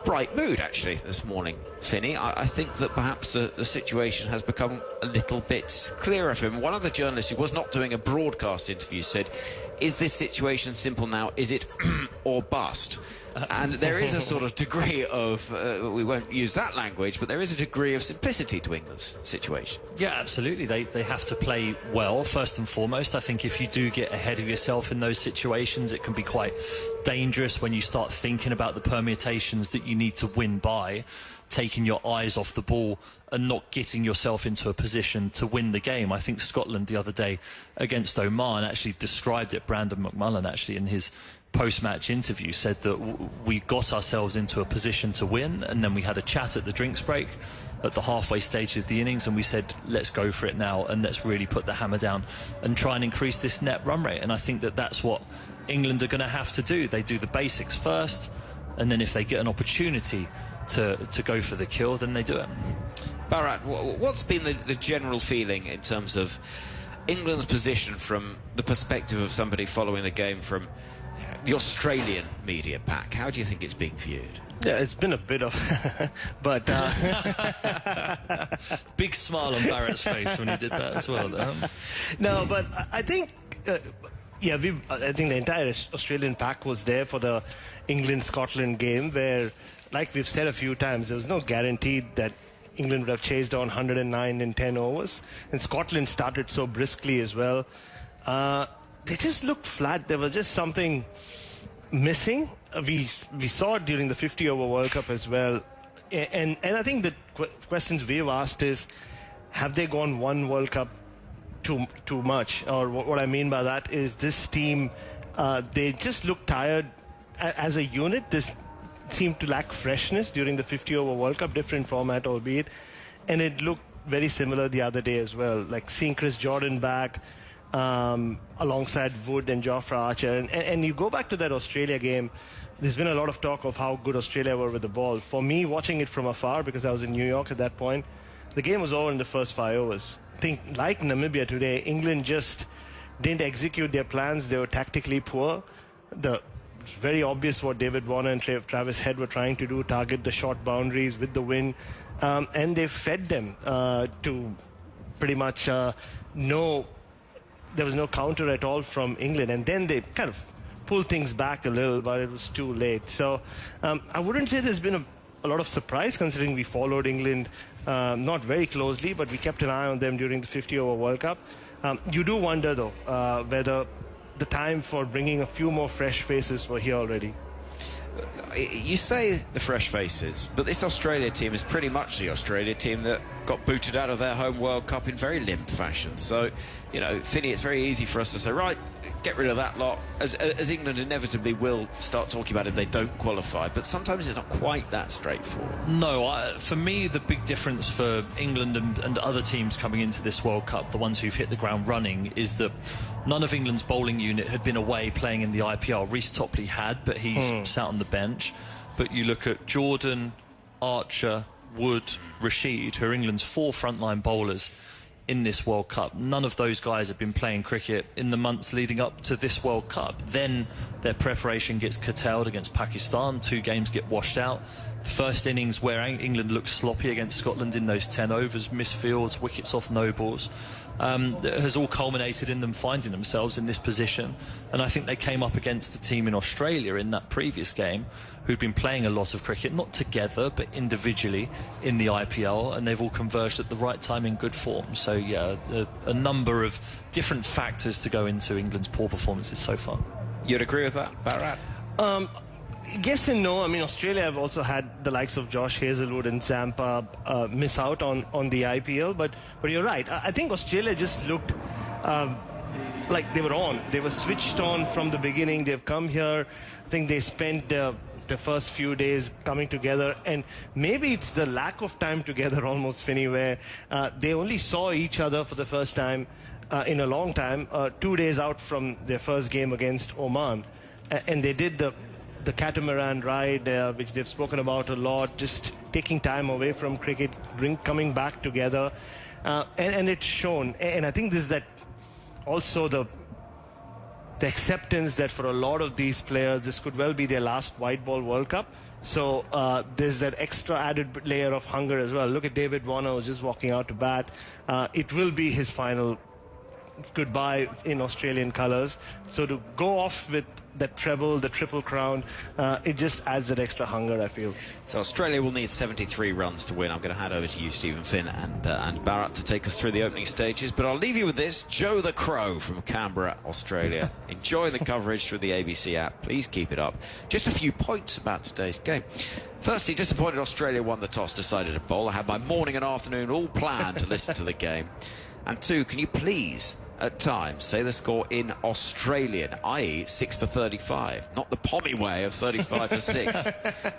bright mood actually this morning, Finney. I think that perhaps the situation has become a little bit clearer for him. One of the journalists who was not doing a broadcast interview said, "Is this situation simple now? Is it or bust?" And there is a sort of degree of, we won't use that language, but there is a degree of simplicity to England's situation. Yeah, absolutely. They have to play well, first and foremost. I think if you do get ahead of yourself in those situations, it can be quite dangerous when you start thinking about the permutations that you need to win by, taking your eyes off the ball and not getting yourself into a position to win the game. I think Scotland the other day against Oman actually described it. Brandon McMullen actually in his post-match interview said that we got ourselves into a position to win, and then we had a chat at the drinks break at the halfway stage of the innings, and we said, let's go for it now and let's really put the hammer down and try and increase this net run rate. And I think that that's what England are going to have to do. They do the basics first, and then if they get an opportunity to go for the kill, then they do it. Bharat, what's been the general feeling in terms of England's position from the perspective of somebody following the game from the Australian media pack? How do you think it's being viewed? Yeah, it's been a bit of, but big smile on Bharat's face when he did that as well. no, but I think, yeah, I think the entire Australian pack was there for the England-Scotland game, where, like we've said a few times, there was no guarantee that England would have chased on 109 in 10 overs, and Scotland started so briskly as well. They just looked flat. There was just something missing. We saw it during the 50-over World Cup as well. And I think the questions we've asked is, have they gone one World Cup too much? Or what I mean by that is this team, they just look tired as a unit. This seemed to lack freshness during the 50-over World Cup, different format albeit. And it looked very similar the other day as well. Like seeing Chris Jordan back, alongside Wood and Jofra Archer. And you go back to that Australia game, there's been a lot of talk of how good Australia were with the ball. For me, watching it from afar, because I was in New York at that point, the game was over in the first 5 overs. I think, like Namibia today, England just didn't execute their plans. They were tactically poor. It's very obvious what David Warner and Travis Head were trying to do, target the short boundaries with the win. And they fed them to pretty much there was no counter at all from England. And then they kind of pulled things back a little, but it was too late. So I wouldn't say there's been a lot of surprise, considering we followed England not very closely, but we kept an eye on them during the 50-over World Cup. You do wonder, though, whether the time for bringing a few more fresh faces were here already. You say the fresh faces, but this Australia team is pretty much the Australia team that got booted out of their home World Cup in very limp fashion. So, you know, Finny, it's very easy for us to say, right, get rid of that lot, as England inevitably will start talking about if they don't qualify. But sometimes it's not quite that straightforward. No, for me, the big difference for England and other teams coming into this World Cup, the ones who've hit the ground running, is that none of England's bowling unit had been away playing in the IPL. Reece Topley had, but he's sat on the bench. But you look at Jordan, Archer, Wood, Rashid, who are England's 4 frontline bowlers in this World Cup. None of those guys have been playing cricket in the months leading up to this World Cup. Then their preparation gets curtailed against Pakistan. 2 games get washed out. First innings where England looked sloppy against Scotland in those 10 overs, missed fields, wickets off no balls, has all culminated in them finding themselves in this position. And I think they came up against a team in Australia in that previous game who'd been playing a lot of cricket, not together but individually in the IPL, and they've all converged at the right time in good form. So yeah, a number of different factors to go into England's poor performances so far. You'd agree with that, Bharat? Yes and no. I mean, Australia have also had the likes of Josh Hazlewood and Zampa miss out on the IPL, but you're right. I think Australia just looked like they were on. They were switched on from the beginning. They've come here. I think they spent the first few days coming together, and maybe it's the lack of time together almost, Finny, where they only saw each other for the first time in a long time, 2 days out from their first game against Oman. And they did the catamaran ride, which they've spoken about a lot, just taking time away from cricket, coming back together, and it's shown. And I think this is that also the acceptance that for a lot of these players, this could well be their last white ball World Cup. So there's that extra added layer of hunger as well. Look at David Warner, who's just walking out to bat. It will be his final goodbye in Australian colours. So to go off with that treble, the triple crown, it just adds that extra hunger, I feel. So Australia will need 73 runs to win. I'm going to hand over to you, Stephen Finn and Bharat, to take us through the opening stages. But I'll leave you with this. Joe the Crow from Canberra, Australia. Enjoy the coverage through the ABC app. Please keep it up. Just a few points about today's game. Firstly, disappointed Australia won the toss, decided to bowl. I had my morning and afternoon all planned to listen to the game. And 2, can you please, at times, say the score in Australian, i.e. 6 for 35, not the Pommy way of 35 for 6.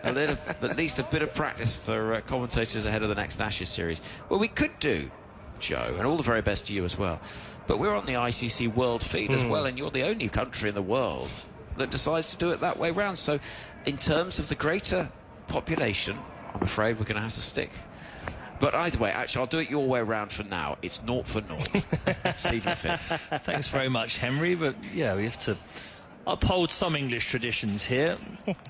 At least a bit of practice for commentators ahead of the next Ashes series. Well, we could do, Joe, and all the very best to you as well. But we're on the ICC world feed as well, and you're the only country in the world that decides to do it that way round. So in terms of the greater population, I'm afraid we're going to have to stick. But either way, actually, I'll do it your way round for now. It's 0 for 0. Stephen Finn. Thanks very much, Henry. But yeah, we have to uphold some English traditions here.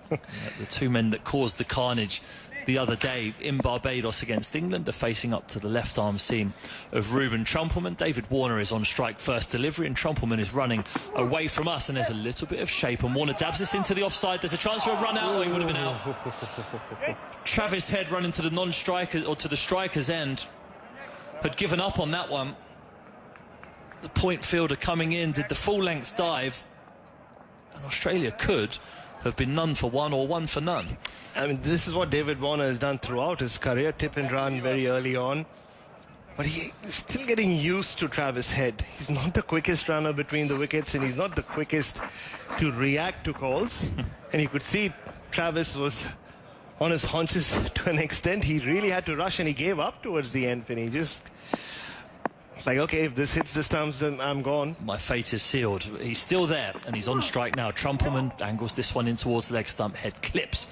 The two men that caused the carnage the other day in Barbados against England are facing up to the left arm seam of Ruben Trumpelmann. David Warner is on strike first delivery, and Trumpelmann is running away from us, and there's a little bit of shape, and Warner dabs this into the offside. There's a chance for a run out. Oh, he would have been out. Travis Head running to the non-striker, or to the striker's end, had given up on that one. The point fielder coming in did the full-length dive, and Australia could have been none for one or one for none. I mean, this is what David Warner has done throughout his career, tip and run very early on. But he's still getting used to Travis Head. He's not the quickest runner between the wickets, and he's not the quickest to react to calls. And you could see Travis was on his haunches to an extent. He really had to rush, and he gave up towards the end, and he just... like, okay, if this hits the stumps, then I'm gone. My fate is sealed. He's still there, and he's on strike now. Trumpelmann angles this one in towards the leg stump. Head clips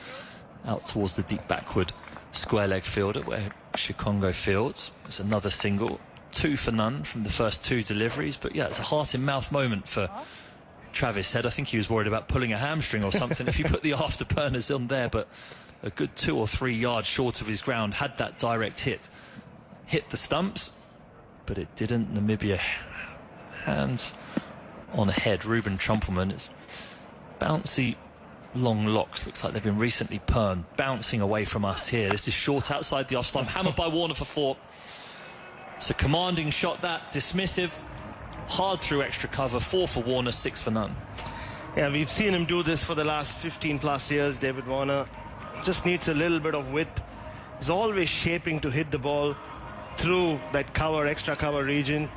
out towards the deep backward square leg fielder where Shikongo fields. It's another single. 2 for none from the first 2 deliveries. But yeah, it's a heart-in-mouth moment for Travis Head. I think he was worried about pulling a hamstring or something if he put the afterburners on there. But a good 2 or 3 yards short of his ground had that direct hit the stumps. But it didn't. Namibia hands on head. Ruben Trumpelmann, it's bouncy long locks, looks like they've been recently permed, bouncing away from us here. This is short outside the off stump, hammered by Warner for 4. It's a commanding shot, that dismissive, hard through extra cover. 4 for Warner, 6 for none. Yeah, we've seen him do this for the last 15 plus years. David Warner just needs a little bit of width. He's always shaping to hit the ball through that cover, extra cover region.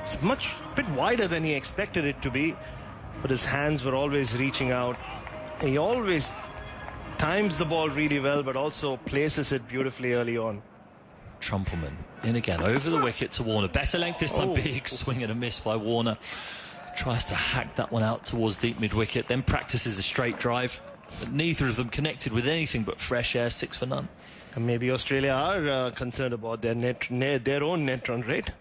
It's a bit wider than he expected it to be, but his hands were always reaching out. And he always times the ball really well, but also places it beautifully early on. Trumpelmann in again, over the wicket to Warner. Better length this time. Big swing and a miss by Warner. Tries to hack that one out towards deep mid-wicket, then practices a straight drive. But neither of them connected with anything but fresh air. 6 for none. And maybe Australia are concerned about their own net run rate.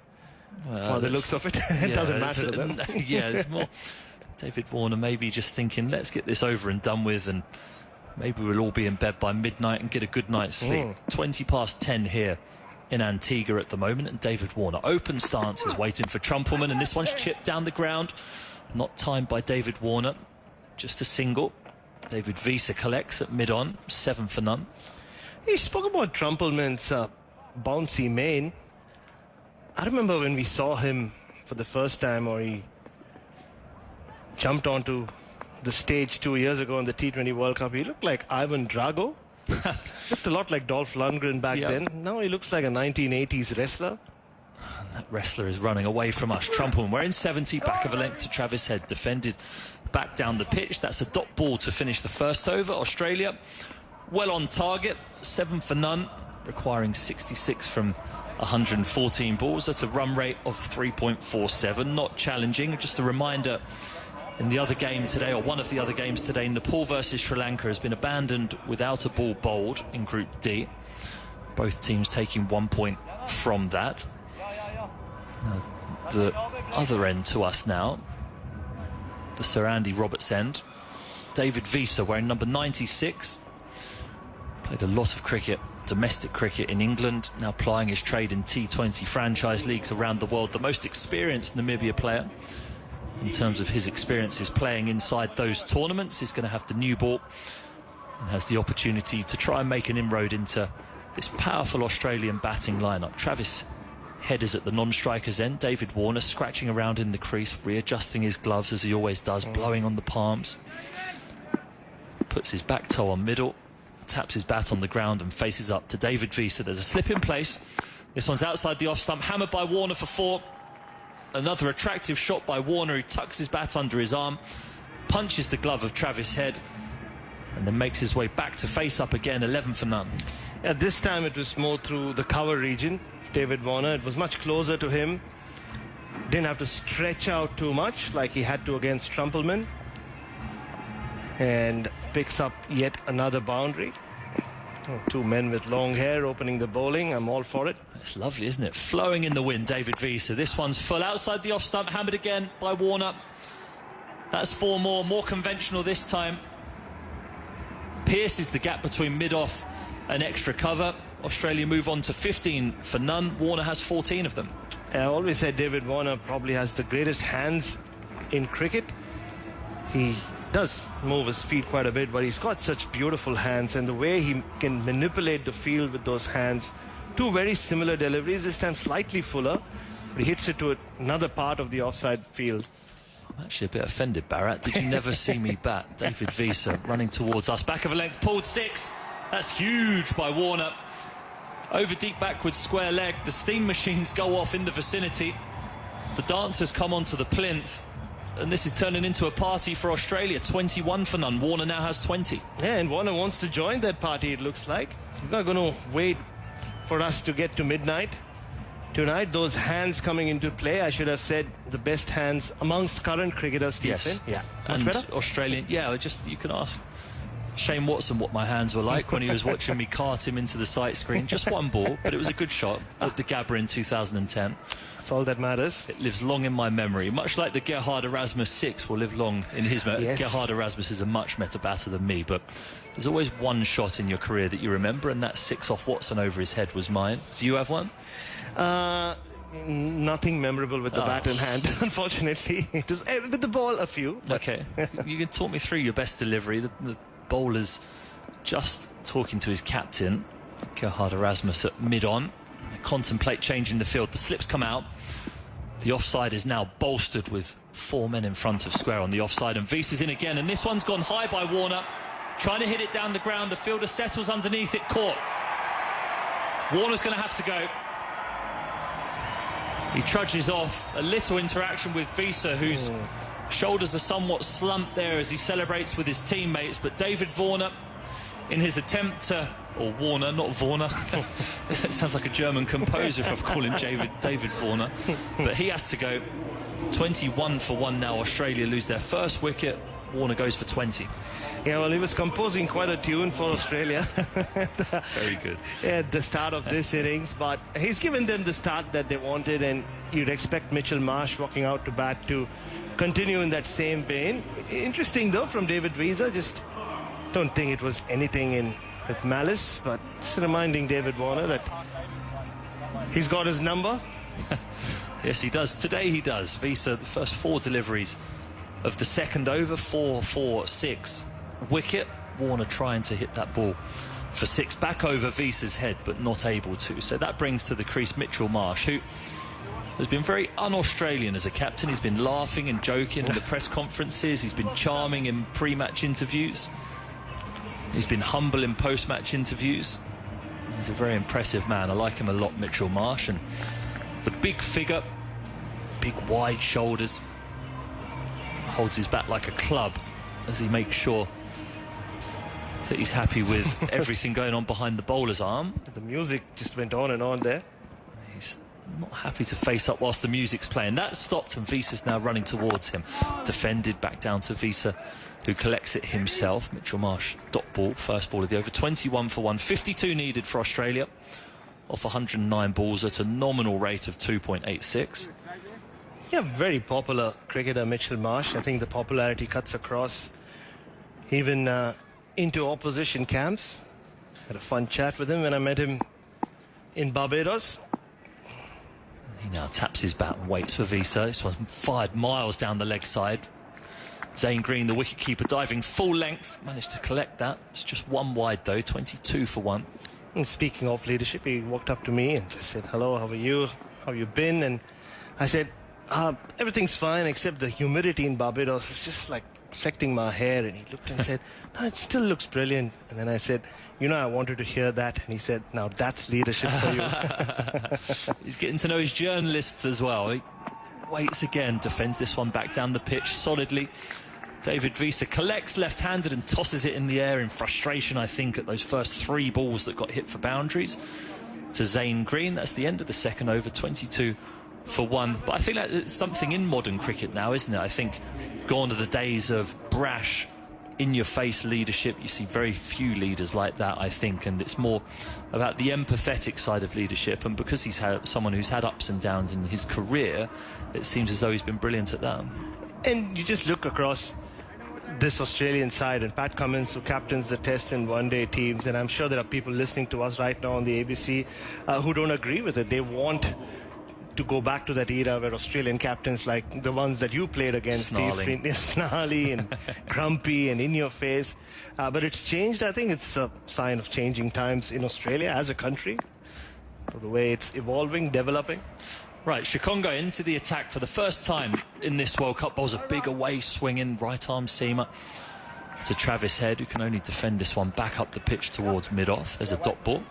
Well, the looks of it, it doesn't matter to them. Yeah, it's more David Warner maybe just thinking, let's get this over and done with, and maybe we'll all be in bed by midnight and get a good night's sleep. 20 past 10 here in Antigua at the moment, and David Warner, open stance, is waiting for Trumpelmann, and this one's chipped down the ground. Not timed by David Warner, just a single. David Visa collects at mid-on, 7 for none. He spoke about Trumpelmann's bouncy main. I remember when we saw him for the first time, or he jumped onto the stage 2 years ago in the T20 World Cup. He looked like Ivan Drago. Looked a lot like Dolph Lundgren back then. Now he looks like a 1980s wrestler. That wrestler is running away from us. Trumpelmann, we're in 70, back of a length to Travis Head, defended back down the pitch. That's a dot ball to finish the first over. Australia well on target, 7 for none, requiring 66 from 114 balls. That's a run rate of 3.47, not challenging. Just a reminder, in the other game today, or one of the other games today, Nepal versus Sri Lanka has been abandoned without a ball bowled in Group D. Both teams taking 1 point from that. The other end to us now, the Sir Andy Roberts end. David Visa wearing number 96. Played a lot of cricket, domestic cricket in England, now plying his trade in T20 franchise leagues around the world. The most experienced Namibia player in terms of his experiences playing inside those tournaments. He's going to have the new ball and has the opportunity to try and make an inroad into this powerful Australian batting lineup. Travis Head is at the non-striker's end. David Warner scratching around in the crease, readjusting his gloves as he always does, blowing on the palms. Puts his back toe on middle, taps his bat on the ground and faces up to David Visa. There's a slip in place. This one's outside the off stump, hammered by Warner for 4. Another attractive shot by Warner, who tucks his bat under his arm, punches the glove of Travis Head, and then makes his way back to face up again. 11 for none. Yeah, this time it was more through the cover region. David Warner, it was much closer to him. Didn't have to stretch out too much like he had to against Trumpelmann. And picks up yet another boundary. Two men with long hair opening the bowling. I'm all for it. It's lovely, isn't it? Flowing in the wind, David Visa. This one's full outside the off stump, hammered again by Warner. That's 4 more conventional this time. Pierces the gap between mid-off and extra cover. Australia move on to 15 for none. Warner has 14 of them. I always said David Warner probably has the greatest hands in cricket. He does move his feet quite a bit, but he's got such beautiful hands, and the way he can manipulate the field with those hands. 2 very similar deliveries, this time slightly fuller, but he hits it to another part of the offside field. I'm actually a bit offended, Bharat. Did you never see me bat? David Wiese running towards us. Back of a length, pulled 6. That's huge by Warner. Over deep backwards square leg. The steam machines go off in the vicinity. The dancers come onto the plinth. And this is turning into a party for Australia. 21 for none. Warner now has 20. Yeah, and Warner wants to join that party, it looks like. He's not going to wait for us to get to midnight. Tonight, those hands coming into play, I should have said the best hands amongst current cricketers, Stephen. Yes. Yeah. And better? Australian, yeah, you can ask Shane Watson what my hands were like when he was watching me cart him into the sight screen. Just one ball, but it was a good shot at the Gabba in 2010. That's all that matters. It lives long in my memory, much like the Gerhard Erasmus 6 will live long in his memory. Yes. Gerhard Erasmus is a much better batter than me, but there's always one shot in your career that you remember, and that 6 off Watson over his head was mine. Do you have one? Nothing memorable with the bat in hand, unfortunately. It was, with the ball, a few. Okay. You can talk me through your best delivery. The bowler's just talking to his captain, Gerhard Erasmus, at mid-on. They contemplate changing the field. The slips come out. The offside is now bolstered with 4 men in front of square on the offside, and Wiese is in again, and this one's gone high by Warner, trying to hit it down the ground. The fielder settles underneath it, caught. Warner's going to have to go. He trudges off. A little interaction with Wiese, whose shoulders are somewhat slumped there as he celebrates with his teammates. But David Warner, in his attempt to... Or Warner, not Warner. It sounds like a German composer if I've called him David Warner. But he has to go. 21 for 1 now. Australia lose their first wicket. Warner goes for 20. Yeah, well, he was composing quite a tune for Australia. Very good. At the start of this innings, but he's given them the start that they wanted, and you'd expect Mitchell Marsh walking out to bat to continue in that same vein. Interesting, though, from David Wiese. Just don't think it was anything with malice, but just reminding David Warner that he's got his number. Yes, he does. Today he does. Wiese, the first 4 deliveries of the second over, 4, 4, 6. Wicket. Warner trying to hit that ball for 6. Back over Wiese's head, but not able to. So that brings to the crease Mitchell Marsh, who has been very un-Australian as a captain. He's been laughing and joking in the press conferences. He's been charming in pre-match interviews. He's been humble in post-match interviews. He's a very impressive man. I like him a lot, Mitchell Marsh. And the big figure, big wide shoulders, holds his bat like a club as he makes sure that he's happy with everything going on behind the bowler's arm. The music just went on and on there. He's not happy to face up whilst the music's playing. That stopped, and Wiese's now running towards him. Defended back down to Wiese, who collects it himself. Mitchell Marsh, dot ball, first ball of the over. 21 for 1. 52 needed for Australia off 109 balls at a nominal rate of 2.86. Yeah, very popular cricketer, Mitchell Marsh. I think the popularity cuts across even into opposition camps. Had a fun chat with him when I met him in Barbados. He now taps his bat and waits for Wiese. This one's fired miles down the leg side. Zane Green, the wicketkeeper, diving full length, managed to collect that. It's just 1 wide though, 22 for 1. And speaking of leadership, he walked up to me and just said, "Hello, how are you? How have you been?" And I said, "Everything's fine except the humidity in Barbados. It's just like affecting my hair." And he looked and said, "No, it still looks brilliant." And then I said, "I wanted to hear that." And he said, "Now that's leadership for you." He's getting to know his journalists as well. He waits again, defends this one back down the pitch solidly. David Wiese collects left-handed and tosses it in the air in frustration, I think, at those first 3 balls that got hit for boundaries. To Zane Green, that's the end of the second over, 22 for 1. But I think that's something in modern cricket now, isn't it? I think gone are the days of brash, in-your-face leadership. You see very few leaders like that, I think, and it's more about the empathetic side of leadership. And because he's someone who's had ups and downs in his career, it seems as though he's been brilliant at that. And you just look across this Australian side, and Pat Cummins, who captains the Test and one-day teams, and I'm sure there are people listening to us right now on the ABC who don't agree with it. They want to go back to that era where Australian captains, like the ones that you played against, Snarling. Steve, snarly and grumpy and in your face. But it's changed. I think it's a sign of changing times in Australia as a country, for the way it's evolving, developing. Right, Shikongo into the attack for the first time in this World Cup. Bowls a big away swinging right arm seamer to Travis Head, who can only defend this one back up the pitch towards mid-off. There's a dot ball.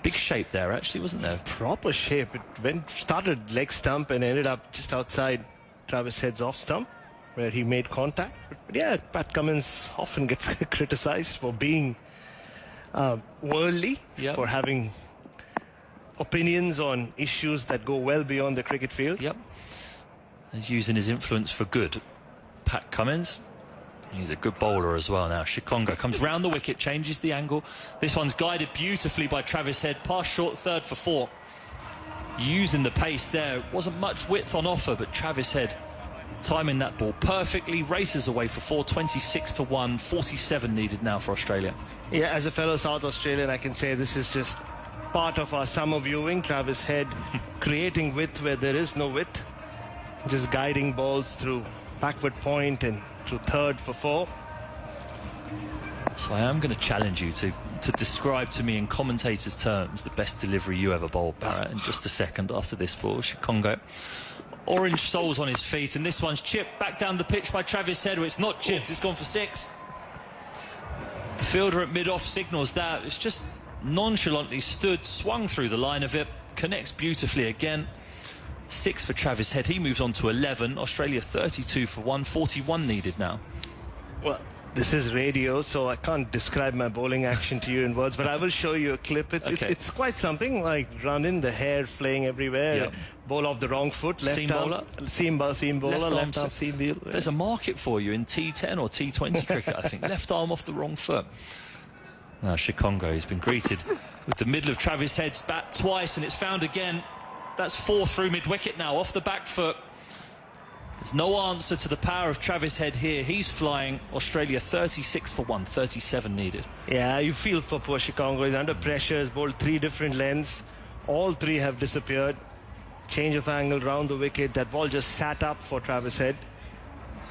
Big shape there, actually, wasn't there? Proper shape. It started leg stump and ended up just outside Travis Head's off stump, where he made contact. But yeah, Pat Cummins often gets criticised for being worldly, Yep. for having opinions on issues that go well beyond the cricket field. Yep. He's using his influence for good. Pat Cummins, he's a good bowler as well now. Shikongo comes round the wicket, changes the angle. This one's guided beautifully by Travis Head, past short third for 4. Using the pace there. Wasn't much width on offer, but Travis Head timing that ball perfectly, races away for 4, 26 for 1, 47 needed now for Australia. Yeah, as a fellow South Australian, I can say this is just part of our summer viewing. Travis Head creating width where there is no width, just guiding balls through backward point and through third for 4. So I am going to challenge you to describe to me in commentators' terms the best delivery you ever bowled, Bharat, in just a second after this ball. Shikongo, orange soles on his feet, and this one's chipped back down the pitch by Travis Head. It's not chipped, it's gone for 6. The fielder at mid-off signals that. It's just nonchalantly stood, swung through the line of it, connects beautifully again. 6 for Travis Head. He moves on to 11. Australia 32 for 1, 41 needed now. Well, this is radio, so I can't describe my bowling action to you in words, but I will show you a clip. It's quite something, like run in, the hair flaying everywhere, Yep. bowl off the wrong foot, left Seam arm, bowler? seam bowler, left arm seam bowler. There's a market for you in T10 or T20 cricket, I think. Left arm off the wrong foot. Now Shikongo has been greeted with the middle of Travis Head's bat twice, and it's found again. That's 4 through mid-wicket now, off the back foot. There's no answer to the power of Travis Head here. He's flying. Australia 36 for 1, 37 needed. Yeah, you feel for poor Shikongo. He's under pressure. He's bowled 3 different lengths. All 3 have disappeared. Change of angle round the wicket. That ball just sat up for Travis Head,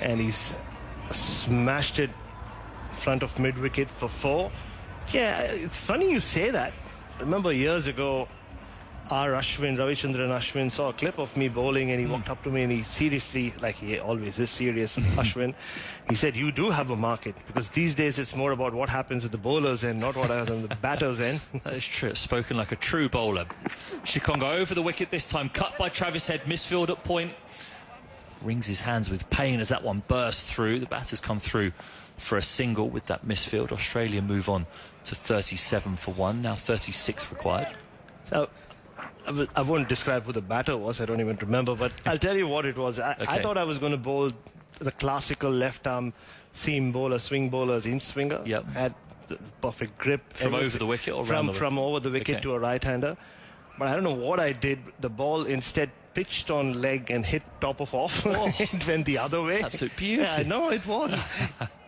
and he's smashed it front of mid-wicket for 4. Yeah, it's funny you say that. I remember years ago, our Ashwin, Ravichandran Ashwin, saw a clip of me bowling, and he walked up to me and he seriously, like he always is serious, Ashwin, he said, you do have a market, because these days it's more about what happens at the bowlers end, not what happens at the batters end. That is true. Spoken like a true bowler. Shikongo over the wicket this time, cut by Travis Head, misfield at point. Wrings his hands with pain as that one bursts through. The batter's come through for a single with that misfield. Australia move on to 37 for 1, now 36 required. So, I won't describe who the batter was, I don't even remember, but I'll tell you what it was. I thought I was going to bowl the classical left-arm seam bowler, swing bowlers, in-swinger. Yep. Had the perfect grip. From over the wicket or around the wicket? From over the wicket to a right-hander. But I don't know what I did. The ball instead pitched on leg and hit top of off. Oh, it went the other way. That's absolute beauty. Yeah, I know it was.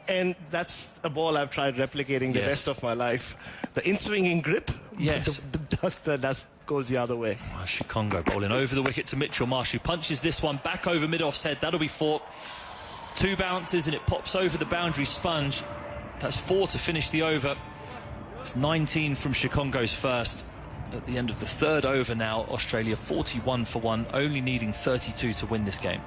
And that's a ball I've tried replicating the rest of my life. The in-swinging grip, yes, that goes the other way. Oh, Shikongo bowling over the wicket to Mitchell Marsh, who punches this one back over mid-off's head. That'll be 4. 2 bounces and it pops over the boundary sponge. That's 4 to finish the over. It's 19 from Shikongo's first. At the end of the 3rd over now, Australia 41 for 1, only needing 32 to win this game.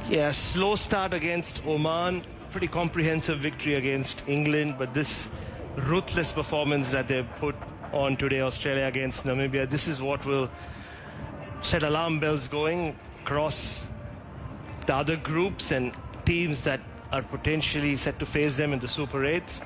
Yeah, slow start against Oman. Pretty comprehensive victory against England, but this ruthless performance that they've put on today, Australia against Namibia, this is what will set alarm bells going across the other groups and teams that are potentially set to face them in the Super 8s.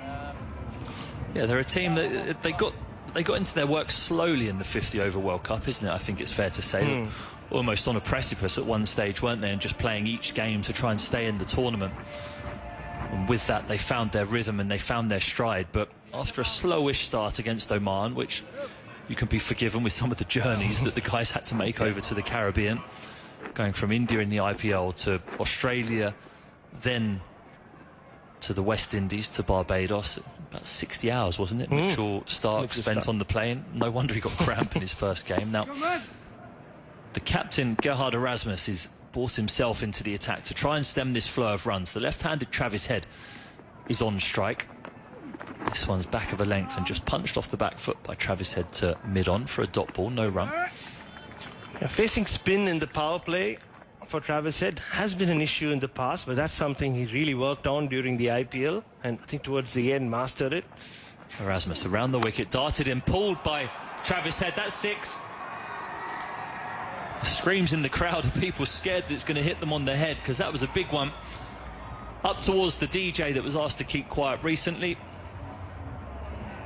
Yeah, they're a team that they got into their work slowly in the 50 over World Cup, isn't it? I think it's fair to say. Almost on a precipice at one stage, weren't they? And just playing each game to try and stay in the tournament. And with that, they found their rhythm and they found their stride. But after a slowish start against Oman, which you can be forgiven with some of the journeys that the guys had to make over to the Caribbean, going from India in the IPL to Australia then to the West Indies, to Barbados. About 60 hours, wasn't it? Mitchell Starc spent on the plane. No wonder he got cramp in his first game. Now, the captain, Gerhard Erasmus, has brought himself into the attack to try and stem this flow of runs. The left-handed Travis Head is on strike. This one's back of a length and just punched off the back foot by Travis Head to mid-on for a dot ball, no run. Yeah, facing spin in the power play for Travis Head has been an issue in the past, but that's something he really worked on during the IPL, and I think towards the end mastered it. Erasmus around the wicket, darted in, pulled by Travis Head. That's 6. Screams in the crowd of people scared that it's going to hit them on the head, because that was a big one. Up towards the DJ that was asked to keep quiet recently.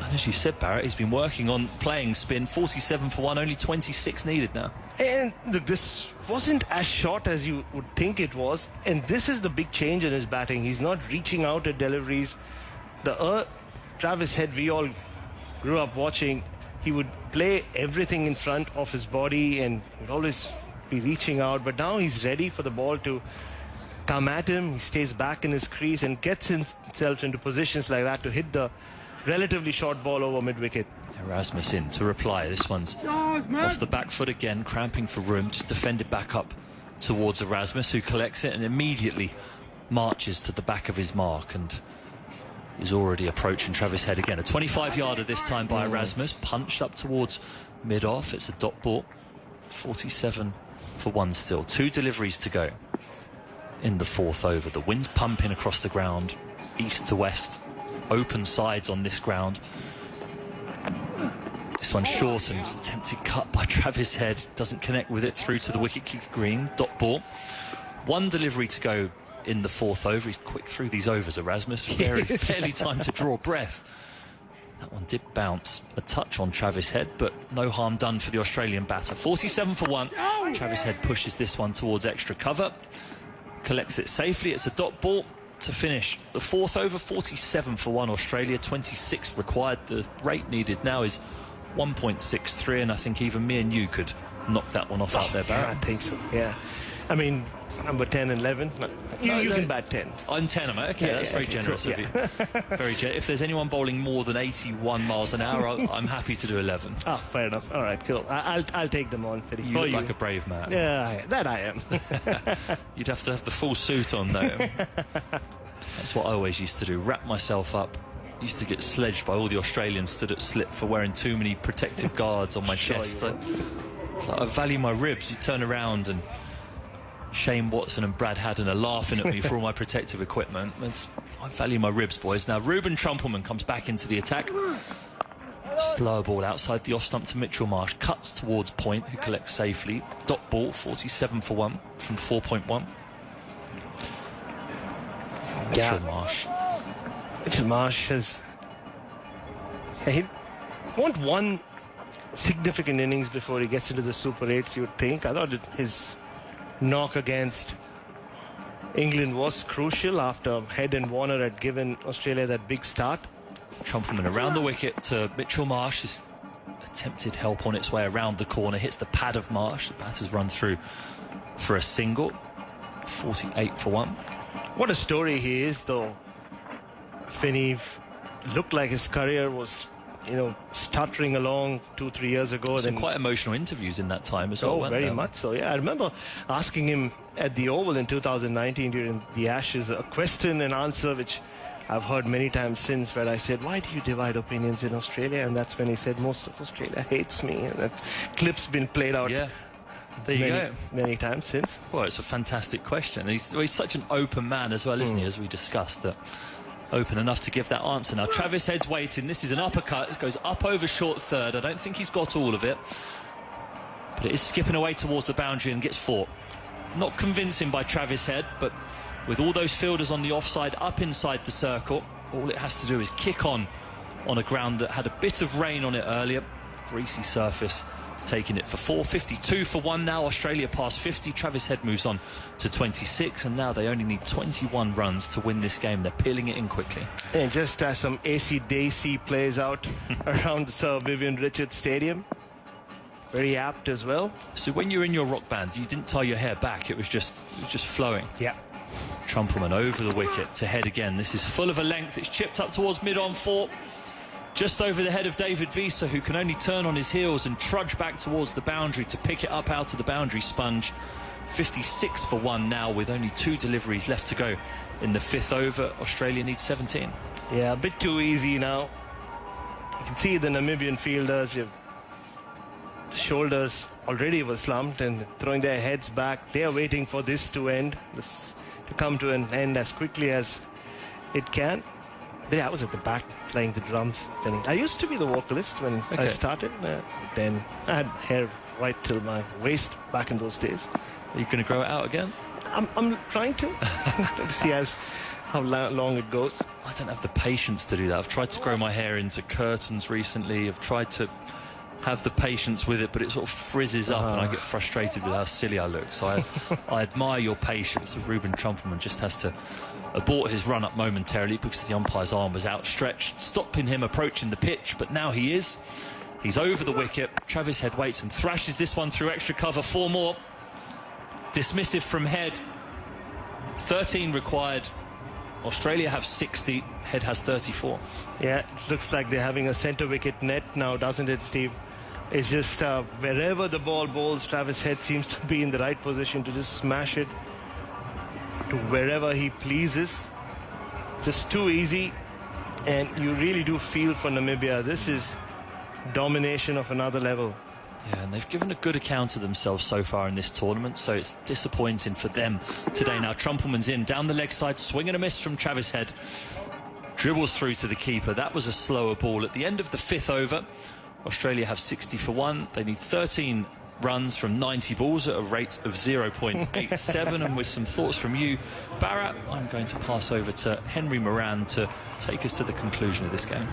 And as you said, Bharat, he's been working on playing spin. 47 for 1, only 26 needed now. And look, this wasn't as short as you would think it was, and this is the big change in his batting. He's not reaching out at deliveries. The Travis Head we all grew up watching, he would play everything in front of his body and would always be reaching out, but now he's ready for the ball to come at him. He stays back in his crease and gets himself into positions like that to hit the relatively short ball over mid-wicket. Erasmus in to reply. This one's off the back foot again, cramping for room, just defended back up towards Erasmus, who collects it and immediately marches to the back of his mark and is already approaching Travis Head again. A 25-yarder this time by Erasmus, punched up towards mid-off. It's a dot ball. 47 for 1 still. 2 deliveries to go in the 4th over. The wind's pumping across the ground, east to west. Open sides on this ground. This one short and attempted cut by Travis Head. Doesn't connect with it through to the wicket-keeper green. Dot ball. 1 delivery to go in the 4th over. He's quick through these overs, Erasmus. Barely time to draw breath. That one did bounce a touch on Travis Head, but no harm done for the Australian batter. 47 for 1. Travis Head pushes this one towards extra cover. Collects it safely. It's a dot ball to finish the 4th over. 47 for 1 Australia, 26 required. The rate needed now is 1.63, and I think even me and you could knock that one off out there, Barrett. Yeah, I think so, yeah. I mean, number 10 and 11. You can bat 10. I'm 10, am I? Okay, that's very generous of you. Very generous. If there's anyone bowling more than 81 miles an hour, I'm happy to do 11. Oh, fair enough. All right, cool. I'll take them on. You look like a brave man. Yeah, that I am. You'd have to have the full suit on, though. That's what I always used to do. Wrap myself up. Used to get sledged by all the Australians stood at slip for wearing too many protective guards on my chest. It's like I value my ribs. You turn around and Shane Watson and Brad Haddon are laughing at me for all my protective equipment. I value my ribs, boys. Now Ruben Trumpelman comes back into the attack. Slow ball outside the off stump to Mitchell Marsh. Cuts towards point, who collects safely. Dot ball, 47 for 1 from 4.1. Mitchell Marsh. Mitchell Marsh has... he won't one significant innings before he gets into the Super 8s, you would think. I thought his knock against England was crucial after Head and Warner had given Australia that big start. Trumpelman around the wicket to Mitchell Marsh. His attempted help on its way around the corner. Hits the pad of Marsh. The batter's run through for a single. 48 for 1. What a story he is, though. Finney looked like his career was, stuttering along 2-3 years ago. Some quite emotional interviews in that time as well. Oh, very much so. Yeah, I remember asking him at the Oval in 2019 during the Ashes a question and answer which I've heard many times since, where I said, why do you divide opinions in Australia? And that's when he said, most of Australia hates me. And that clip's been played out many times since. Well, it's a fantastic question. He's such an open man as well, isn't he, as we discussed, that open enough to give that answer. Now Travis Head's waiting. This is an uppercut. It goes up over short third. I don't think he's got all of it, but it is skipping away towards the boundary and gets 4. Not convincing by Travis Head, but with all those fielders on the offside up inside the circle, all it has to do is kick on a ground that had a bit of rain on it earlier. Greasy surface, taking it for 4. 52 for 1 now. Australia past 50. Travis Head moves on to 26, and now they only need 21 runs to win this game. They're peeling it in quickly. And just as some AC-DC plays out around Sir Vivian Richards Stadium, very apt as well. So when you're in your rock band, you didn't tie your hair back. It was just flowing. Yeah. Trumpelmann over the wicket to head again. This is full of a length. It's chipped up towards mid-on 4. Just over the head of David Wiese, who can only turn on his heels and trudge back towards the boundary to pick it up out of the boundary sponge. 56 for 1 now, with only 2 deliveries left to go in the 5th over. Australia needs 17. Yeah, a bit too easy now. You can see the Namibian fielders, the shoulders already were slumped and throwing their heads back. They are waiting for this to end, to come to an end as quickly as it can. But yeah, I was at the back playing the drums. I used to be the vocalist when I started. Then I had hair right till my waist back in those days. Are you going to grow it out again? I'm trying to. To see how long it goes. I don't have the patience to do that. I've tried to grow my hair into curtains recently. I've tried to have the patience with it, but it sort of frizzes up and I get frustrated with how silly I look. So I admire your patience. Ruben Trumpelmann just has to abort his run-up momentarily because the umpire's arm was outstretched, stopping him approaching the pitch, but now he is. He's over the wicket. Travis Head waits and thrashes this one through extra cover. 4 more. Dismissive from Head. 13 required. Australia have 60. Head has 34. Yeah, it looks like they're having a centre wicket net now, doesn't it, Steve? It's just wherever the ball bowls, Travis Head seems to be in the right position to just smash it to wherever he pleases. Just too easy, and you really do feel for Namibia. This is domination of another level. Yeah, and they've given a good account of themselves so far in this tournament, so it's disappointing for them today. Now Trumpelmann's in, down the leg side, swing and a miss from Travis Head. Dribbles through to the keeper. That was a slower ball. At the end of the 5th over, Australia have 60 for 1. They need 13 runs from 90 balls at a rate of 0.87. And with some thoughts from you, Bharat, I'm going to pass over to Henry Moran to take us to the conclusion of this game.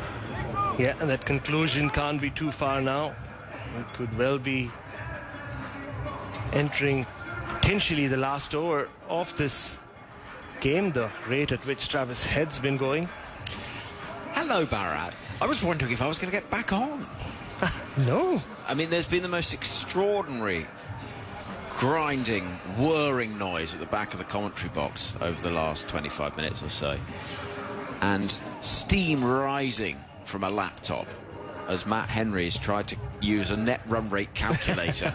Yeah, and that conclusion can't be too far now. We could well be entering potentially the last over of this game, the rate at which Travis Head's been going. Hello, Bharat. I was wondering if I was going to get back on. No. I mean, there's been the most extraordinary grinding, whirring noise at the back of the commentary box over the last 25 minutes or so. And steam rising from a laptop as Matt Henry has tried to use a net run rate calculator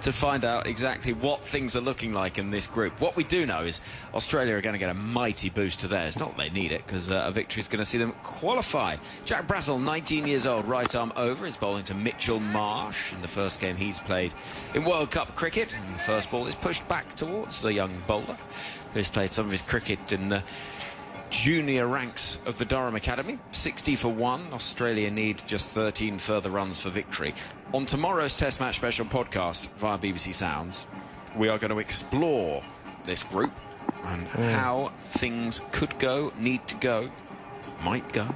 to find out exactly what things are looking like in this group. What we do know is Australia are going to get a mighty boost to theirs. Not that they need it, because a victory is going to see them qualify. Jack Brassell, 19 years old, right arm over, is bowling to Mitchell Marsh in the first game he's played in World Cup cricket. And the first ball is pushed back towards the young bowler, who's played some of his cricket in the junior ranks of the Durham Academy. 60 for 1. Australia need just 13 further runs for victory. On tomorrow's Test Match Special podcast via BBC Sounds, we are going to explore this group and how things could go, need to go, might go.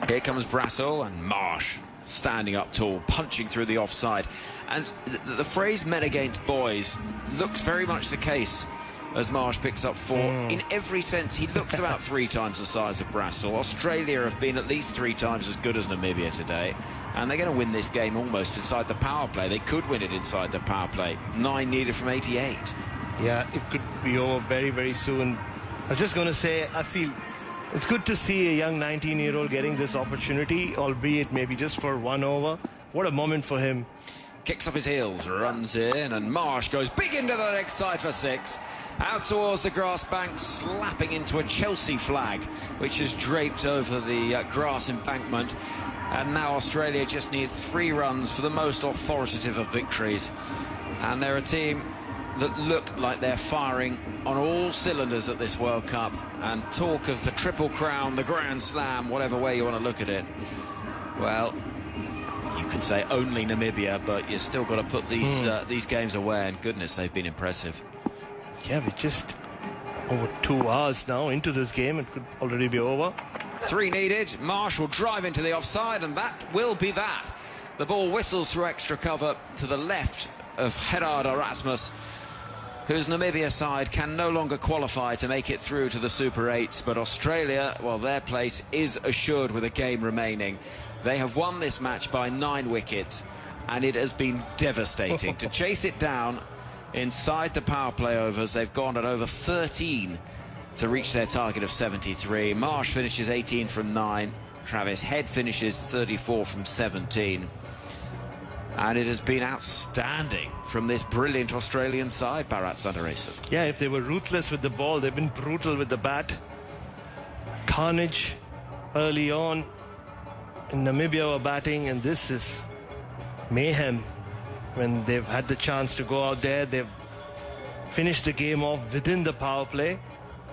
Here comes Brassell and Marsh standing up tall, punching through the offside. And the phrase men against boys looks very much the case as Marsh picks up 4. In every sense, he looks about 3 times the size of Brassell. Australia have been at least 3 times as good as Namibia today, and they're going to win this game almost inside the power play. They could win it inside the power play. 9 needed from 88. Yeah, it could be over very, very soon. I was just going to say, I feel it's good to see a young 19-year-old getting this opportunity, albeit maybe just for 1 over. What a moment for him. Kicks up his heels, runs in, and Marsh goes big into the next side for 6. Out towards the grass bank, slapping into a Chelsea flag, which is draped over the grass embankment. And now Australia just need 3 runs for the most authoritative of victories. And they're a team that look like they're firing on all cylinders at this World Cup. And talk of the Triple Crown, the Grand Slam, whatever way you want to look at it. Well, you can say only Namibia, but you've still got to put these games away. And goodness, they've been impressive. Yeah, we're just over 2 hours now into this game. It could already be over. 3 needed. Marsh will drive into the offside, and that will be that. The ball whistles through extra cover to the left of Gerard Erasmus, whose Namibia side can no longer qualify to make it through to the Super 8s. But Australia, well, their place is assured with a game remaining. They have won this match by 9 wickets, and it has been devastating. To chase it down inside the power play overs, they've gone at over 13 to reach their target of 73. Marsh finishes 18 from 9. Travis Head finishes 34 from 17. And it has been outstanding from this brilliant Australian side, Bharat Sundaresan. Yeah, if they were ruthless with the ball, they've been brutal with the bat. Carnage early on. And Namibia were batting, and this is mayhem. When they've had the chance to go out there, they've finished the game off within the power play.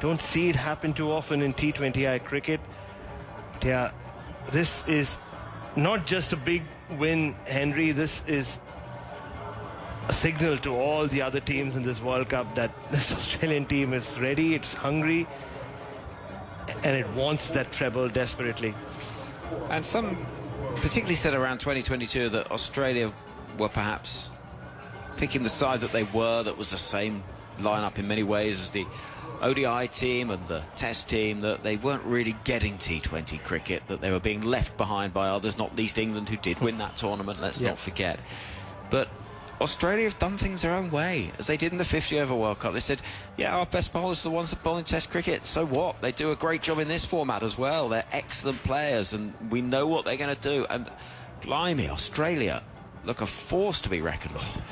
Don't see it happen too often in T20I cricket. But yeah, this is not just a big win, Henry. This is a signal to all the other teams in this World Cup that this Australian team is ready, it's hungry, and it wants that treble desperately. And some particularly said around 2022 that Australia were perhaps picking the side that they were, that was the same lineup in many ways as the ODI team and the Test team, that they weren't really getting T20 cricket, that they were being left behind by others, not least England, who did win that tournament, let's not forget. But Australia have done things their own way, as they did in the 50-over World Cup. They said, yeah, our best bowlers are the ones that bowl in Test cricket, so what? They do a great job in this format as well. They're excellent players, and we know what they're going to do. And blimey, Australia look a force to be reckoned with.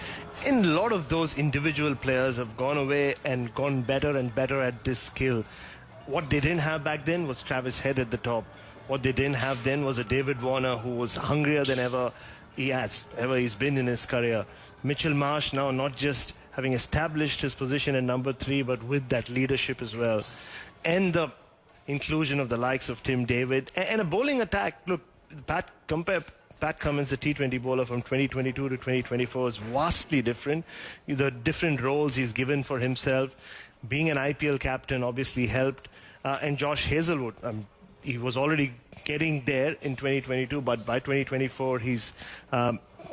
And a lot of those individual players have gone away and gone better and better at this skill. What they didn't have back then was Travis Head at the top. What they didn't have then was a David Warner who was hungrier than ever he's been in his career. Mitchell Marsh now not just having established his position at number 3, but with that leadership as well. And the inclusion of the likes of Tim David and a bowling attack. Look, Pat Cummins, the T20 bowler from 2022 to 2024, is vastly different. The different roles he's given for himself. Being an IPL captain obviously helped. And Josh Hazlewood, he was already getting there in 2022, but by 2024 he's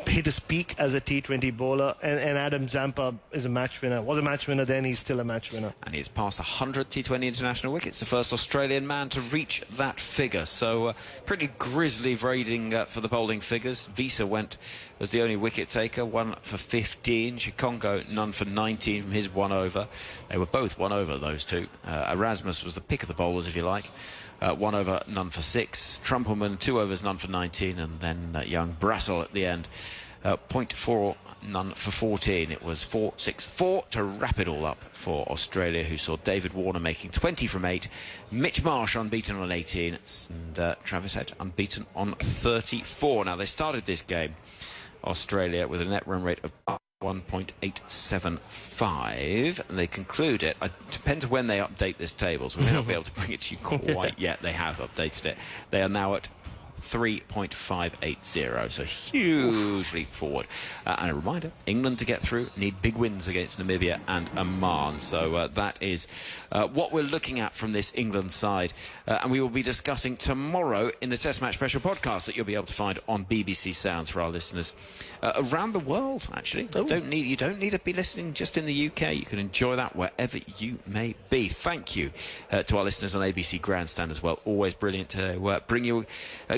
hit his peak as a T20 bowler. And Adam Zampa is a match winner. Was a match winner then, he's still a match winner. And he's passed 100 T20 international wickets, the first Australian man to reach that figure. So pretty grisly rating for the bowling figures. Visa went as the only wicket taker, 1 for 15. Chikongo, none for 19 from his 1 over. They were both 1 over, those two. Erasmus was the pick of the bowlers, if you like. 1 over, none for 6. Trumpelman, 2 overs, none for 19. And then young Brassel at the end, 0.4, none for 14. It was 4-6-4 to wrap it all up for Australia, who saw David Warner making 20 from 8, Mitch Marsh unbeaten on 18, and Travis Head unbeaten on 34. Now, they started this game, Australia, with a net run rate of 1.875, and they conclude it. It depends when they update this table, so we may not be able to bring it to you quite yet. They have updated it. They are now at 3.580, so huge leap forward. And a reminder, England to get through need big wins against Namibia and Oman. So that is what we're looking at from this England side. And we will be discussing tomorrow in the Test Match Special podcast that you'll be able to find on BBC Sounds for our listeners around the world, actually. You don't need to be listening just in the UK. You can enjoy that wherever you may be. Thank you to our listeners on ABC Grandstand as well. Always brilliant to bring you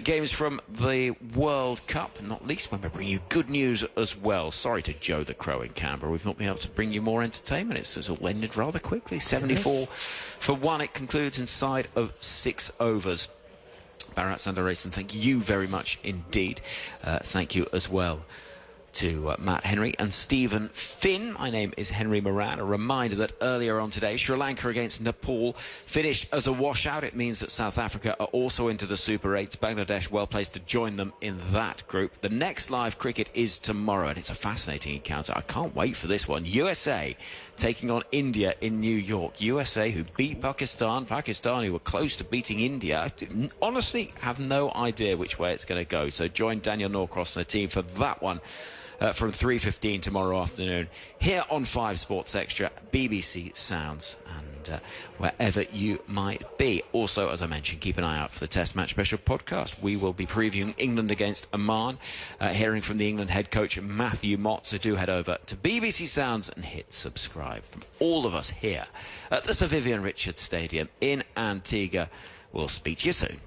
games from the World Cup, not least when we bring you good news as well. Sorry to Joe the Crow in Canberra, we've not been able to bring you more entertainment. It's all ended rather quickly. 74 for 1. It concludes inside of 6 overs. Bharat Sundaresan, thank you very much indeed. Thank you as well to Matt Henry and Stephen Finn. My name is Henry Moran. A reminder that earlier on today, Sri Lanka against Nepal finished as a washout. It means that South Africa are also into the Super 8s. Bangladesh well placed to join them in that group. The next live cricket is tomorrow, and it's a fascinating encounter. I can't wait for this one. USA taking on India in New York. USA who beat Pakistan. Pakistan who were close to beating India. I honestly have no idea which way it's going to go. So join Daniel Norcross and the team for that one. From 3:15 tomorrow afternoon here on 5 Sports Extra, BBC Sounds, and wherever you might be. Also, as I mentioned, keep an eye out for the Test Match Special podcast. We will be previewing England against Oman, hearing from the England head coach Matthew Mott. So do head over to BBC Sounds and hit subscribe. From all of us here at the Sir Vivian Richards Stadium in Antigua, we'll speak to you soon.